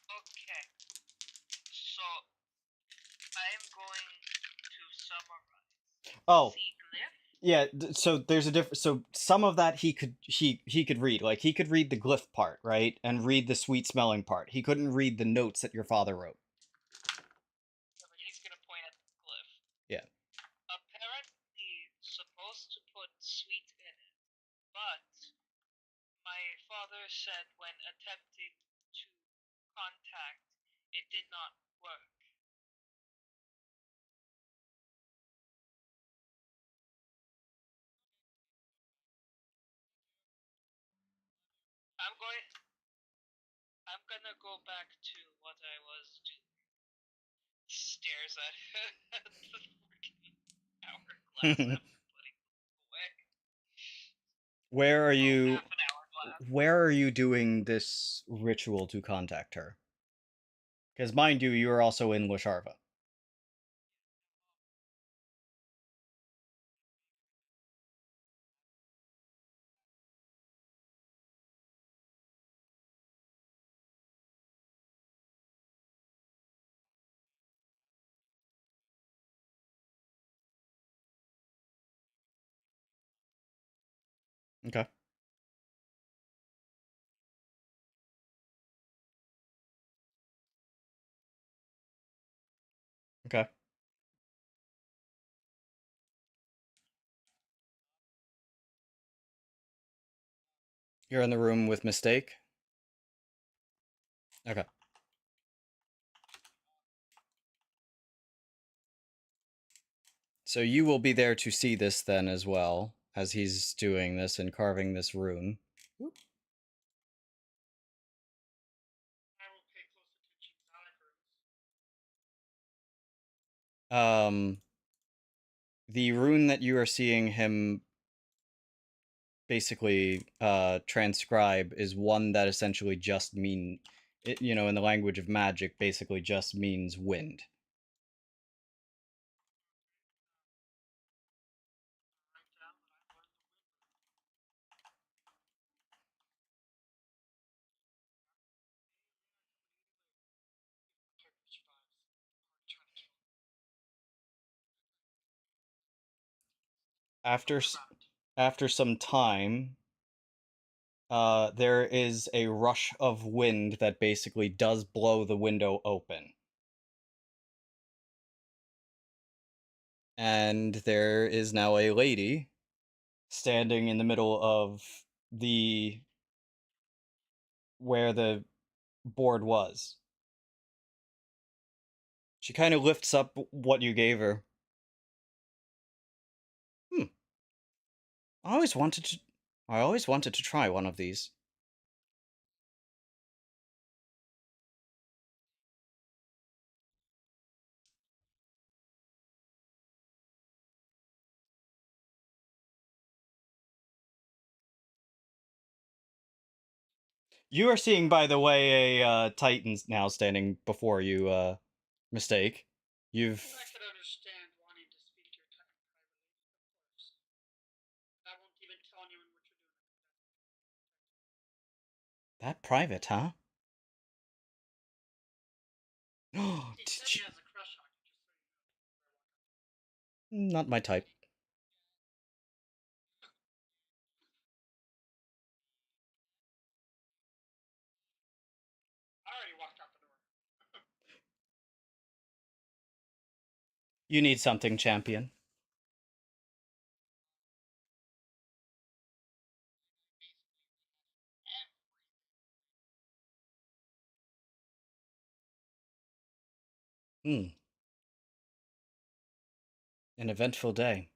Okay. I'm going to summarize. Oh, See glyph? yeah. So there's a difference. So some of that he could read. Like he could read the glyph part, right, and read the sweet smelling part. He couldn't read the notes that your father wrote. He's gonna point at the glyph. Yeah. Apparently supposed to put sweet in it, but my father said when attempting to contact, it did not work. I'm gonna go back to what I was doing. Stares at the freaking hourglass after putting away. Where are Oh, you? half an hourglass. Where are you doing this ritual to contact her? Because mind you are also in Lasharva. Okay. Okay. You're in the room with Mistake? Okay. So you will be there to see this then as well, as he's doing this and carving this rune. I will pay close attention to exotic runes. The rune that you are seeing him basically transcribe is one that essentially just in the language of magic, basically just means wind. Write down what I learned the wind character survives. Party trying to kill him. After some time, there is a rush of wind that basically does blow the window open. And there is now a lady standing in the middle of where the board was. She kind of lifts up what you gave her. I always wanted to try one of these. You are seeing, by the way, a Titan now standing before you, Mistake. You've... I could understand wanting to speak to your Titan privately, of course. I won't even tell anyone what you're doing. That private, huh? He said he has a crush on you, just so you know. Not my type. I already walked out the door. You need something, champion. An eventful day.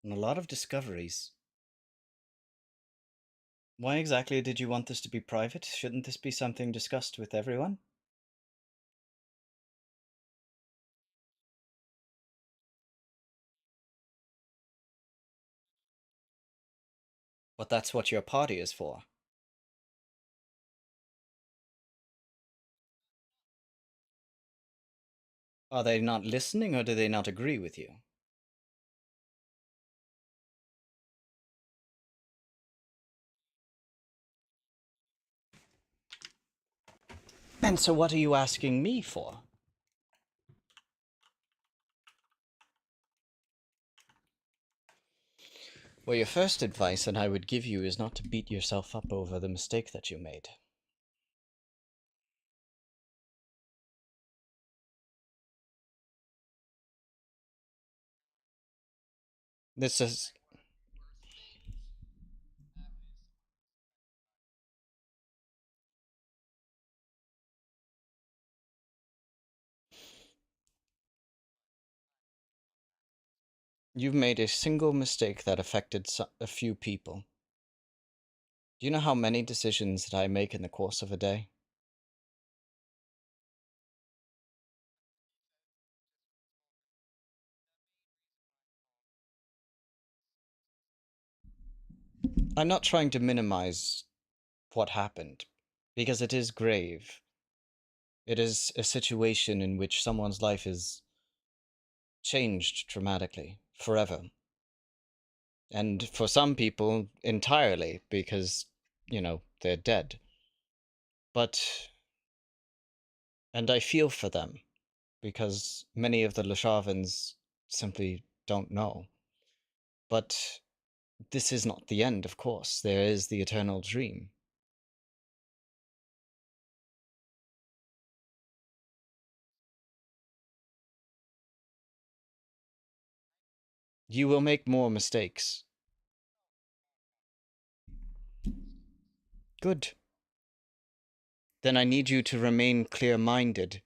And a lot of discoveries. Why exactly did you want this to be private? Shouldn't this be something discussed with everyone? But that's what your party is for. Are they not listening, or do they not agree with you? And so what are you asking me for? Well, your first advice that I would give you is not to beat yourself up over the mistake that you made. This is... You've made a single mistake that affected a few people. Do you know how many decisions that I make in the course of a day? I'm not trying to minimize what happened, because it is grave. It is a situation in which someone's life is changed dramatically, forever. And for some people, entirely, because, they're dead. But... And I feel for them, because many of the Lashavans simply don't know. But this is not the end, of course. There is the eternal dream. You will make more mistakes. Good. Then I need you to remain clear-minded.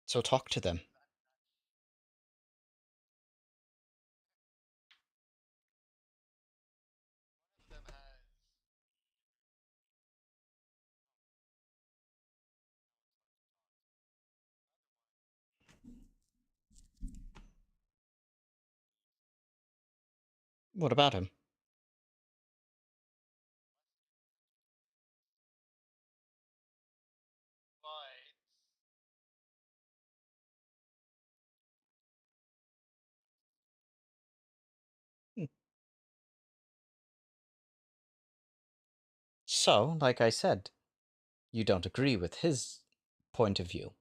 So talk to them. What about him? So, like I said, you don't agree with his point of view.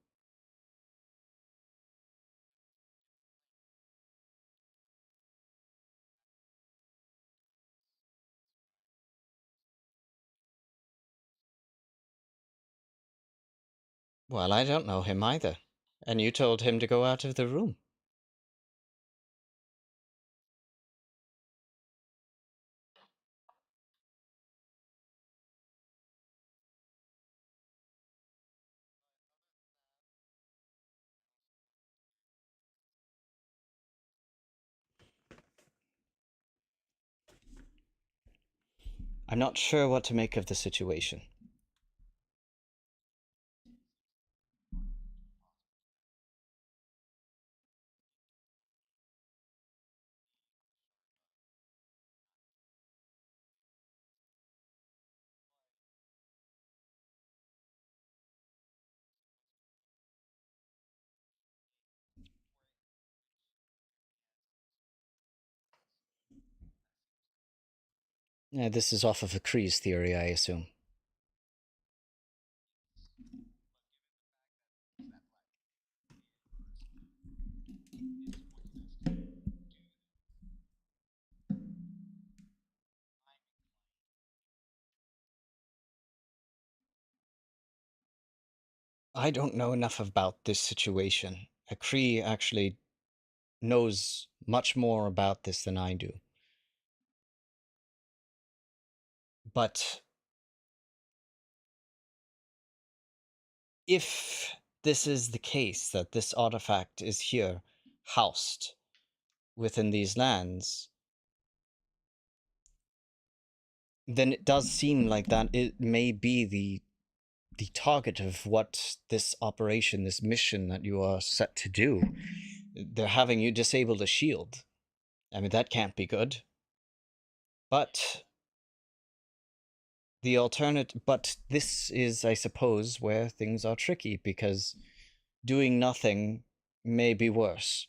Well, I don't know him either. And you told him to go out of the room. I'm not sure what to make of the situation. Yeah, this is off of a Kree's theory, I assume. I don't know enough about this situation. A Kree actually knows much more about this than I do. But if this is the case, that this artifact is here, housed within these lands, then it does seem like that it may be the target of what this operation, this mission that you are set to do. They're having you disable the shield. I mean, that can't be good. But but this is, I suppose, where things are tricky, because doing nothing may be worse.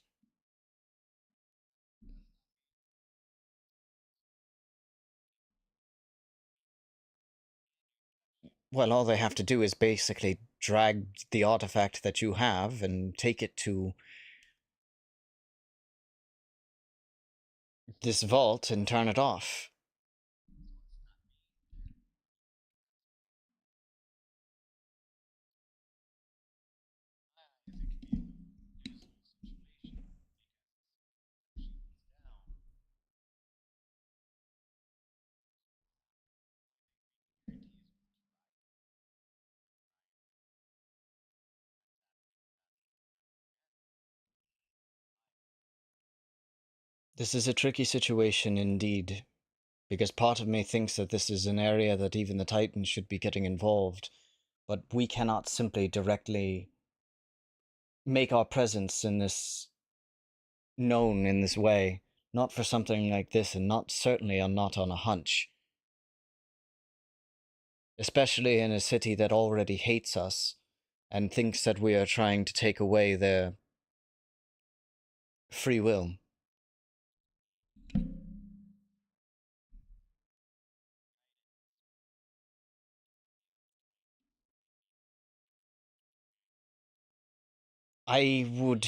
Well, all they have to do is basically drag the artifact that you have and take it to this vault and turn it off. This is a tricky situation indeed, because part of me thinks that this is an area that even the Titans should be getting involved, but we cannot simply directly make our presence in this known in this way, not for something like this, and not on a hunch. Especially in a city that already hates us and thinks that we are trying to take away their free will. I would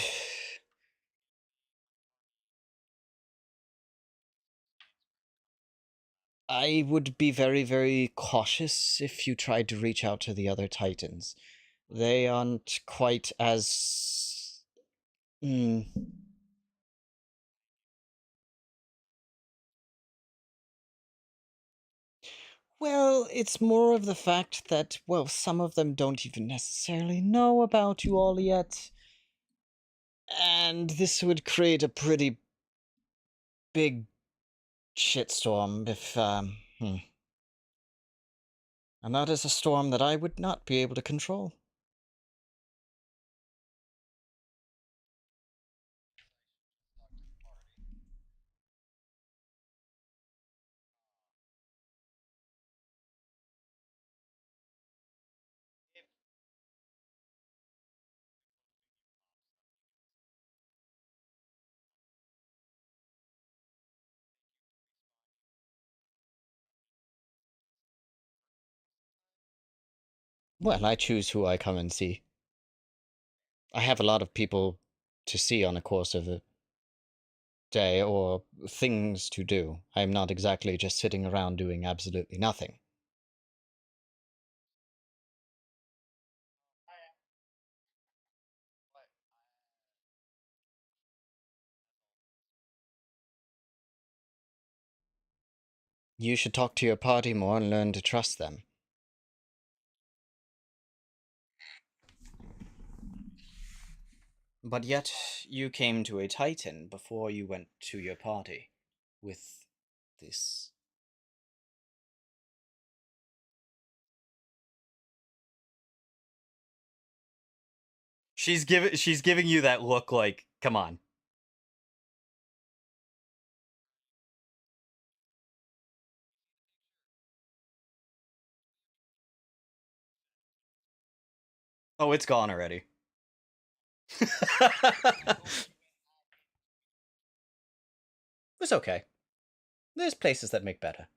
be very, very cautious if you tried to reach out to the other Titans. They aren't quite as... Well, it's more of the fact that, well, some of them don't even necessarily know about you all yet. And this would create a pretty big shitstorm if, And that is a storm that I would not be able to control. Well, I choose who I come and see. I have a lot of people to see on the course of a day, or things to do. I'm not exactly just sitting around doing absolutely nothing. You should talk to your party more and learn to trust them. But yet, you came to a Titan before you went to your party with this. She's giving you that look like, come on. Oh, it's gone already. It's okay. There's places that make better.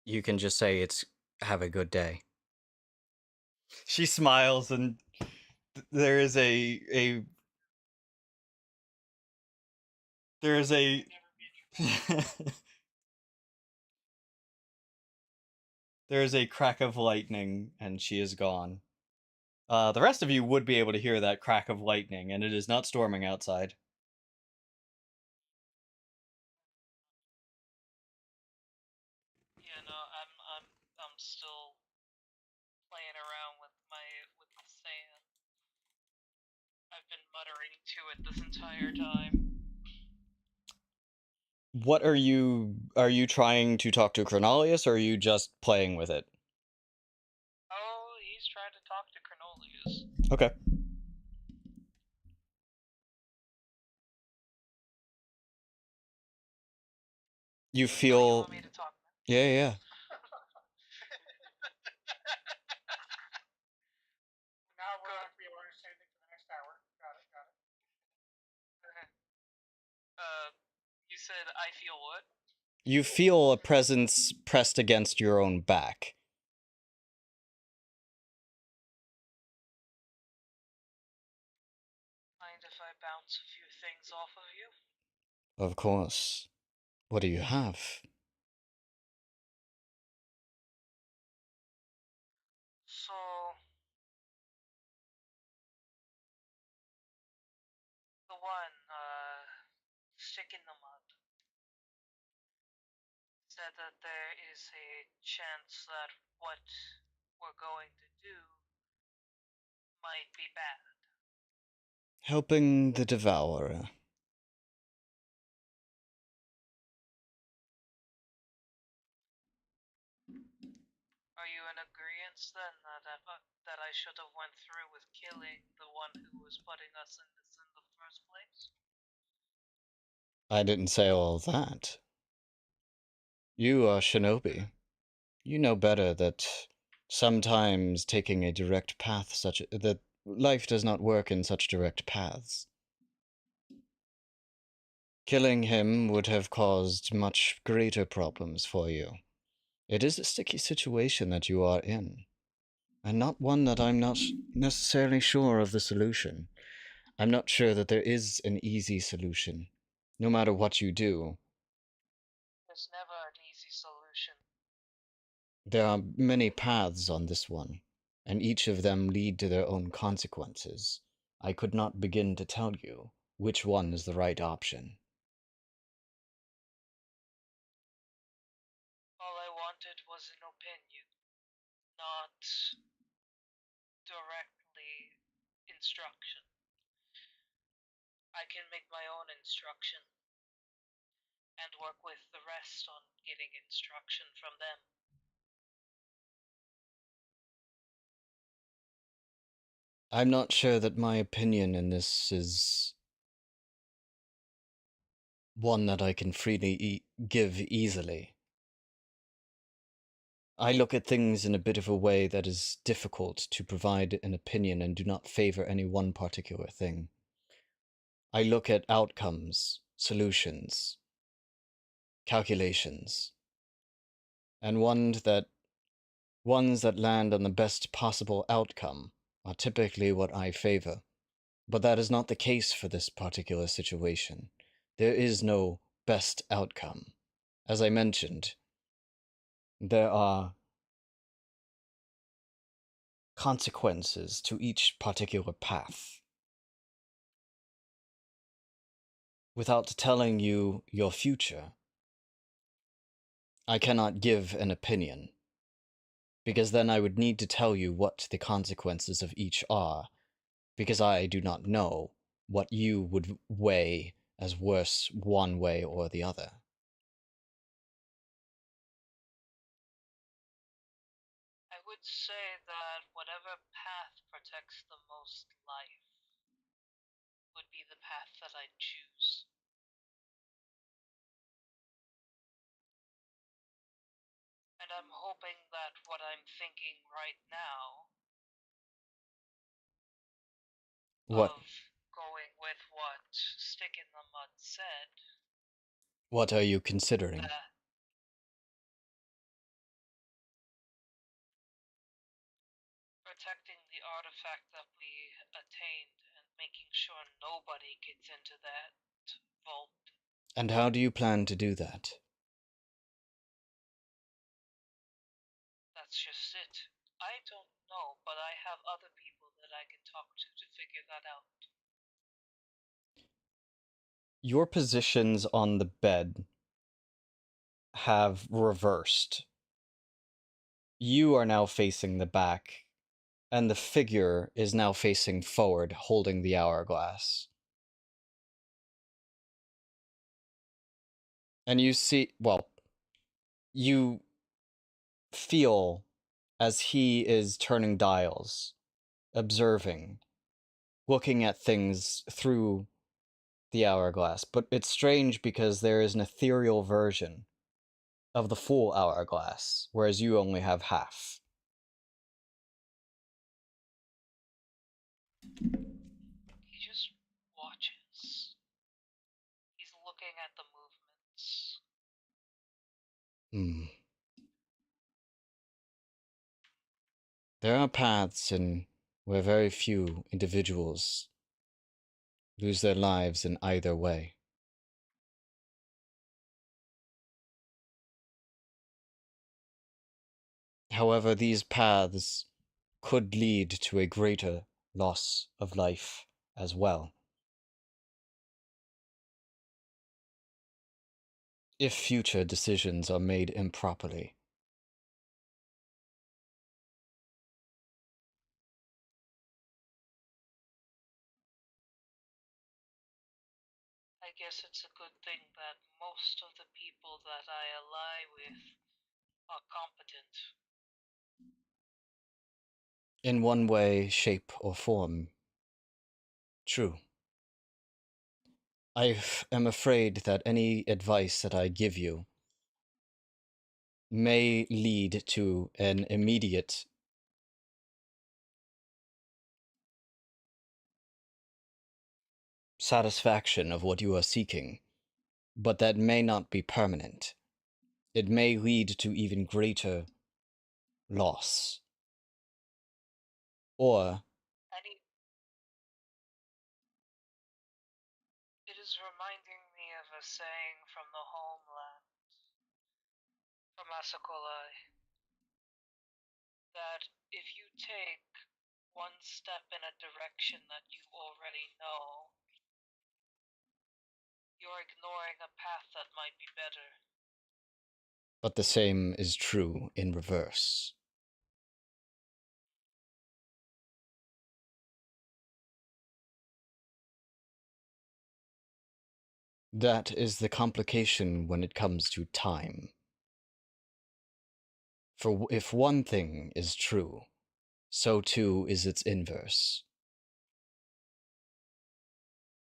You can just say it's have a good day. She smiles, and there is a there is a crack of lightning, and she is gone. The rest of you would be able to hear that crack of lightning, and it is not storming outside. Yeah, no, I'm still playing around with the sand. I've been muttering to it this entire time. What are you trying to talk to Chronolius, or are you just playing with it? Oh, he's trying to talk to Chronolius. Okay. You feel... Oh, you want me to talk? Yeah. we're not going to be able to understand anything for the next hour. Got it, got it. You said I feel what? You feel a presence pressed against your own back. Mind if I bounce a few things off of you? Of course. What do you have? So, the one, stick in the mud, said that there is a chance that what we're going to do might be bad. Helping the Devourer. Are you in agreement then that I should have went through with killing the one who was putting us in this in the first place? I didn't say all that. You are shinobi. You know better that sometimes taking a direct path that life does not work in such direct paths. Killing him would have caused much greater problems for you. It is a sticky situation that you are in, and not one that I'm not necessarily sure of the solution. I'm not sure that there is an easy solution, no matter what you do. There's never an easy solution. There are many paths on this one, and each of them lead to their own consequences. I could not begin to tell you which one is the right option. All I wanted was an opinion, not directly instruction. I can make my own instruction and work with the rest on getting instruction from them. I'm not sure that my opinion in this is one that I can freely give easily. I look at things in a bit of a way that is difficult to provide an opinion and do not favor any one particular thing. I look at outcomes, solutions, calculations, and ones that land on the best possible outcome are typically what I favor. But that is not the case for this particular situation. There is no best outcome. As I mentioned, there are consequences to each particular path. Without telling you your future, I cannot give an opinion, because then I would need to tell you what the consequences of each are, because I do not know what you would weigh as worse one way or the other. I would say that whatever path protects the most life would be the path that I choose. And I'm hoping that what I'm thinking right now What of going with what Stick in the Mud said, are you considering? that protecting the artifact that we attained and making sure nobody gets into that vault. And how do you plan to do that? That's just it. I don't know, but I have other people that I can talk to figure that out. Your positions on the bed have reversed. You are now facing the back, and the figure is now facing forward, holding the hourglass. And you see, well, you feel as he is turning dials, observing, looking at things through the hourglass. But it's strange because there is an ethereal version of the full hourglass, whereas you only have half. He just watches. He's looking at the movements. There are paths where very few individuals lose their lives in either way. However, these paths could lead to a greater loss of life as well, if future decisions are made improperly. I guess it's a good thing that most of the people that I ally with are competent. In one way, shape, or form. True. I am afraid that any advice that I give you may lead to an immediate satisfaction of what you are seeking, but that may not be permanent. It may lead to even greater loss. Or It is reminding me of a saying from the homeland, from Asakolai, that if you take one step in a direction that you already know, you're ignoring a path that might be better. but the same is true in reverse. That is the complication when it comes to time. For if one thing is true, so too is its inverse.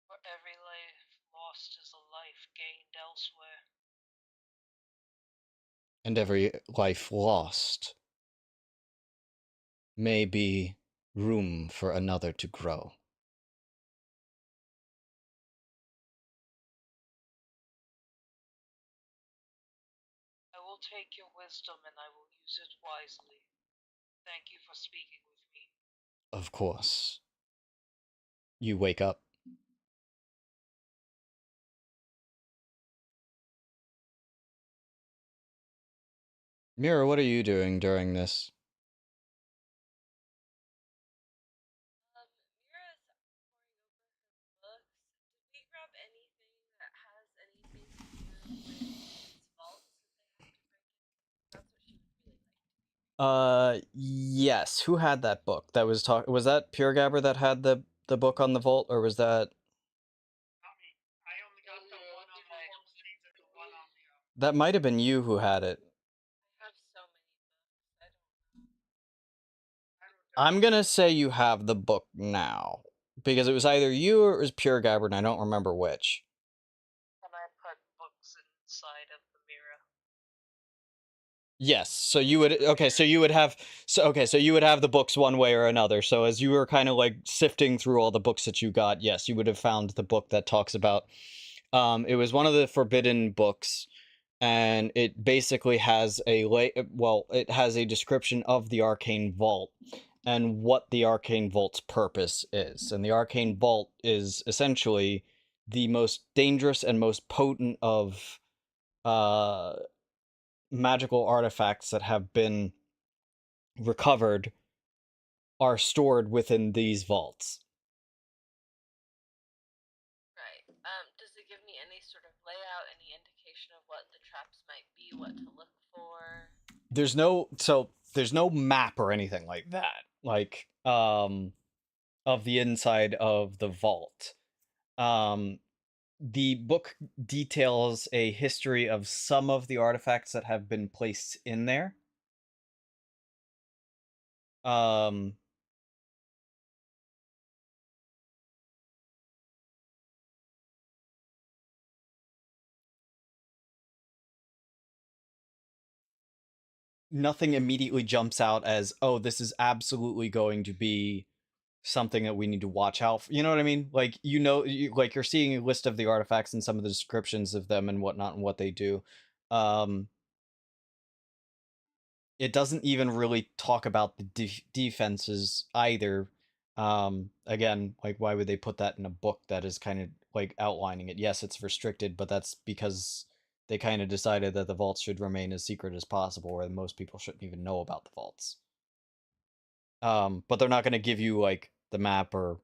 For every life lost is a life gained elsewhere. And every life lost may be room for another to grow. I will take your wisdom and I will use it wisely. Thank you for speaking with me. Of course. You wake up. Myra, what are you doing during this? Mira's poring over her books. Did we grab anything that has anything to do with these vaults that they have to break into? That's what she would really like to be. Yes. Who had that book? That was that Pure Gabber that had the book on the vault, or was that? Not me. I only got the one on the warp seeds and the one on the. That might have been you who had it. I have so many books. I don't know. I'm gonna say you have the book now. Because it was either you or it was Pure Gabber, and I don't remember which. And I put books inside of the Myra. Yes, so you would so you would have so you would have the books one way or another. So as you were kind of like sifting through all the books that you got, yes, you would have found the book that talks about it was one of the forbidden books, and it basically has it has a description of the arcane vault and what the arcane vault's purpose is. And the arcane vault is essentially the most dangerous and most potent of magical artifacts that have been recovered are stored within these vaults. Right. Does it give me any sort of layout, any indication of what the traps might be, what to look for? There's no map or anything like that. Like of the inside of the vault. The book details a history of some of the artifacts that have been placed in there. Nothing immediately jumps out as, oh, this is absolutely going to be something that we need to watch out for. You know what I mean? Like, like you're seeing a list of the artifacts and some of the descriptions of them and whatnot and what they do. It doesn't even really talk about the defenses either. Again, like, why would they put that in a book that is kind of like outlining it? Yes, it's restricted, but that's because they kind of decided that the vaults should remain as secret as possible, or most people shouldn't even know about the vaults. But they're not going to give you like the map or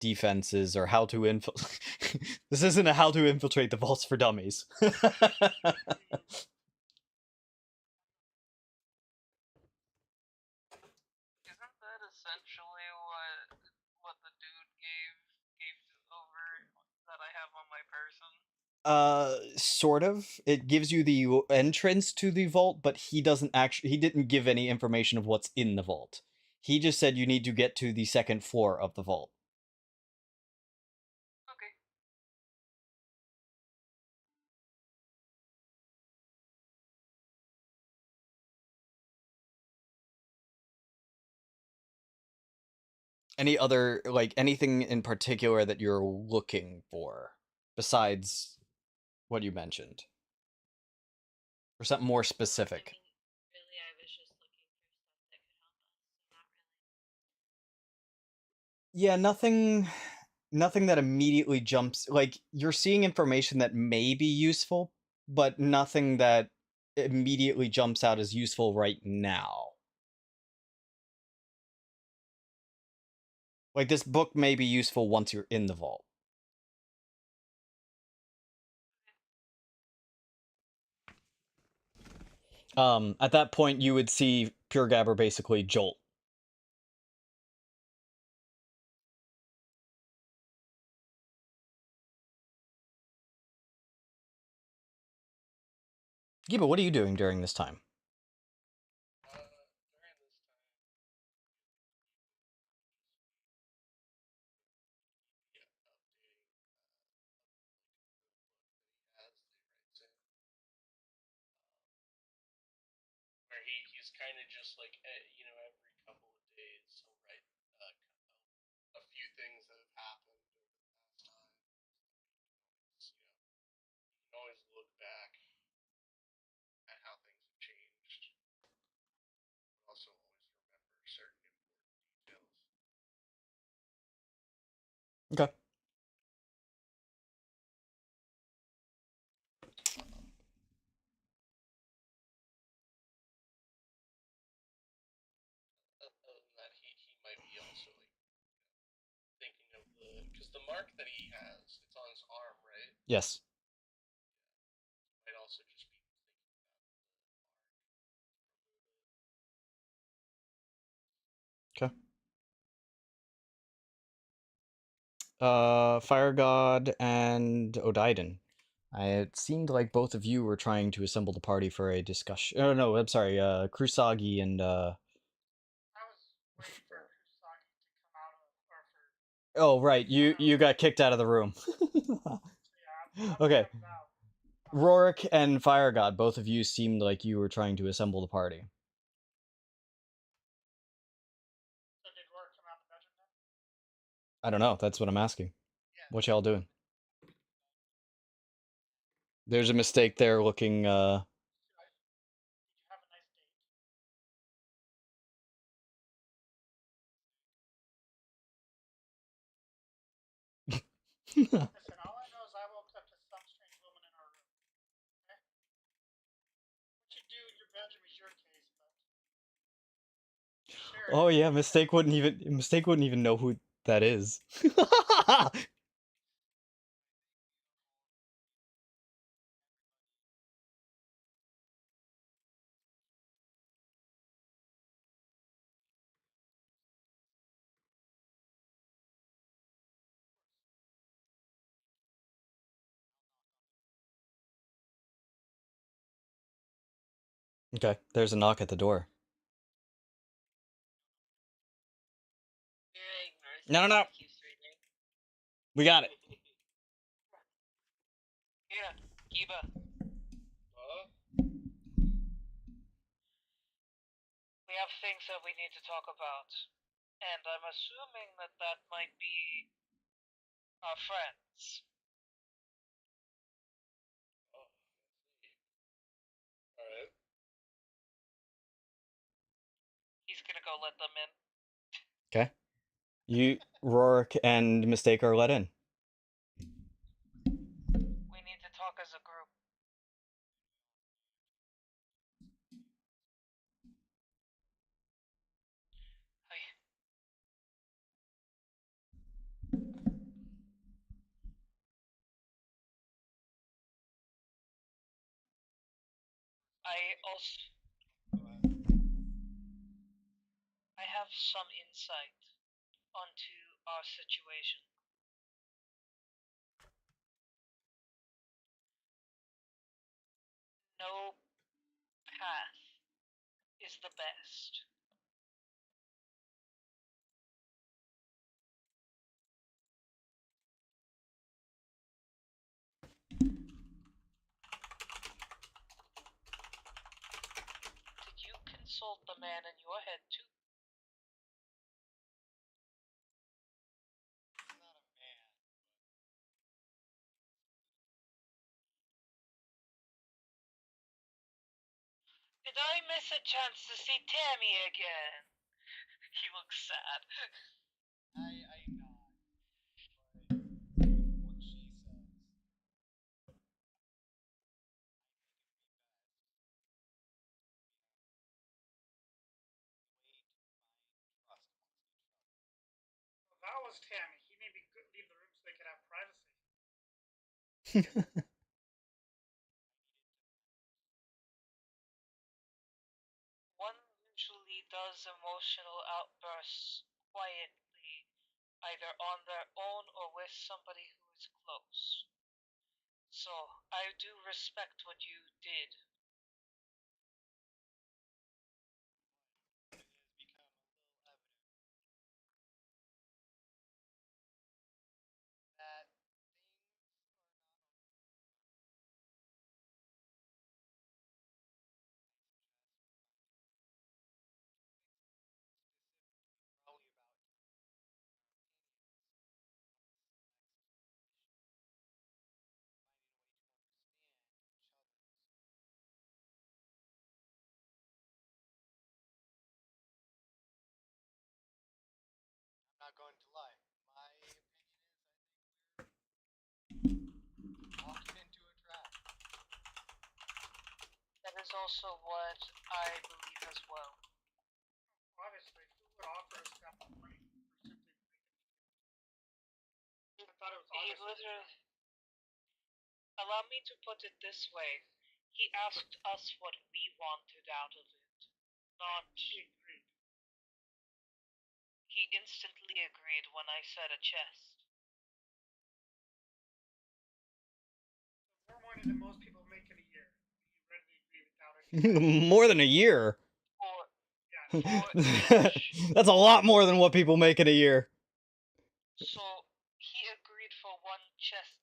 defenses or how to infiltrate. This isn't a how to infiltrate the vaults for dummies. Isn't that essentially what the dude gave over that I have on my person? Sort of. It gives you the entrance to the vault, but he didn't give any information of what's in the vault. He just said you need to get to the second floor of the vault. Okay. Any other, like, anything in particular that you're looking for besides what you mentioned? Or something more specific? Really, I was just looking for stuff that could help us, so not really. Yeah, nothing that immediately jumps, like, you're seeing information that may be useful, but nothing that immediately jumps out as useful right now. Like, this book may be useful once you're in the vault. At that point, you would see Pure Gabber basically jolt. Giba, what are you doing during this time? During this time, yeah, updating like the book that he has that he writes in, where he's kind of just like you know, every couple of days he'll write a few things that have happened over the past time. You can always look back at how things have changed, but also always remember certain important details. Okay. Other than that, he might be also like thinking of because the mark that he has, it's on his arm, right? Yes. Might also just be thinking about the mark. Okay. Fire God and Odaiden. It seemed like both of you were trying to assemble the party for a discussion. Oh, no, I'm sorry. Krusagi and, I was waiting for Kusagi to come out of, or for, Oh, right. You got kicked out of the room. yeah, Okay. comes out. Rorik and Fire God, both of you seemed like you were trying to assemble the party. So did Rourke come out the bedroom then? I don't know. That's what I'm asking. Yeah. What y'all doing? There's a mistake there looking, Did you have a nice date? Listen, all I know is I woke up to some strange woman in our room. Okay? What you do in your bedroom is your case, but share it. Oh yeah, Mistake wouldn't even know who that is. Okay, there's a knock at the door. No, we got it. Yeah, Giba. We have things that we need to talk about. And I'm assuming that that might be our friends. Oh, alright. He's gonna go let them in. Okay. You, Rourke, and Mistake are let in. We need to talk as a group. I have some insight onto our situation. No path is the best. Did you consult the man in your head too? He's not a man. Did I miss a chance to see Tammy again? He looks sad. I nod. But from what she says, I think it'd be best. Way to find trust amongst each other. Well, that was Tammy. He made me leave the room so they could have privacy. One usually does emotional outbursts quietly, either on their own or with somebody who is close. So, I do respect what you did. It has become a little evident that things are not always I'm not going to lie. My opinion is I think we're walking into a trap. That is also what I believe as well. Obviously, who would offer us that money for simply making? I thought it was He literally... Allow me to put it this way. He asked us what we wanted out of it. Not... She agreed. He instantly agreed when I said a chest. More money than most people make in a year. He readily agreed without any. More than a year. That's a lot more than what people make in a year. So, he agreed for one chest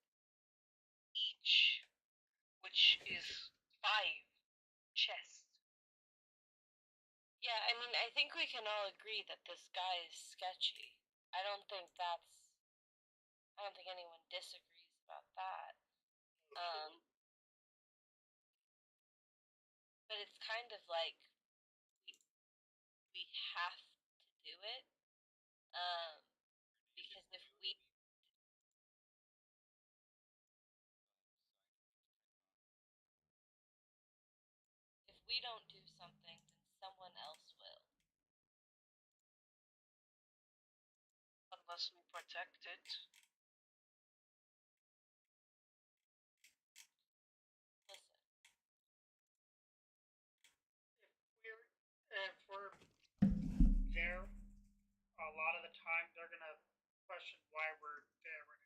each, which is 5 chests. Yeah, I mean, I think we can all agree that this guy is sketchy. I don't think anyone disagrees about that. But it's kind of like we have to do it. Because if we don't do something, then someone else will. Unless we protect it. Listen. If we're there, a lot of the time they're gonna question why we're there when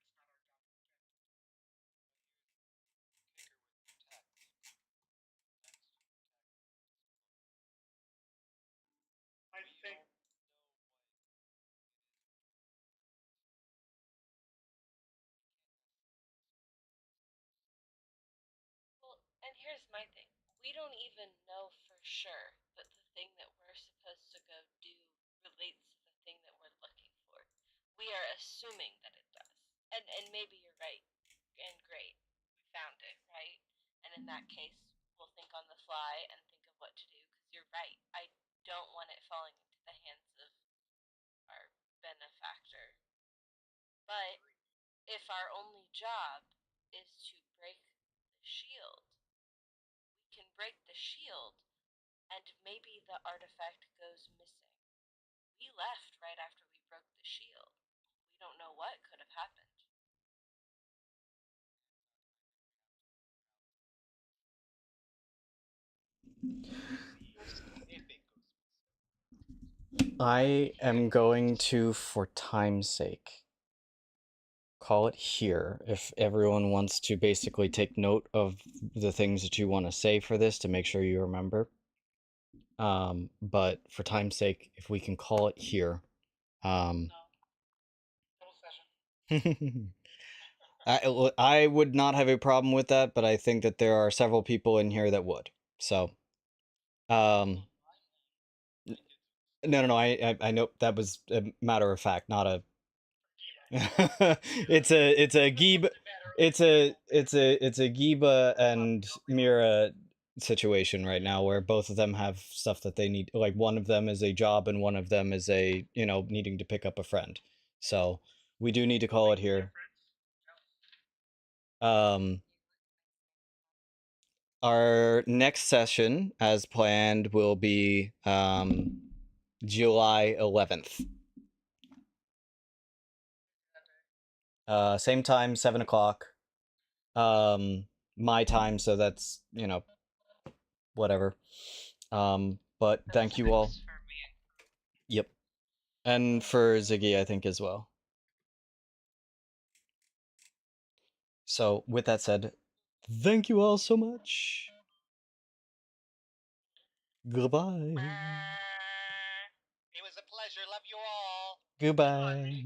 it's not our job. I think. Well, and here's my thing. We don't even know for sure that the thing that we're supposed to go do relates to the thing that we're assuming that it does. And maybe you're right, and great, we found it, right? And in that case, we'll think on the fly and think of what to do, because you're right. I don't want it falling into the hands of our benefactor. But if our only job is to break the shield, we can break the shield, and maybe the artifact goes missing. We left right after we broke the shield. We don't know what could have happened. I am going to, for time's sake, call it here. If everyone wants to basically take note of the things that you want to say for this to make sure you remember. But for time's sake, if we can call it here. Double session. I would not have a problem with that, but I think that there are several people in here that would. So, no, I know that was a matter of fact, not a. it's a Giba, it's a Giba and Myra situation right now, where both of them have stuff that they need. Like, one of them is a job, and one of them is a needing to pick up a friend. So we do need to call it here. Our next session, as planned, will be July 11th. Same time, 7 o'clock. My time, so that's, whatever. But thank you all. Yep. And for Ziggy, I think, as well. So, with that said, thank you all so much. Goodbye. It was a pleasure. Love you all. Goodbye.